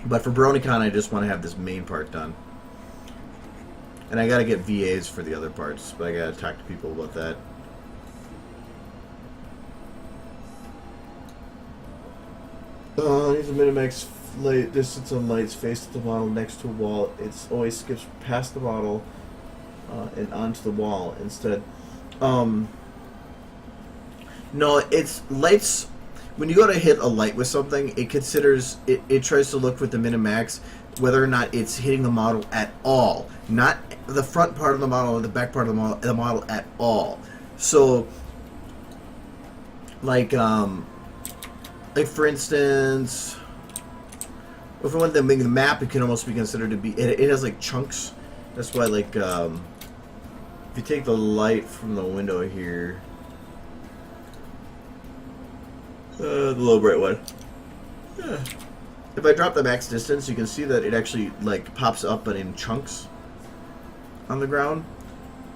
But for BronyCon, I just want to have this main part done. And I got to get VAs for the other parts, but I got to talk to people about that. Here's a Minimax light distance on lights face to the model next to a wall. It always skips past the model and onto the wall instead. No, it's lights. When you go to hit a light with something, it considers it tries to look with the Minimax whether or not it's hitting the model at all, not the front part of the model or the back part of the model at all. So, like for instance, if we want to make the map, it can almost be considered to be. It has like chunks. That's why, like, if you take the light from the window here. The low bright one. Yeah. If I drop the max distance, you can see that it actually like pops up, but in chunks on the ground.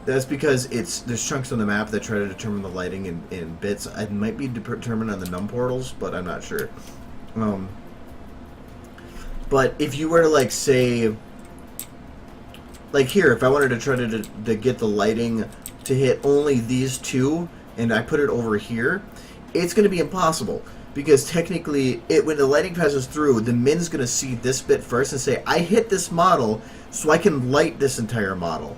That's because there's chunks on the map that try to determine the lighting in bits. It might be determined on the num portals, but I'm not sure. But if you were to like say, like here, if I wanted to try to get the lighting to hit only these two, and I put it over here, it's going to be impossible, because technically, when the lighting passes through, the min's going to see this bit first and say, I hit this model, so I can light this entire model.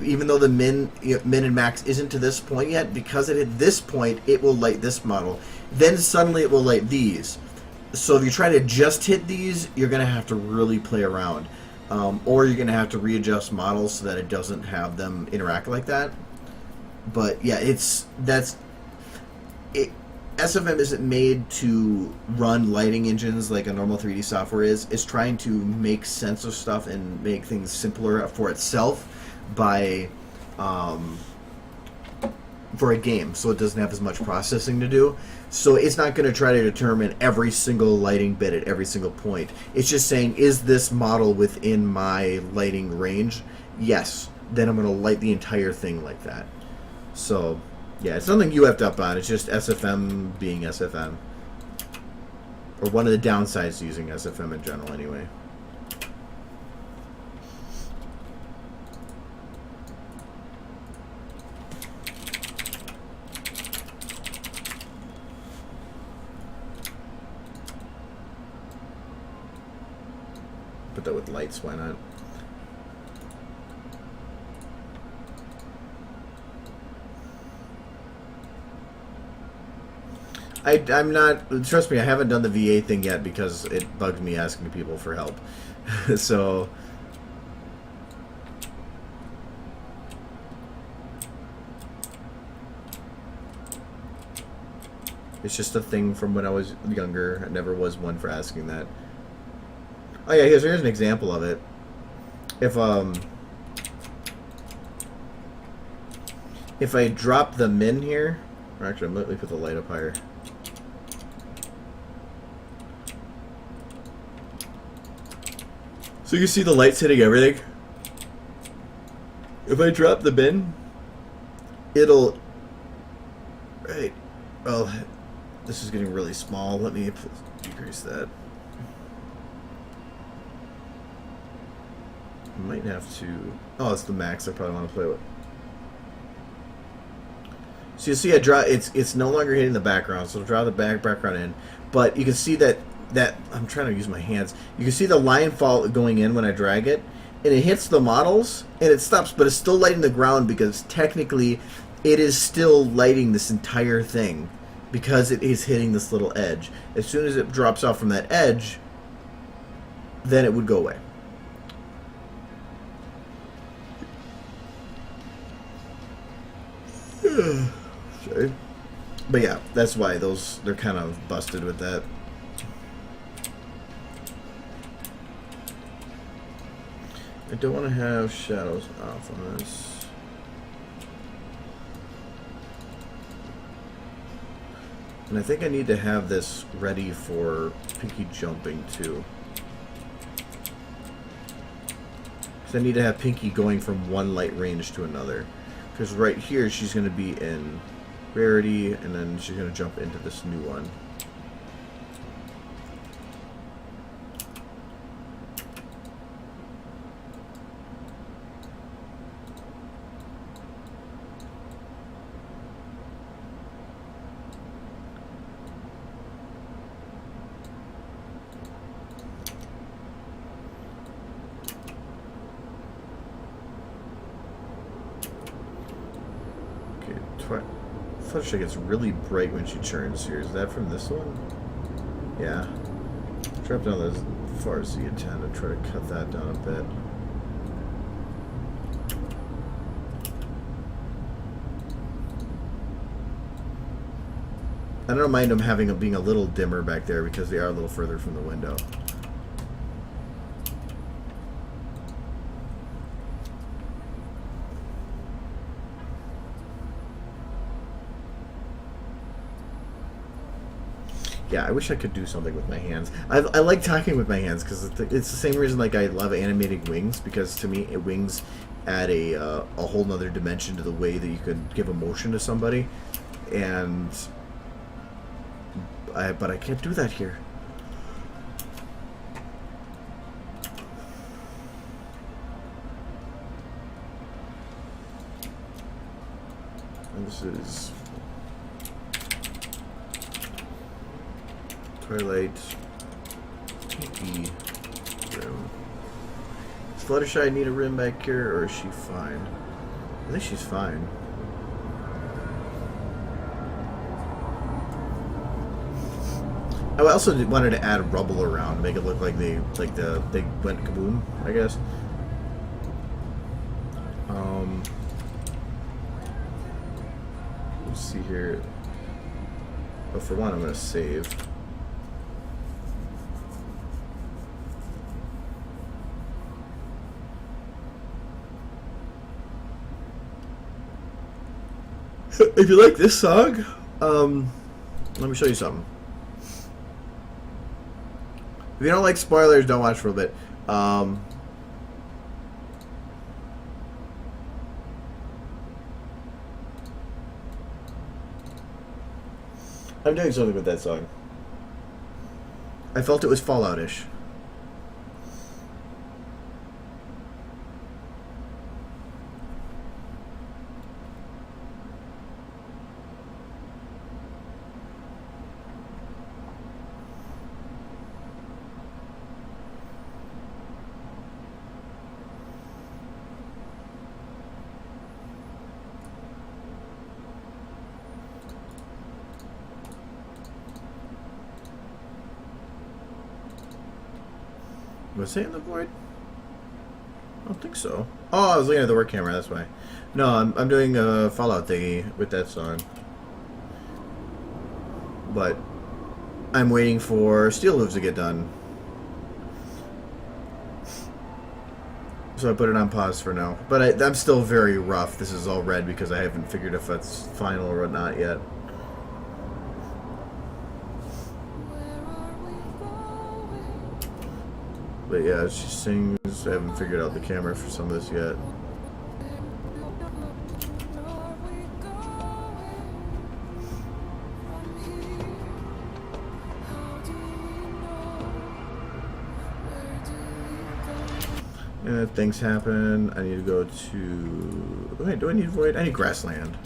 Even though the min and max isn't to this point yet, because it hit this point, it will light this model. Then suddenly it will light these. So if you try to just hit these, you're going to have to really play around. Or you're going to have to readjust models so that it doesn't have them interact like that. But yeah, SFM isn't made to run lighting engines like a normal 3D software is. It's trying to make sense of stuff and make things simpler for itself by for a game, so it doesn't have as much processing to do. So it's not going to try to determine every single lighting bit at every single point. It's just saying, is this model within my lighting range? Yes. Then I'm going to light the entire thing like that. So yeah, it's nothing you effed up on. It's just SFM being SFM. Or one of the downsides to using SFM in general, anyway. Put that with lights, why not? I'm not, trust me, I haven't done the VA thing yet because it bugged me asking people for help. So it's just a thing from when I was younger. I never was one for asking that. Oh yeah, here's an example of it. If I drop the min here, or actually let me put the light up higher. So you can see the lights hitting everything. If I drop the bin, it'll... Right. Well, this is getting really small. Let me decrease that. I might have to... Oh, it's the max I probably want to play with. So you see I draw... It's no longer hitting the background, so I'll draw the background in. But you can see that I'm trying to use my hands. You can see the line fall going in when I drag it, and it hits the models and it stops, but it's still lighting the ground because technically it is still lighting this entire thing because it is hitting this little edge. As soon as it drops off from that edge, then it would go away. Sorry. But yeah, that's why they're kind of busted with that. I don't want to have shadows off on this. And I think I need to have this ready for Pinky jumping too. Because I need to have Pinky going from one light range to another. Because right here she's going to be in rarity, and then she's going to jump into this new one. Fluttershy gets really bright when she turns here. Is that from this one? Yeah. Drop down as far as you can to try to cut that down a bit. I don't mind them being a little dimmer back there because they are a little further from the window. Yeah, I wish I could do something with my hands. I like talking with my hands because it's the same reason like I love animating wings, because to me wings add a whole nother dimension to the way that you could give emotion to somebody, and but I can't do that here. And this is Twilight Pinky rim. Does Fluttershy need a rim back here, or is she fine? I think she's fine. I also wanted to add rubble around, make it look like they went kaboom, I guess. Let's see here. But for one, I'm gonna save. If you like this song, let me show you something. If you don't like spoilers, don't watch for a bit. I'm doing something with that song. I felt it was Fallout-ish. Was it in the void? I don't think so. Oh, I was looking at the work camera, that's why. No, I'm doing a Fallout thingy with that song. But I'm waiting for Steel Hooves to get done. So I put it on pause for now. But I'm still very rough. This is all red because I haven't figured if it's final or not yet. But yeah, she sings. I haven't figured out the camera for some of this yet. And if things happen, I need to go to... Wait, do I need void? I need grassland.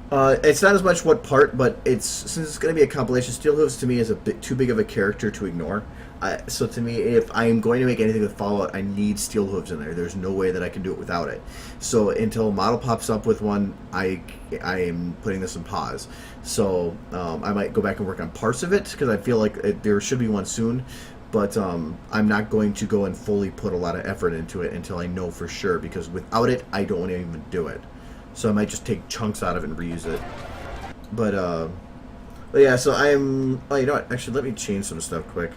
It's not as much what part, but since it's going to be a compilation. Steel Hooves to me is a bit too big of a character to ignore. So to me, if I am going to make anything with Fallout, I need Steel Hooves in there. There's no way that I can do it without it. So until a model pops up with one, I am putting this in pause. So I might go back and work on parts of it because I feel like there should be one soon. But I'm not going to go and fully put a lot of effort into it until I know for sure, because without it, I don't want to even do it. So I might just take chunks out of it and reuse it. But yeah, so I'm... Oh, you know what? Actually, let me change some stuff quick.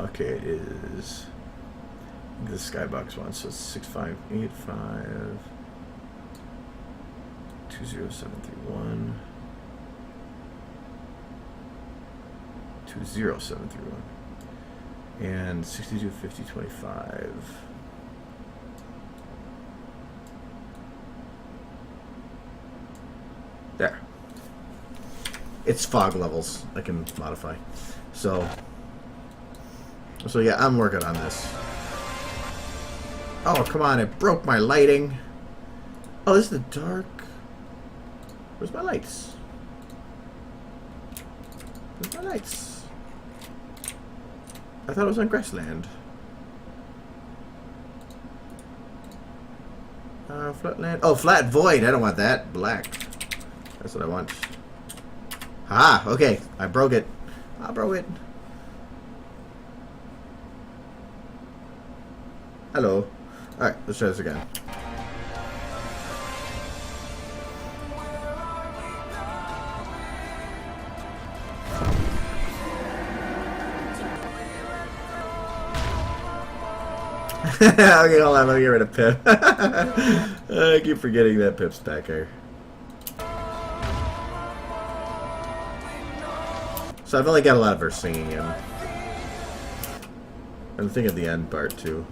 Okay, it is the Skybox one, so it's 6585 20731 20731 and 625025. There. It's fog levels I can modify. So yeah, I'm working on this. Oh, come on, it broke my lighting. Oh, this is the dark. Where's my lights? Where's my lights? I thought it was on grassland. Flatland. Oh, flat void. I don't want that. Black. That's what I want. Ah, okay. I broke it. I broke it. Hello. Alright, let's try this again. Okay, hold on, let me get rid of Pip. I keep forgetting that Pip's back here. So I've only got a lot of her singing in. I'm thinking of the end part too.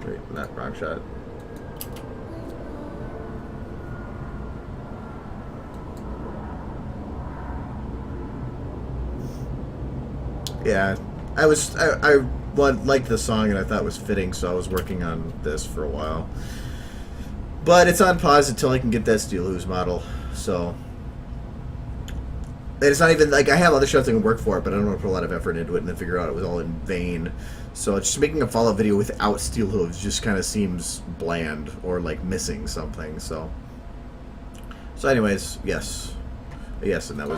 Wait, not wrong shot. Yeah, I liked the song and I thought it was fitting, so I was working on this for a while. But it's on pause until I can get that Steel Hooves model. So and it's not even like I have other shows that can work for it, but I don't want to put a lot of effort into it and then figure out it was all in vain. So just making a Fallout video without Steel Hooves just kind of seems bland or like missing something. So anyways, yes, and that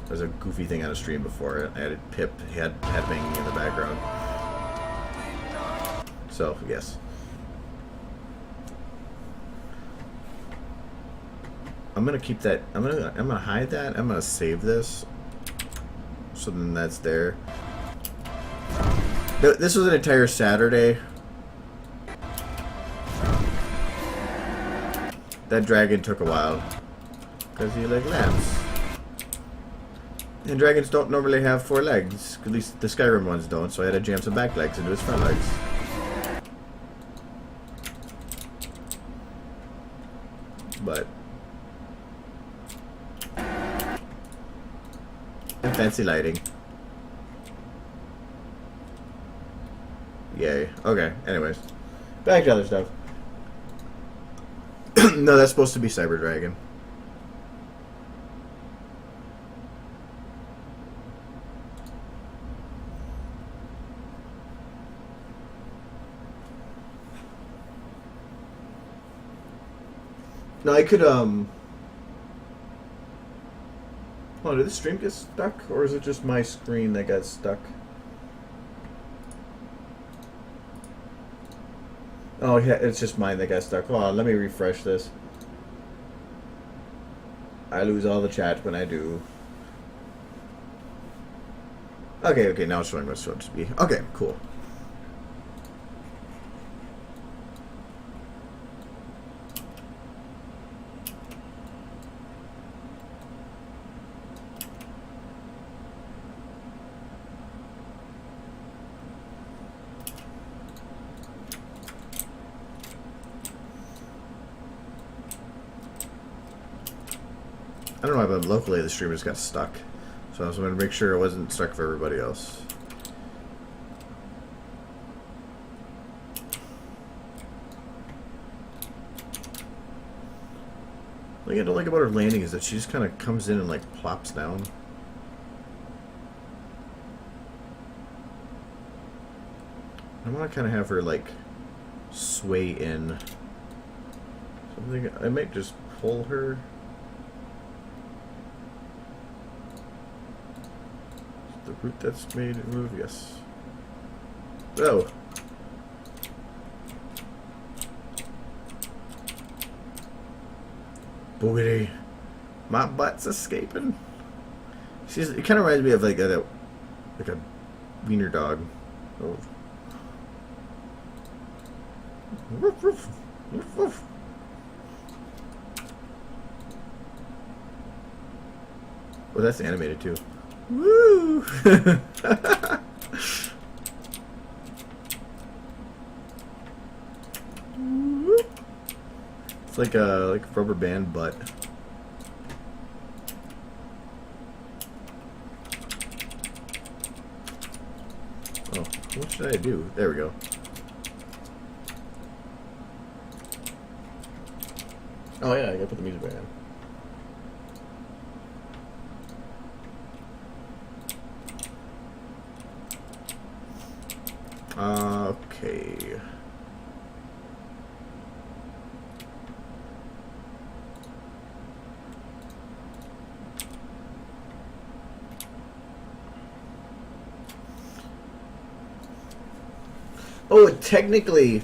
was a goofy thing on a stream before. I added Pip had banging in the background. So yes. I'm gonna keep that. I'm gonna hide that. I'm gonna save this, so then that's there. This was an entire Saturday. That dragon took a while because he like lambs, and dragons don't normally have 4 legs. At least the Skyrim ones don't. So I had to jam some back legs into his front legs. But fancy lighting. Yay. Okay, anyways. Back to other stuff. No, that's supposed to be Cyber Dragon. No, I could, Oh, did the stream get stuck? Or is it just my screen that got stuck? Oh, yeah, it's just mine that got stuck. Hold on, let me refresh this. I lose all the chat when I do. Okay, now it's showing what's supposed to be. Okay, cool. I don't know, but locally the stream just got stuck. So I was going to make sure it wasn't stuck for everybody else. The thing I don't like about her landing is that she just kind of comes in and like plops down. I want to kind of have her like sway in. Something I might just pull her. The route that's made it move, yes. Oh. Boogity. My butt's escaping. It kind of reminds me of like a wiener dog. Oh. Woof, woof. Woof, woof. Oh, that's animated too. Woo! It's like a rubber band butt. Oh, what should I do? There we go. Oh yeah, I gotta put the music back on. Okay. Oh, technically,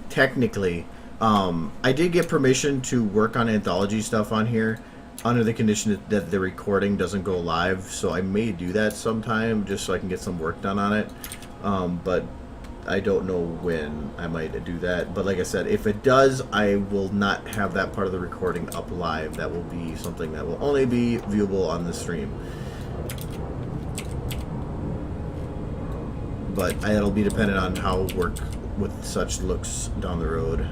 I did get permission to work on anthology stuff on here under the condition that the recording doesn't go live, so I may do that sometime just so I can get some work done on it. But I don't know when I might do that. But like I said, if it does, I will not have that part of the recording up live. That will be something that will only be viewable on the stream. But it'll be dependent on how work with such looks down the road.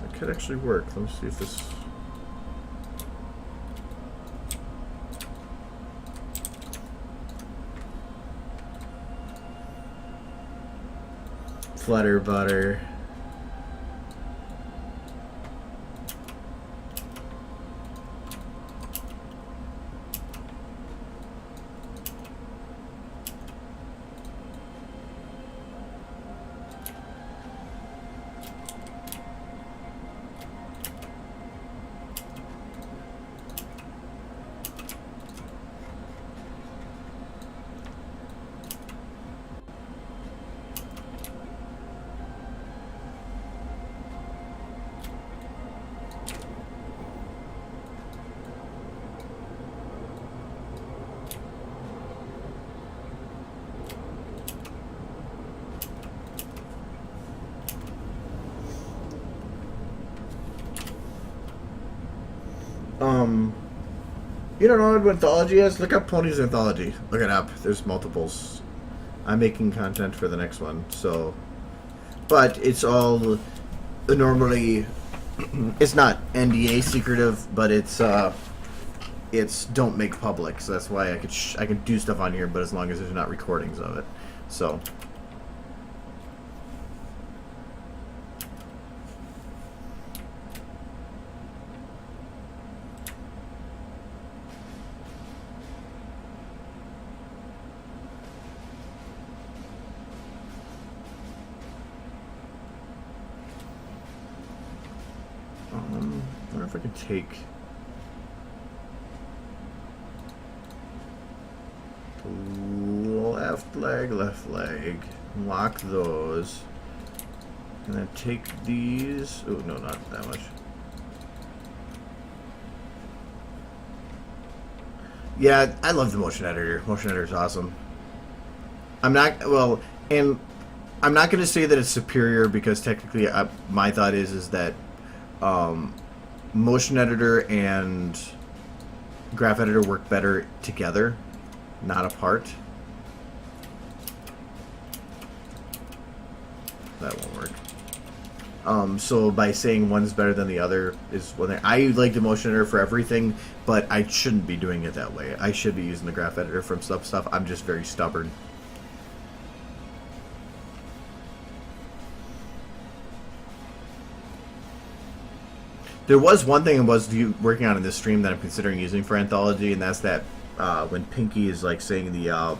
That could actually work. Let me see if this... Flutter butter. You don't know what anthology is? Look up Pony's Anthology. Look it up. There's multiples. I'm making content for the next one, so... But it's all... Normally... It's not NDA secretive, but it's don't make public, so that's why I can do stuff on here, but as long as there's not recordings of it. So... I wonder if I can take left leg, lock those, and then take these. Oh no, not that much. Yeah, I love the motion editor. Motion editor is awesome. I'm not going to say that it's superior because technically, my thought is that motion editor and graph editor work better together, not apart. That won't work. So by saying one's better than the other is one thing. I like the motion editor for everything, but I shouldn't be doing it that way. I should be using the graph editor for some stuff. I'm just very stubborn. There was one thing I was working on in this stream that I'm considering using for Anthology, and that's that when Pinky is like saying the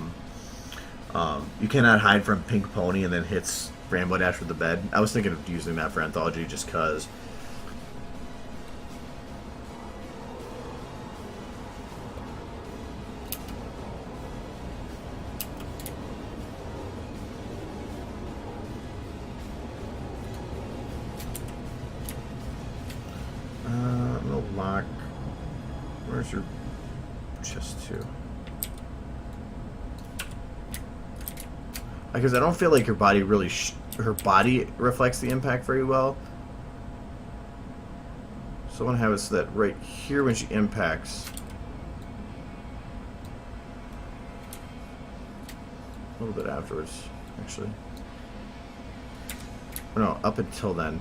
you cannot hide from Pink Pony and then hits Rainbow Dash with the bed. I was thinking of using that for Anthology just because. No lock. Where's your chest to? Because I don't feel like her body really her body reflects the impact very well. So I want to have it so that right here when she impacts, a little bit afterwards, actually. Or no, up until then.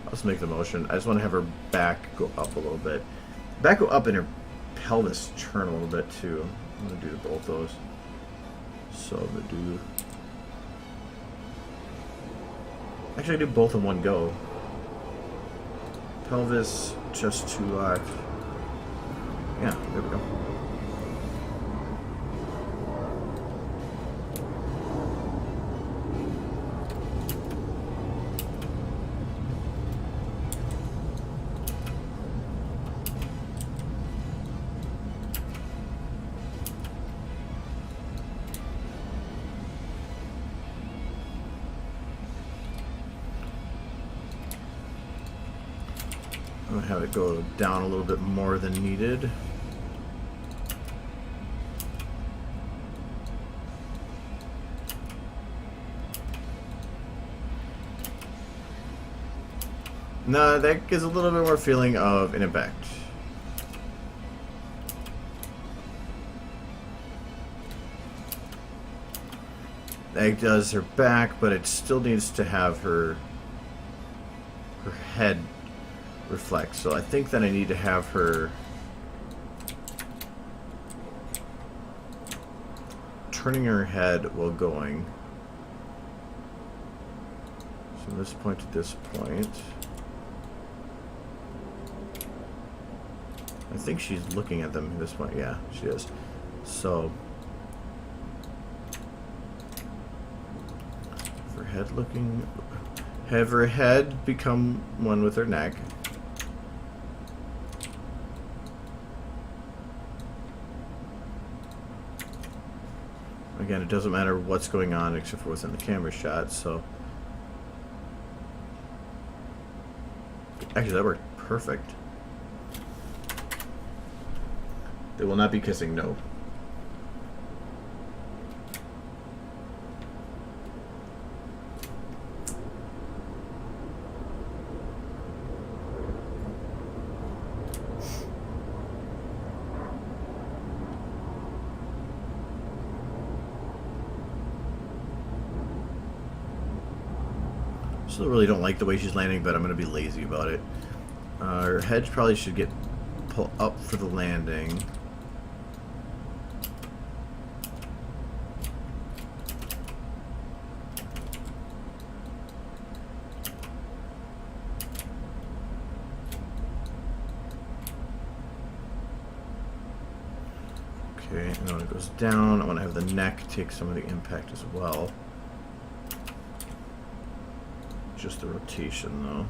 Let's make the motion. I just want to have her back go up a little bit. Back go up and her pelvis turn a little bit too. I'm going to do both those. So I'm going to do... Actually, I do both in one go. Pelvis, chest to lock. Yeah, there we go. I'm going to have it go down a little bit more than needed. Now that gives a little bit more feeling of an impact. That does her back, but it still needs to have her head reflect. So I think that I need to have her turning her head while going. So from this point to this point. I think she's looking at them at this point. Yeah, she is. So her head looking, have her head become one with her neck. Again, it doesn't matter what's going on except for what's in the camera shot, so... Actually, that worked perfect. They will not be kissing, no. Still really don't like the way she's landing, but I'm going to be lazy about it. Her head probably should get pulled up for the landing. Okay, and then when it goes down, I want to have the neck take some of the impact as well. Just the rotation, though.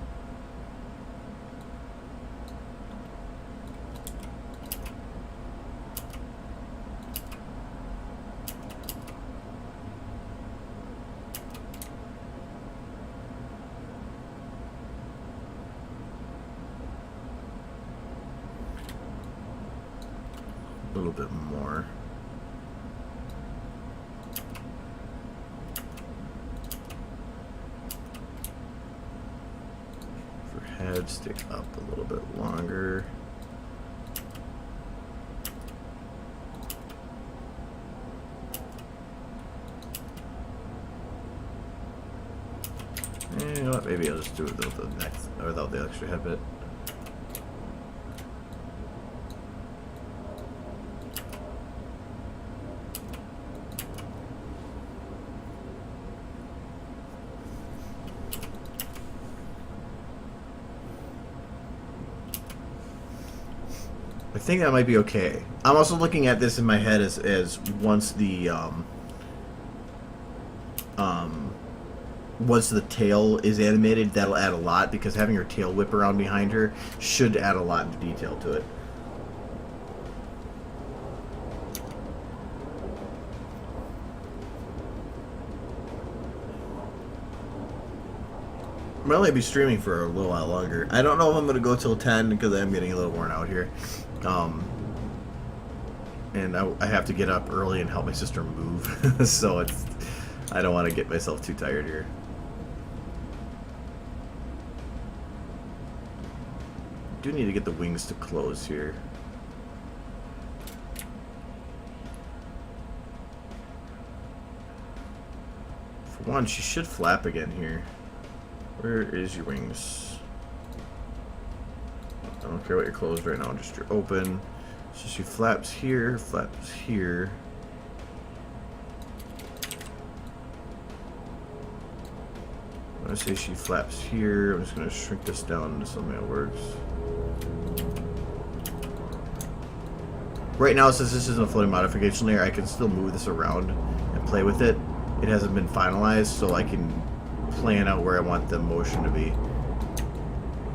A little bit more. should stick up a little bit longer. You know what? Maybe I'll just do it without the next, or without the extra head bit. I think that might be okay. I'm also looking at this in my head as once the once the tail is animated, that'll add a lot, because having her tail whip around behind her should add a lot of detail to it. I'm gonna be streaming for a little while longer. I don't know if I'm gonna go till 10 because I'm getting a little worn out here. And I have to get up early and help my sister move, so I don't want to get myself too tired here. I do need to get the wings to close here. For one, she should flap again here. Where is your wings? I don't care what you're closed right now, just you're open. So she flaps here, flaps here. When I say she flaps here, I'm just going to shrink this down to something that works. Right now, since this isn't a floating modification layer, I can still move this around and play with it. It hasn't been finalized, so I can plan out where I want the motion to be.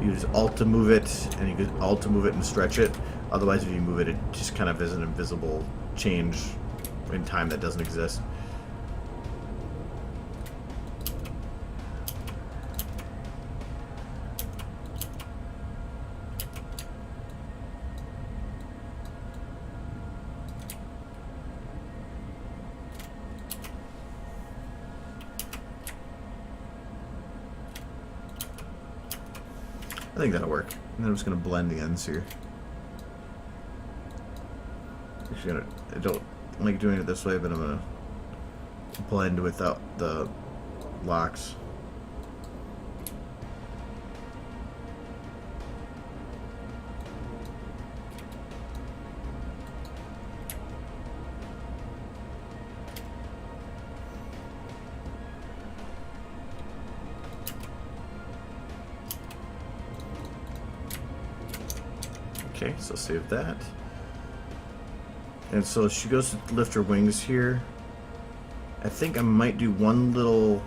You use Alt to move it, and you can Alt to move it and stretch it. Otherwise, if you move it, it just kind of is an invisible change in time that doesn't exist. I think that'll work. And then I'm just going to blend the ends here. I don't like doing it this way, but I'm going to blend without the locks. Okay, so save that. And so she goes to lift her wings here. I think I might do one little,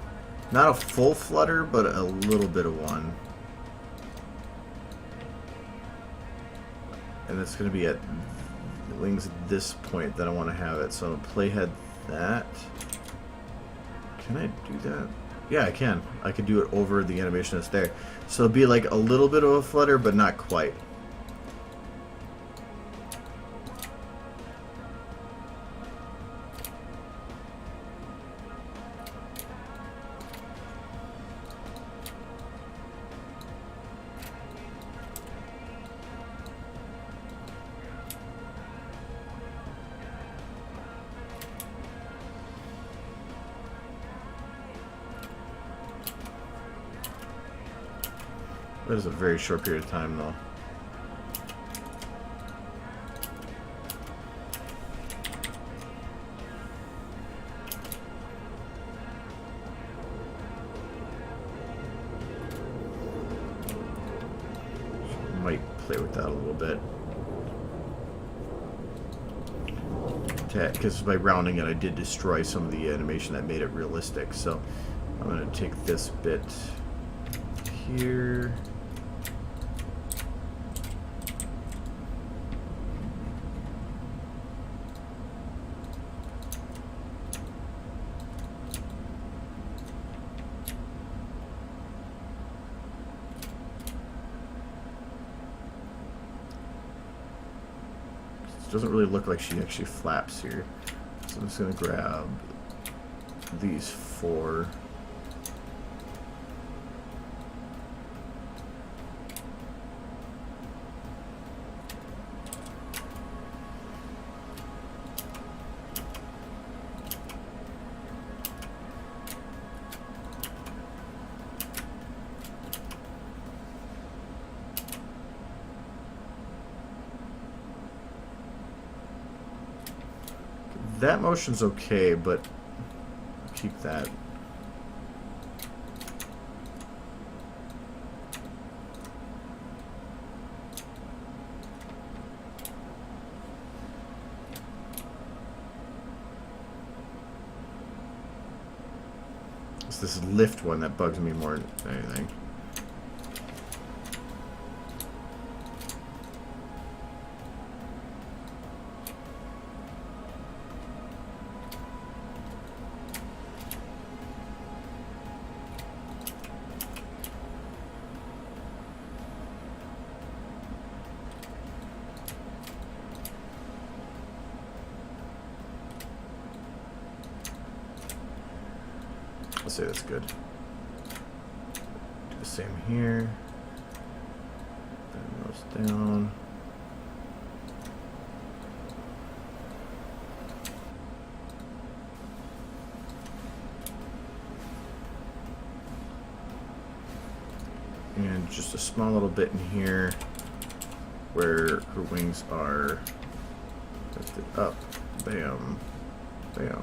not a full flutter, but a little bit of one. And it's going to be at the wings at this point that I want to have it. So I'm going to playhead that. Can I do that? Yeah, I can. I can do it over the animation that's there. So it'll be like a little bit of a flutter, but not quite. That is a very short period of time, though. Might play with that a little bit. Because by rounding it, I did destroy some of the animation that made it realistic. So I'm going to take this bit here. Doesn't really look like she actually flaps here. So I'm just going to grab these four. that motion's okay, but keep that. It's this lift one that bugs me more than anything. Let's say that's good. Do the same here. Bring those down. And just a small little bit in here where her wings are lifted up. Bam. Bam.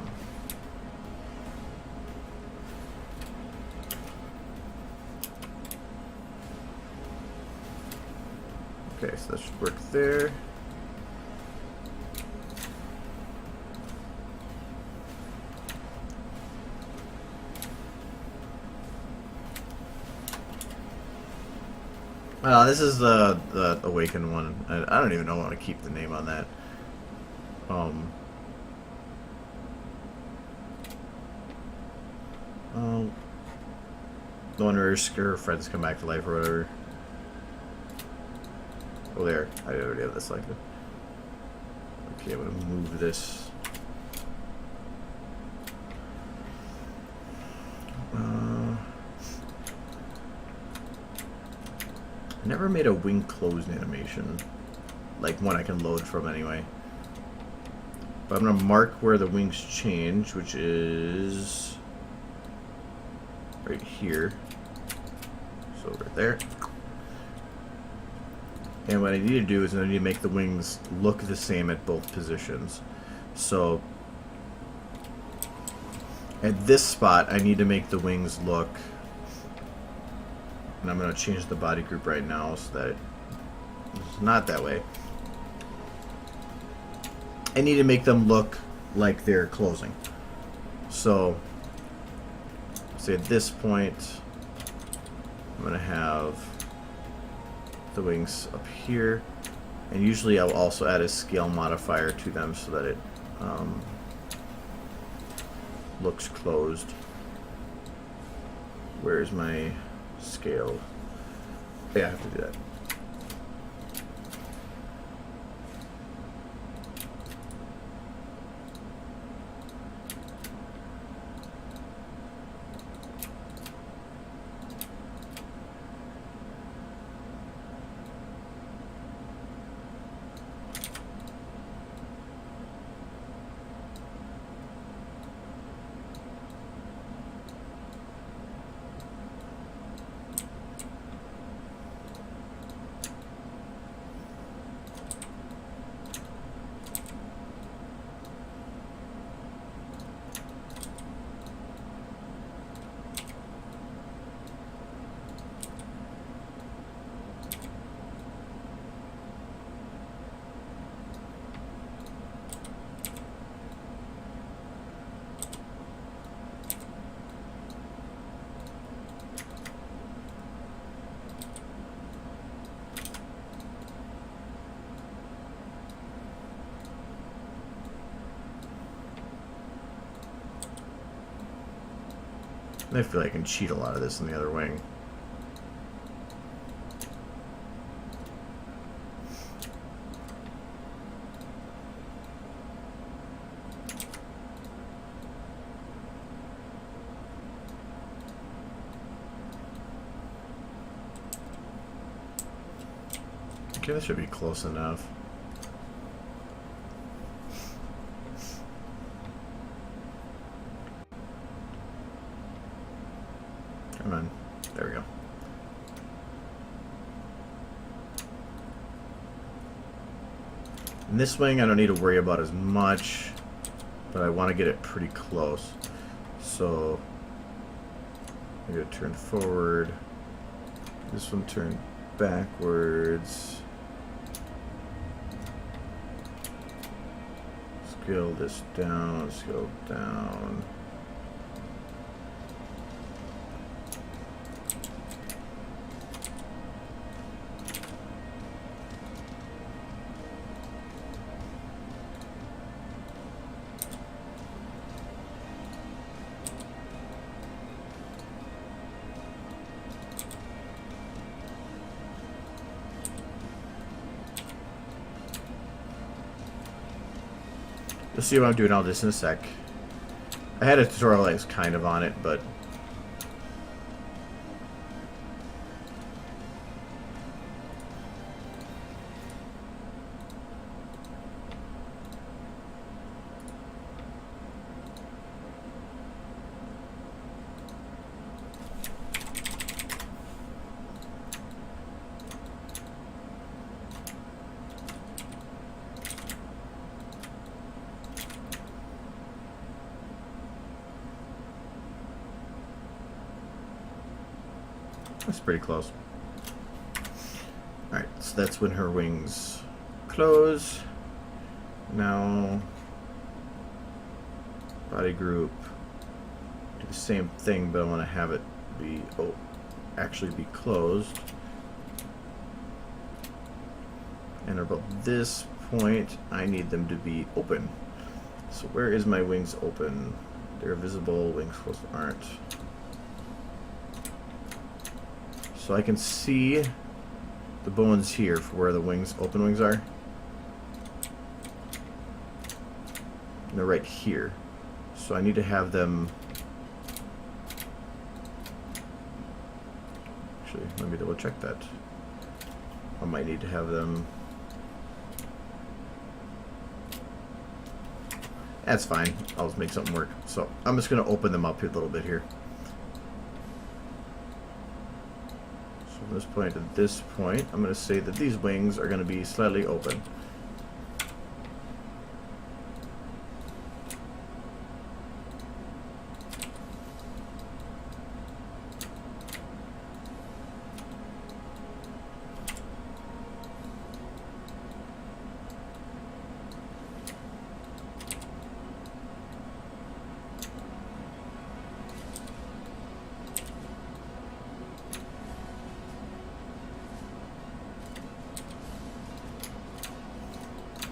Okay, so that should work there. This is the Awakened one. I don't even know how to keep the name on that. The one where her friends come back to life or whatever. Oh, there. I already have this selected. Okay, I'm gonna move this. Never made a wing closed animation. Like one I can load from anyway. But I'm gonna mark where the wings change, which is right here. So right there. And what I need to do is I need to make the wings look the same at both positions. So at this spot, I need to make the wings look, and I'm going to change the body group right now so that it's not that way. I need to make them look like they're closing. So say at this point, I'm going to have the wings up here, and usually I'll also add a scale modifier to them so that it looks closed. Where's my scale? Yeah, I have to do that. I feel like I can cheat a lot of this in the other wing. Okay, that should be close enough. Come on. There we go. In this wing, I don't need to worry about as much. but I want to get it pretty close. So I'm going to turn forward. This one turn backwards. Scale this down, scale down. You'll see what I'm doing all this in a sec. I had a tutorial that was kind of on it, but that's pretty close. Alright, so that's when her wings close. Now, body group, do the same thing, but I want to have it be, actually be closed. And about this point, I need them to be open. So where is my wings open? They're visible, wings closed aren't. So I can see the bones here for where the wings, open wings are. And they're right here. So I need to have them... Actually, let me double check that. I might need to have them... That's fine. I'll just make something work. So I'm just going to open them up a little bit here. From this point to this point, I'm going to say that these wings are going to be slightly open.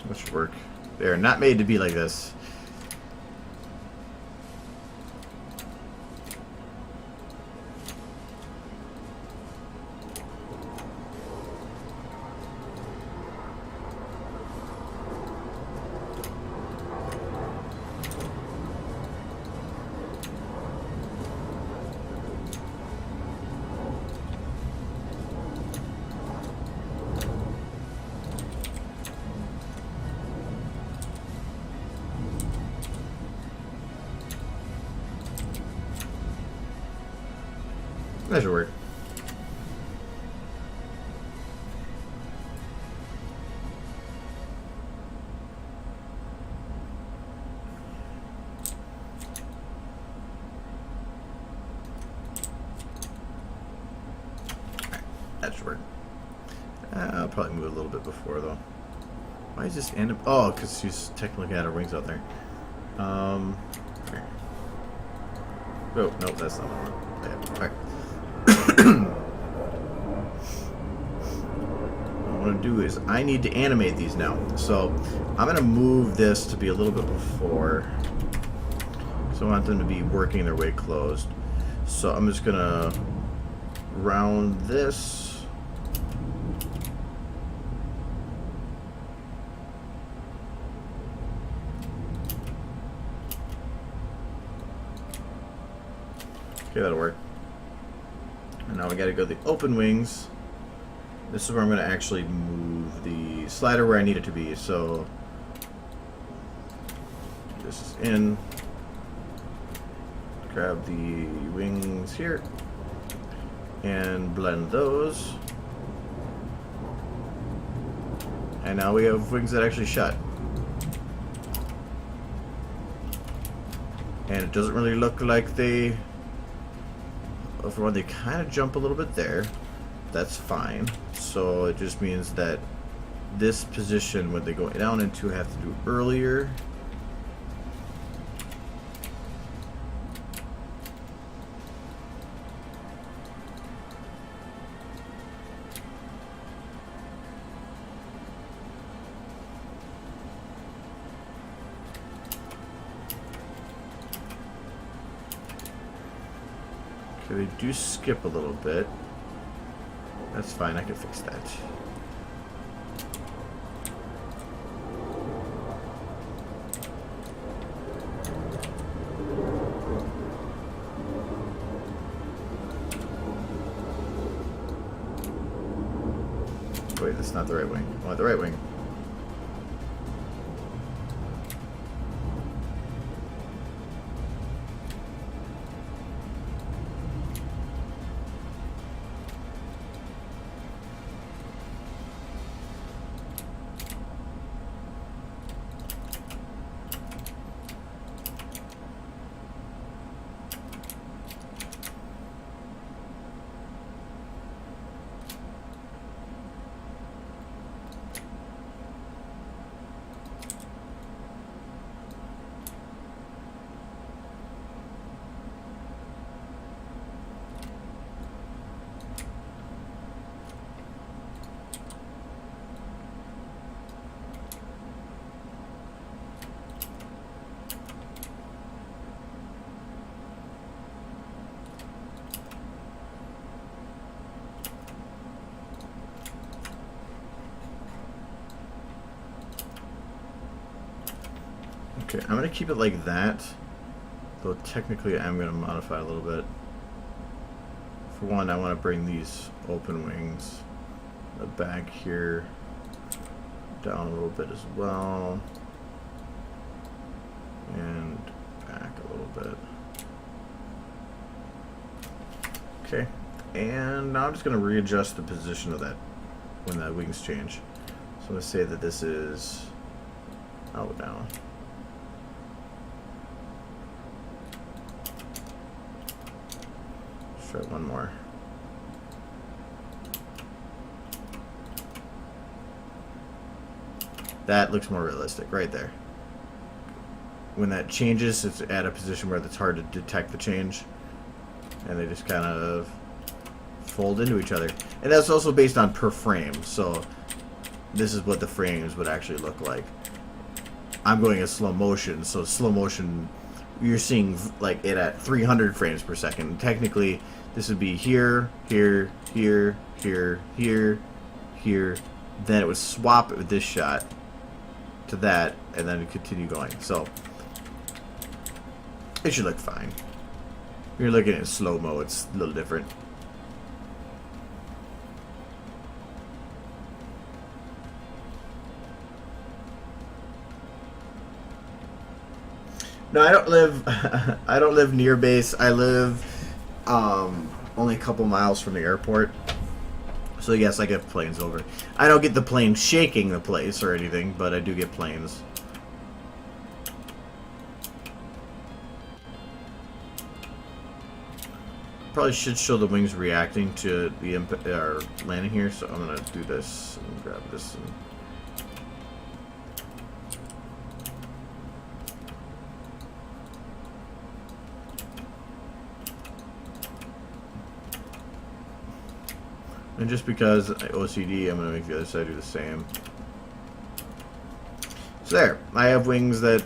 That should work. They're not made to be like this. That should work. That should work. I'll probably move it a little bit before though. Why is this end up? Oh, because she's technically got her wings out there. Here. Oh, no, that's not what I want. Yeah. Alright. What I want to do is I need to animate these now. So I'm going to move this to be a little bit before. So I want them to be working their way closed. So I'm just going to round this. Okay, that'll work. And now we gotta go to the open wings. This is where I'm gonna actually move the slider where I need it to be. So this is in. Grab the wings here and blend those. And now we have wings that actually shut. And it doesn't really look like they... Well, for one, they kind of jump a little bit there. That's fine. So it just means that this position, when they go down into, have to do earlier. Okay, they do skip a little bit. That's fine, I can fix that. Wait, that's not the right wing. I want the right wing. Okay, I'm going to keep it like that, though technically I'm going to modify a little bit. For one, I want to bring these open wings back here down a little bit as well, and back a little bit. Okay, and now I'm just going to readjust the position of that when the wings change. So I'm going to say that this is out now. Try one more. That looks more realistic right there. When that changes, it's at a position where it's hard to detect the change, and they just kind of fold into each other. And that's also based on per frame, so this is what the frames would actually look like. I'm going in slow motion, so slow motion, you're seeing like it at 300 frames per second. Technically, this would be here, here, here, here, here, here. Then it would swap it with this shot to that, and then continue going. So it should look fine. If you're looking at slow mo, it's a little different. No, I don't live. I don't live near base. I live only a couple miles from the airport. So yes, I get planes over. I don't get the plane shaking the place or anything, but I do get planes. Probably should show the wings reacting to the landing here. So I'm gonna do this and grab this and. And just because OCD, I'm going to make the other side do the same. So there, I have wings that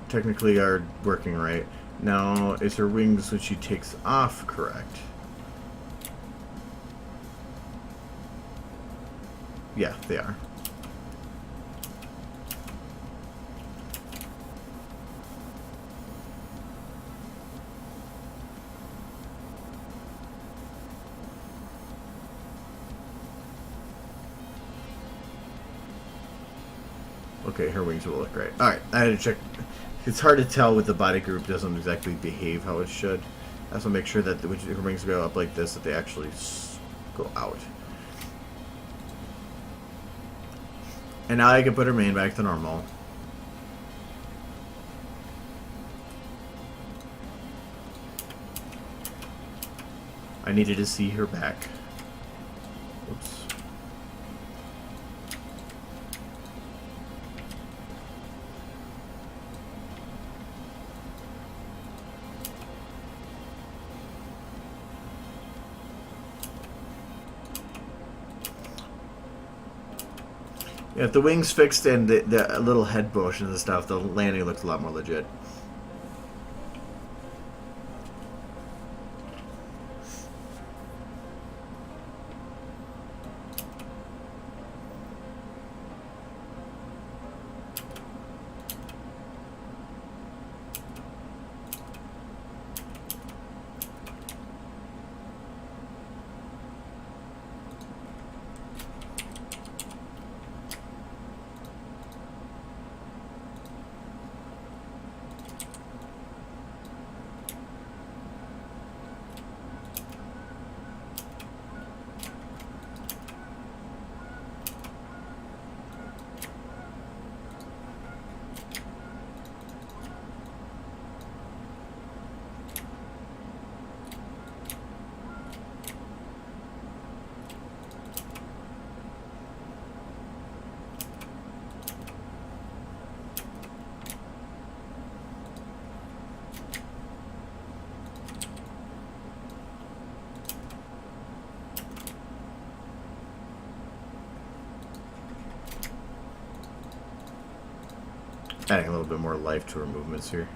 technically are working right. Now, is her wings when she takes off correct? Yeah, they are. Okay, her wings will look right. Alright, I had to check. It's hard to tell with the body group doesn't exactly behave how it should. I have to make sure that when her wings go up like this, that they actually go out. And now I can put her main back to normal. I needed to see her back. Oops. Yeah, if the wings fixed and the little head motions and stuff, the landing looks a lot more legit. Adding a little bit more life to her movements here.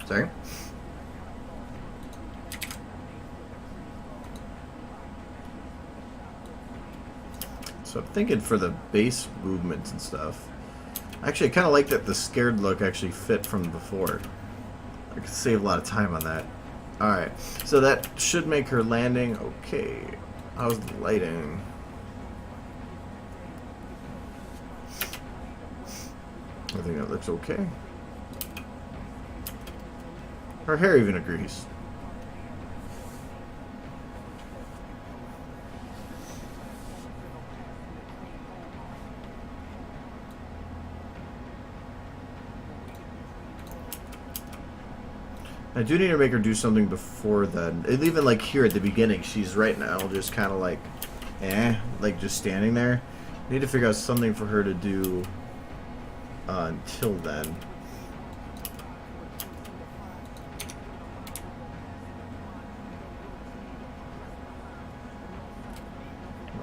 Sorry. So I'm thinking for the base movements and stuff. Actually, I kind of like that the scared look actually fit from before. I could save a lot of time on that. Alright, so that should make her landing okay. How's the lighting? I think that looks okay. Her hair even agrees. I do need to make her do something before then. And even like here at the beginning, she's right now just kind of like, like just standing there. I need to figure out something for her to do until then.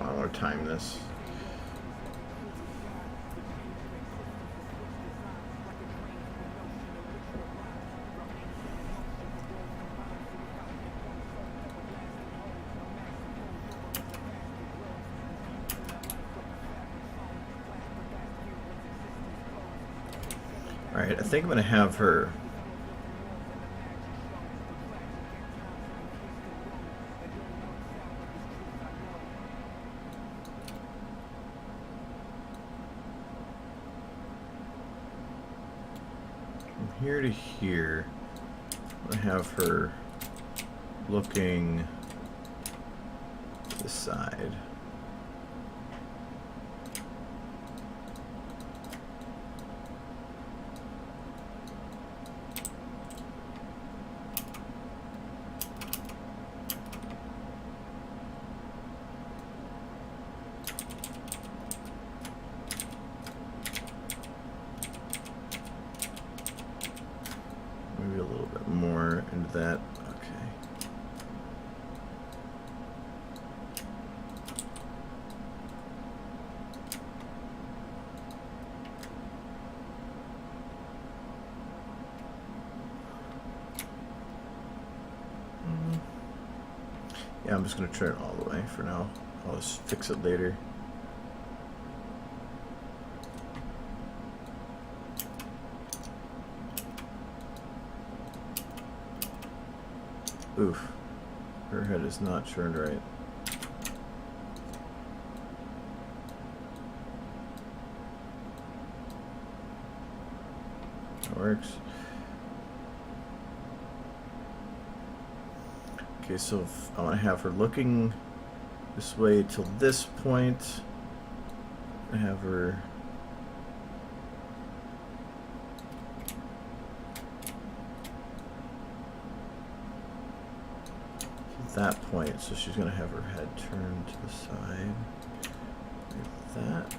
I want to time this. Alright, I think I'm going to have her here to here, I have her looking this side. Maybe a little bit more into that. Okay. Yeah, I'm just going to turn it all the way for now. I'll just fix it later. Oof. Her head is not turned right. That works. Okay, so if I want to have her looking this way till this point. I have her to that point, so she's going to have her head turned to the side. Like that.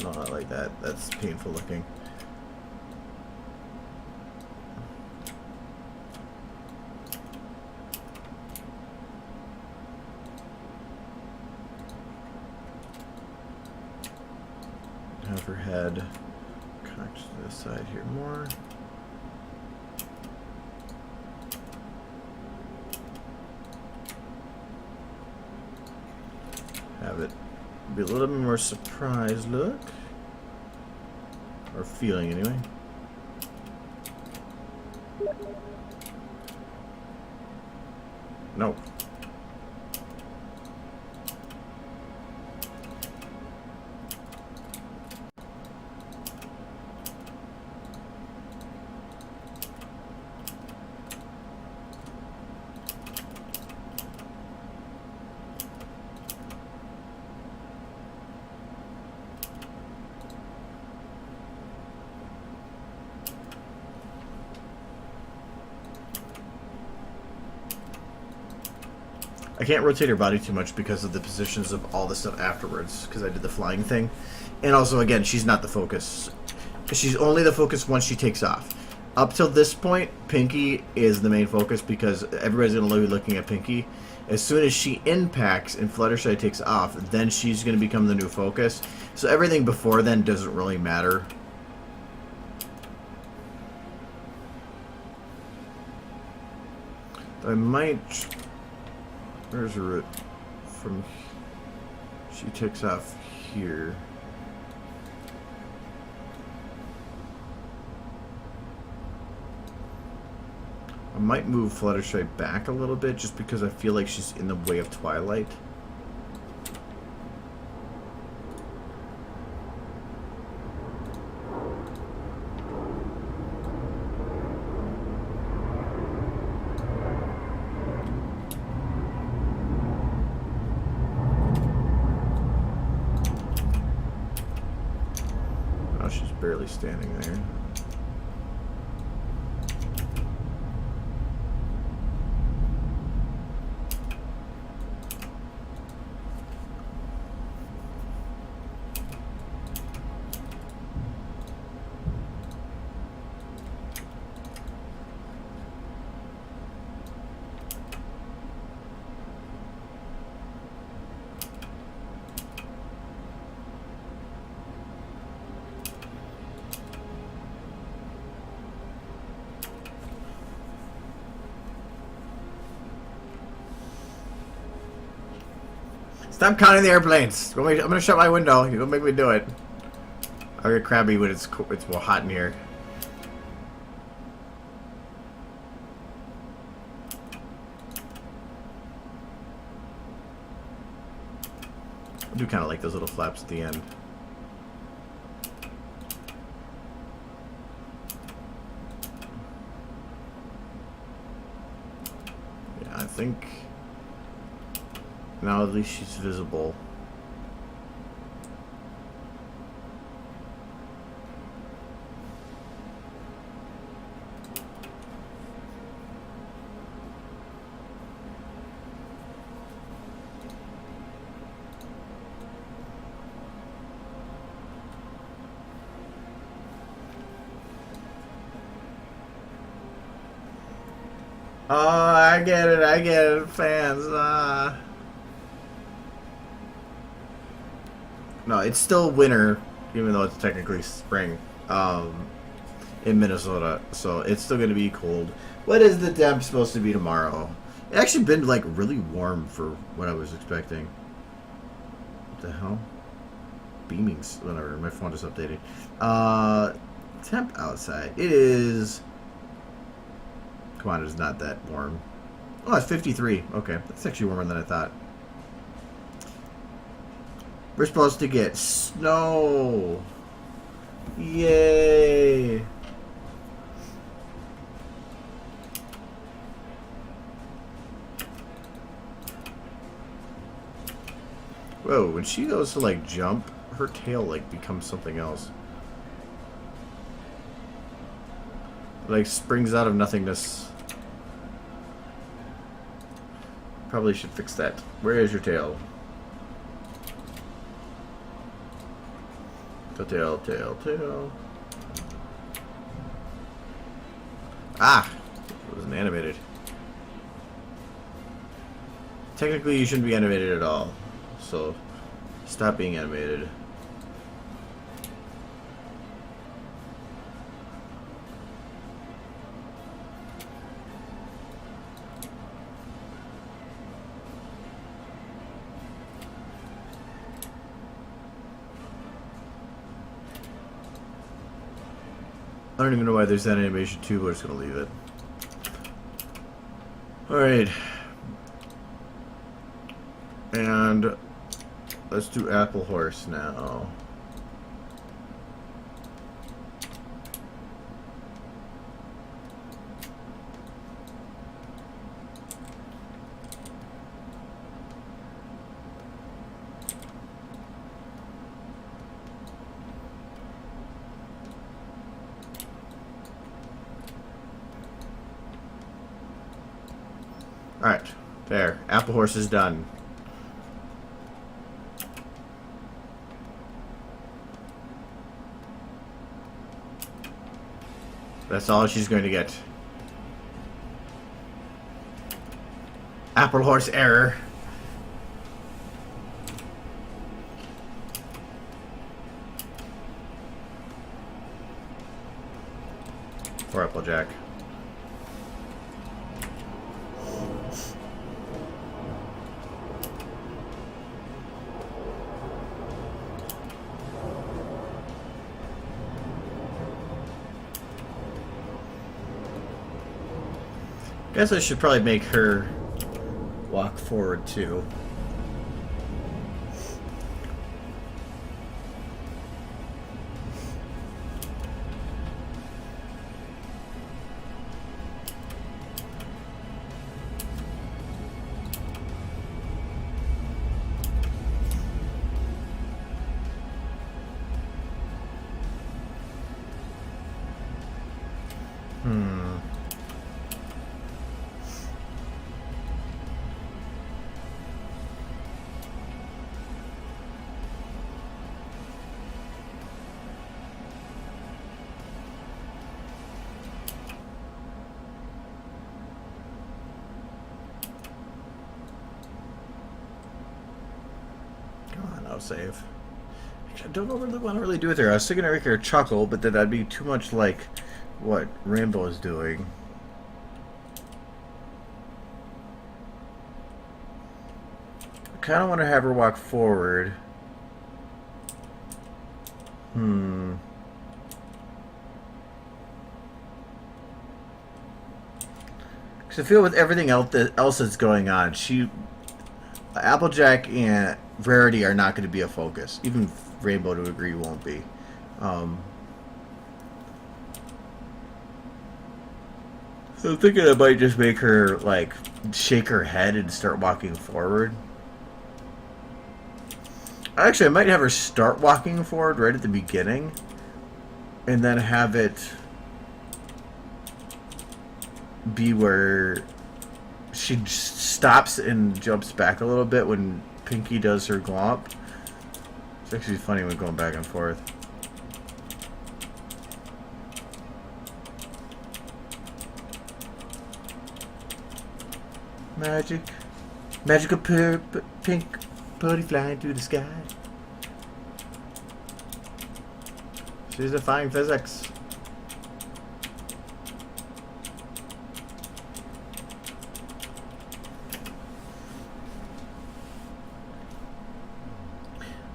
No, not like that. That's painful looking. Have her head cocked to the side here more. Have it be a little bit more surprised look. Or feeling anyway. Nope. I can't rotate her body too much because of the positions of all the stuff afterwards, because I did the flying thing. And also, again, she's not the focus. She's only the focus once she takes off. Up till this point, Pinky is the main focus because everybody's going to be looking at Pinky. As soon as she impacts and Fluttershy takes off, then she's going to become the new focus. So everything before then doesn't really matter. I might... Where's her route? From... She takes off here. I might move Fluttershy back a little bit just because I feel like she's in the way of Twilight. Oh, she's barely standing there. Stop counting the airplanes. I'm gonna shut my window. You don't make me do it. I get crabby when it's well hot in here. I do kind of like those little flaps at the end. think. Now at least she's visible. Oh, I get it, fans. No, it's still winter, even though it's technically spring, in Minnesota. So it's still going to be cold. What is the temp supposed to be tomorrow? It's actually been, like, really warm for what I was expecting. What the hell? Beamings, whatever. My phone just updated. Temp outside. It is... Come on, it's not that warm. Oh, it's 53. Okay, that's actually warmer than I thought. We're supposed to get snow. Yay. Whoa, when she goes to, like, jump, her tail, like, becomes something else. Like, springs out of nothingness. Probably should fix that. Where is your tail? Tail. Ah! It wasn't animated. Technically, you shouldn't be animated at all. So, stop being animated. I don't even know why there's that animation too, but I'm just gonna leave it. Alright. And let's do Apple Horse now. Alright, there. Apple Horse is done. That's all she's going to get. Apple Horse error. Or Applejack. Guess I should probably make her walk forward too. Save. I don't know what I want to really do with her. I was thinking to make her chuckle, but then that'd be too much like what Rainbow is doing. I kind of want to have her walk forward. Because I feel with everything else that's going on, Applejack and Rarity are not going to be a focus. Even Rainbow, to agree, won't be. So I'm thinking I might just make her, like, shake her head and start walking forward. Actually, I might have her start walking forward right at the beginning. And then have it be where she stops and jumps back a little bit when Pinky does her glomp. It's actually funny when going back and forth. Magic. Magical pink putty flying through the sky. She's defying physics.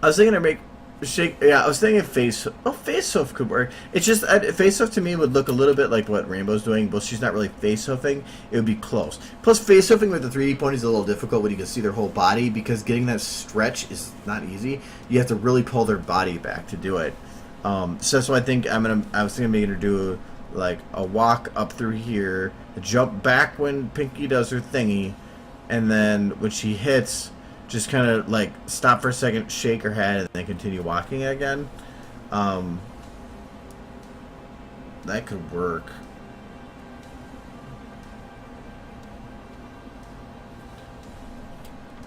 I was thinking to make shake. Yeah, I was thinking face. Oh, face hoof could work. It's just face hoof to me would look a little bit like what Rainbow's doing, but she's not really face hoofing. It would be close. Plus, face hoofing with the 3D pony is a little difficult when you can see their whole body because getting that stretch is not easy. You have to really pull their body back to do it. So that's why I think I was thinking of making her do like a walk up through here, a jump back when Pinky does her thingy, and then when she hits, just kind of like stop for a second, shake her head, and then continue walking again. That could work.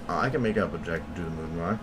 Oh, I can make Applejack do the moonwalk.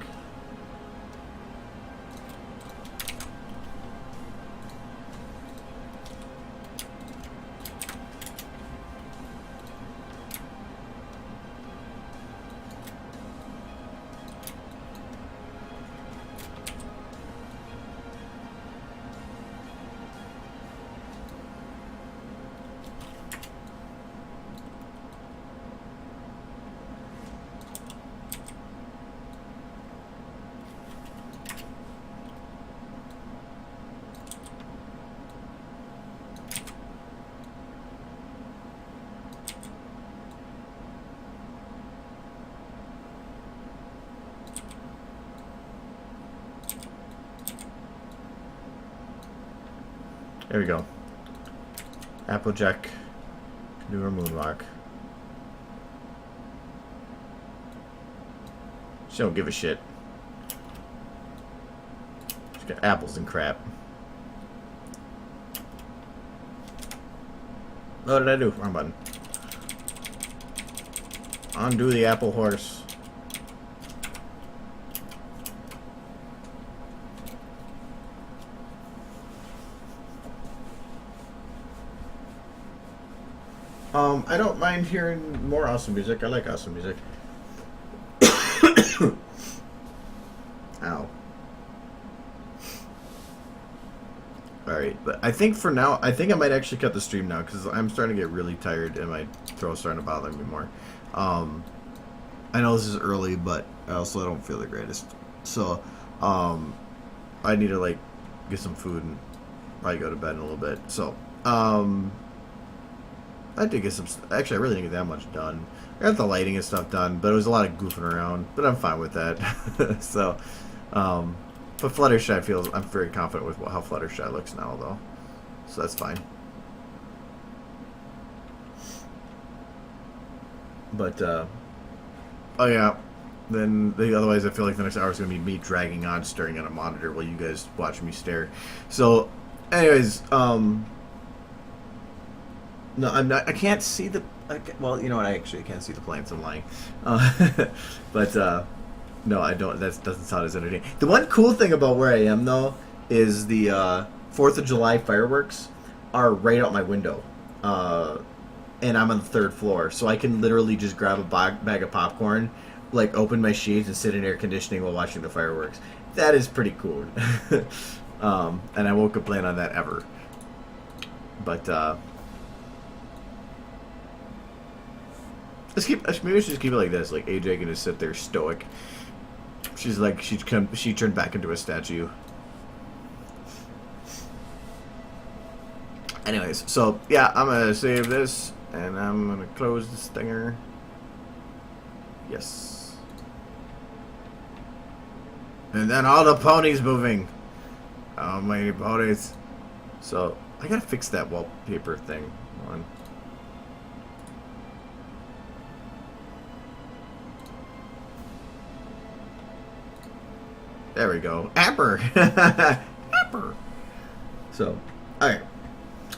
There we go. Applejack can do her moonwalk. She don't give a shit. She's got apples and crap. What did I do? Wrong button. Undo the apple horse. I don't mind hearing more awesome music. I like awesome music. Ow. Alright, but I think for now, I think I might actually cut the stream now because I'm starting to get really tired and my throat's starting to bother me more. I know this is early, but I also don't feel the greatest. So, I need to, like, get some food and probably go to bed in a little bit. So, I did get some. Actually, I really didn't get that much done. I got the lighting and stuff done, but it was a lot of goofing around. But I'm fine with that. So, but Fluttershy feels. I'm very confident with how Fluttershy looks now, though. So that's fine. But oh yeah. Then otherwise, I feel like the next hour is gonna be me dragging on, staring at a monitor while you guys watch me stare. So, anyways, no, I'm not. I can't see the. Well, you know what? I actually can't see the plants. I'm lying. But no, I don't. That doesn't sound as entertaining. The one cool thing about where I am, though, is the 4th of July fireworks are right out my window, and I'm on the 3rd floor, so I can literally just grab a bag of popcorn, like open my shades and sit in air conditioning while watching the fireworks. That is pretty cool. And I won't complain on that ever. But maybe we should just keep it like this. Like AJ can just sit there stoic. She's like she turned back into a statue. Anyways, so yeah, I'm gonna save this and I'm gonna close this stinger. Yes. And then all the ponies moving. Oh, many ponies. So I gotta fix that wallpaper thing. Hold on. There we go. Apper. Apper. So, alright.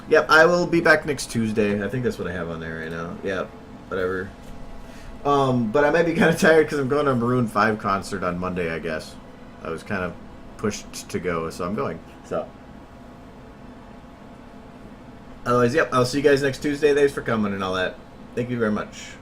Yep, I will be back next Tuesday. I think that's what I have on there right now. Yep, whatever. But I might be kind of tired because I'm going to a Maroon 5 concert on Monday, I guess. I was kind of pushed to go, so I'm going. So, otherwise, yep, I'll see you guys next Tuesday. Thanks for coming and all that. Thank you very much.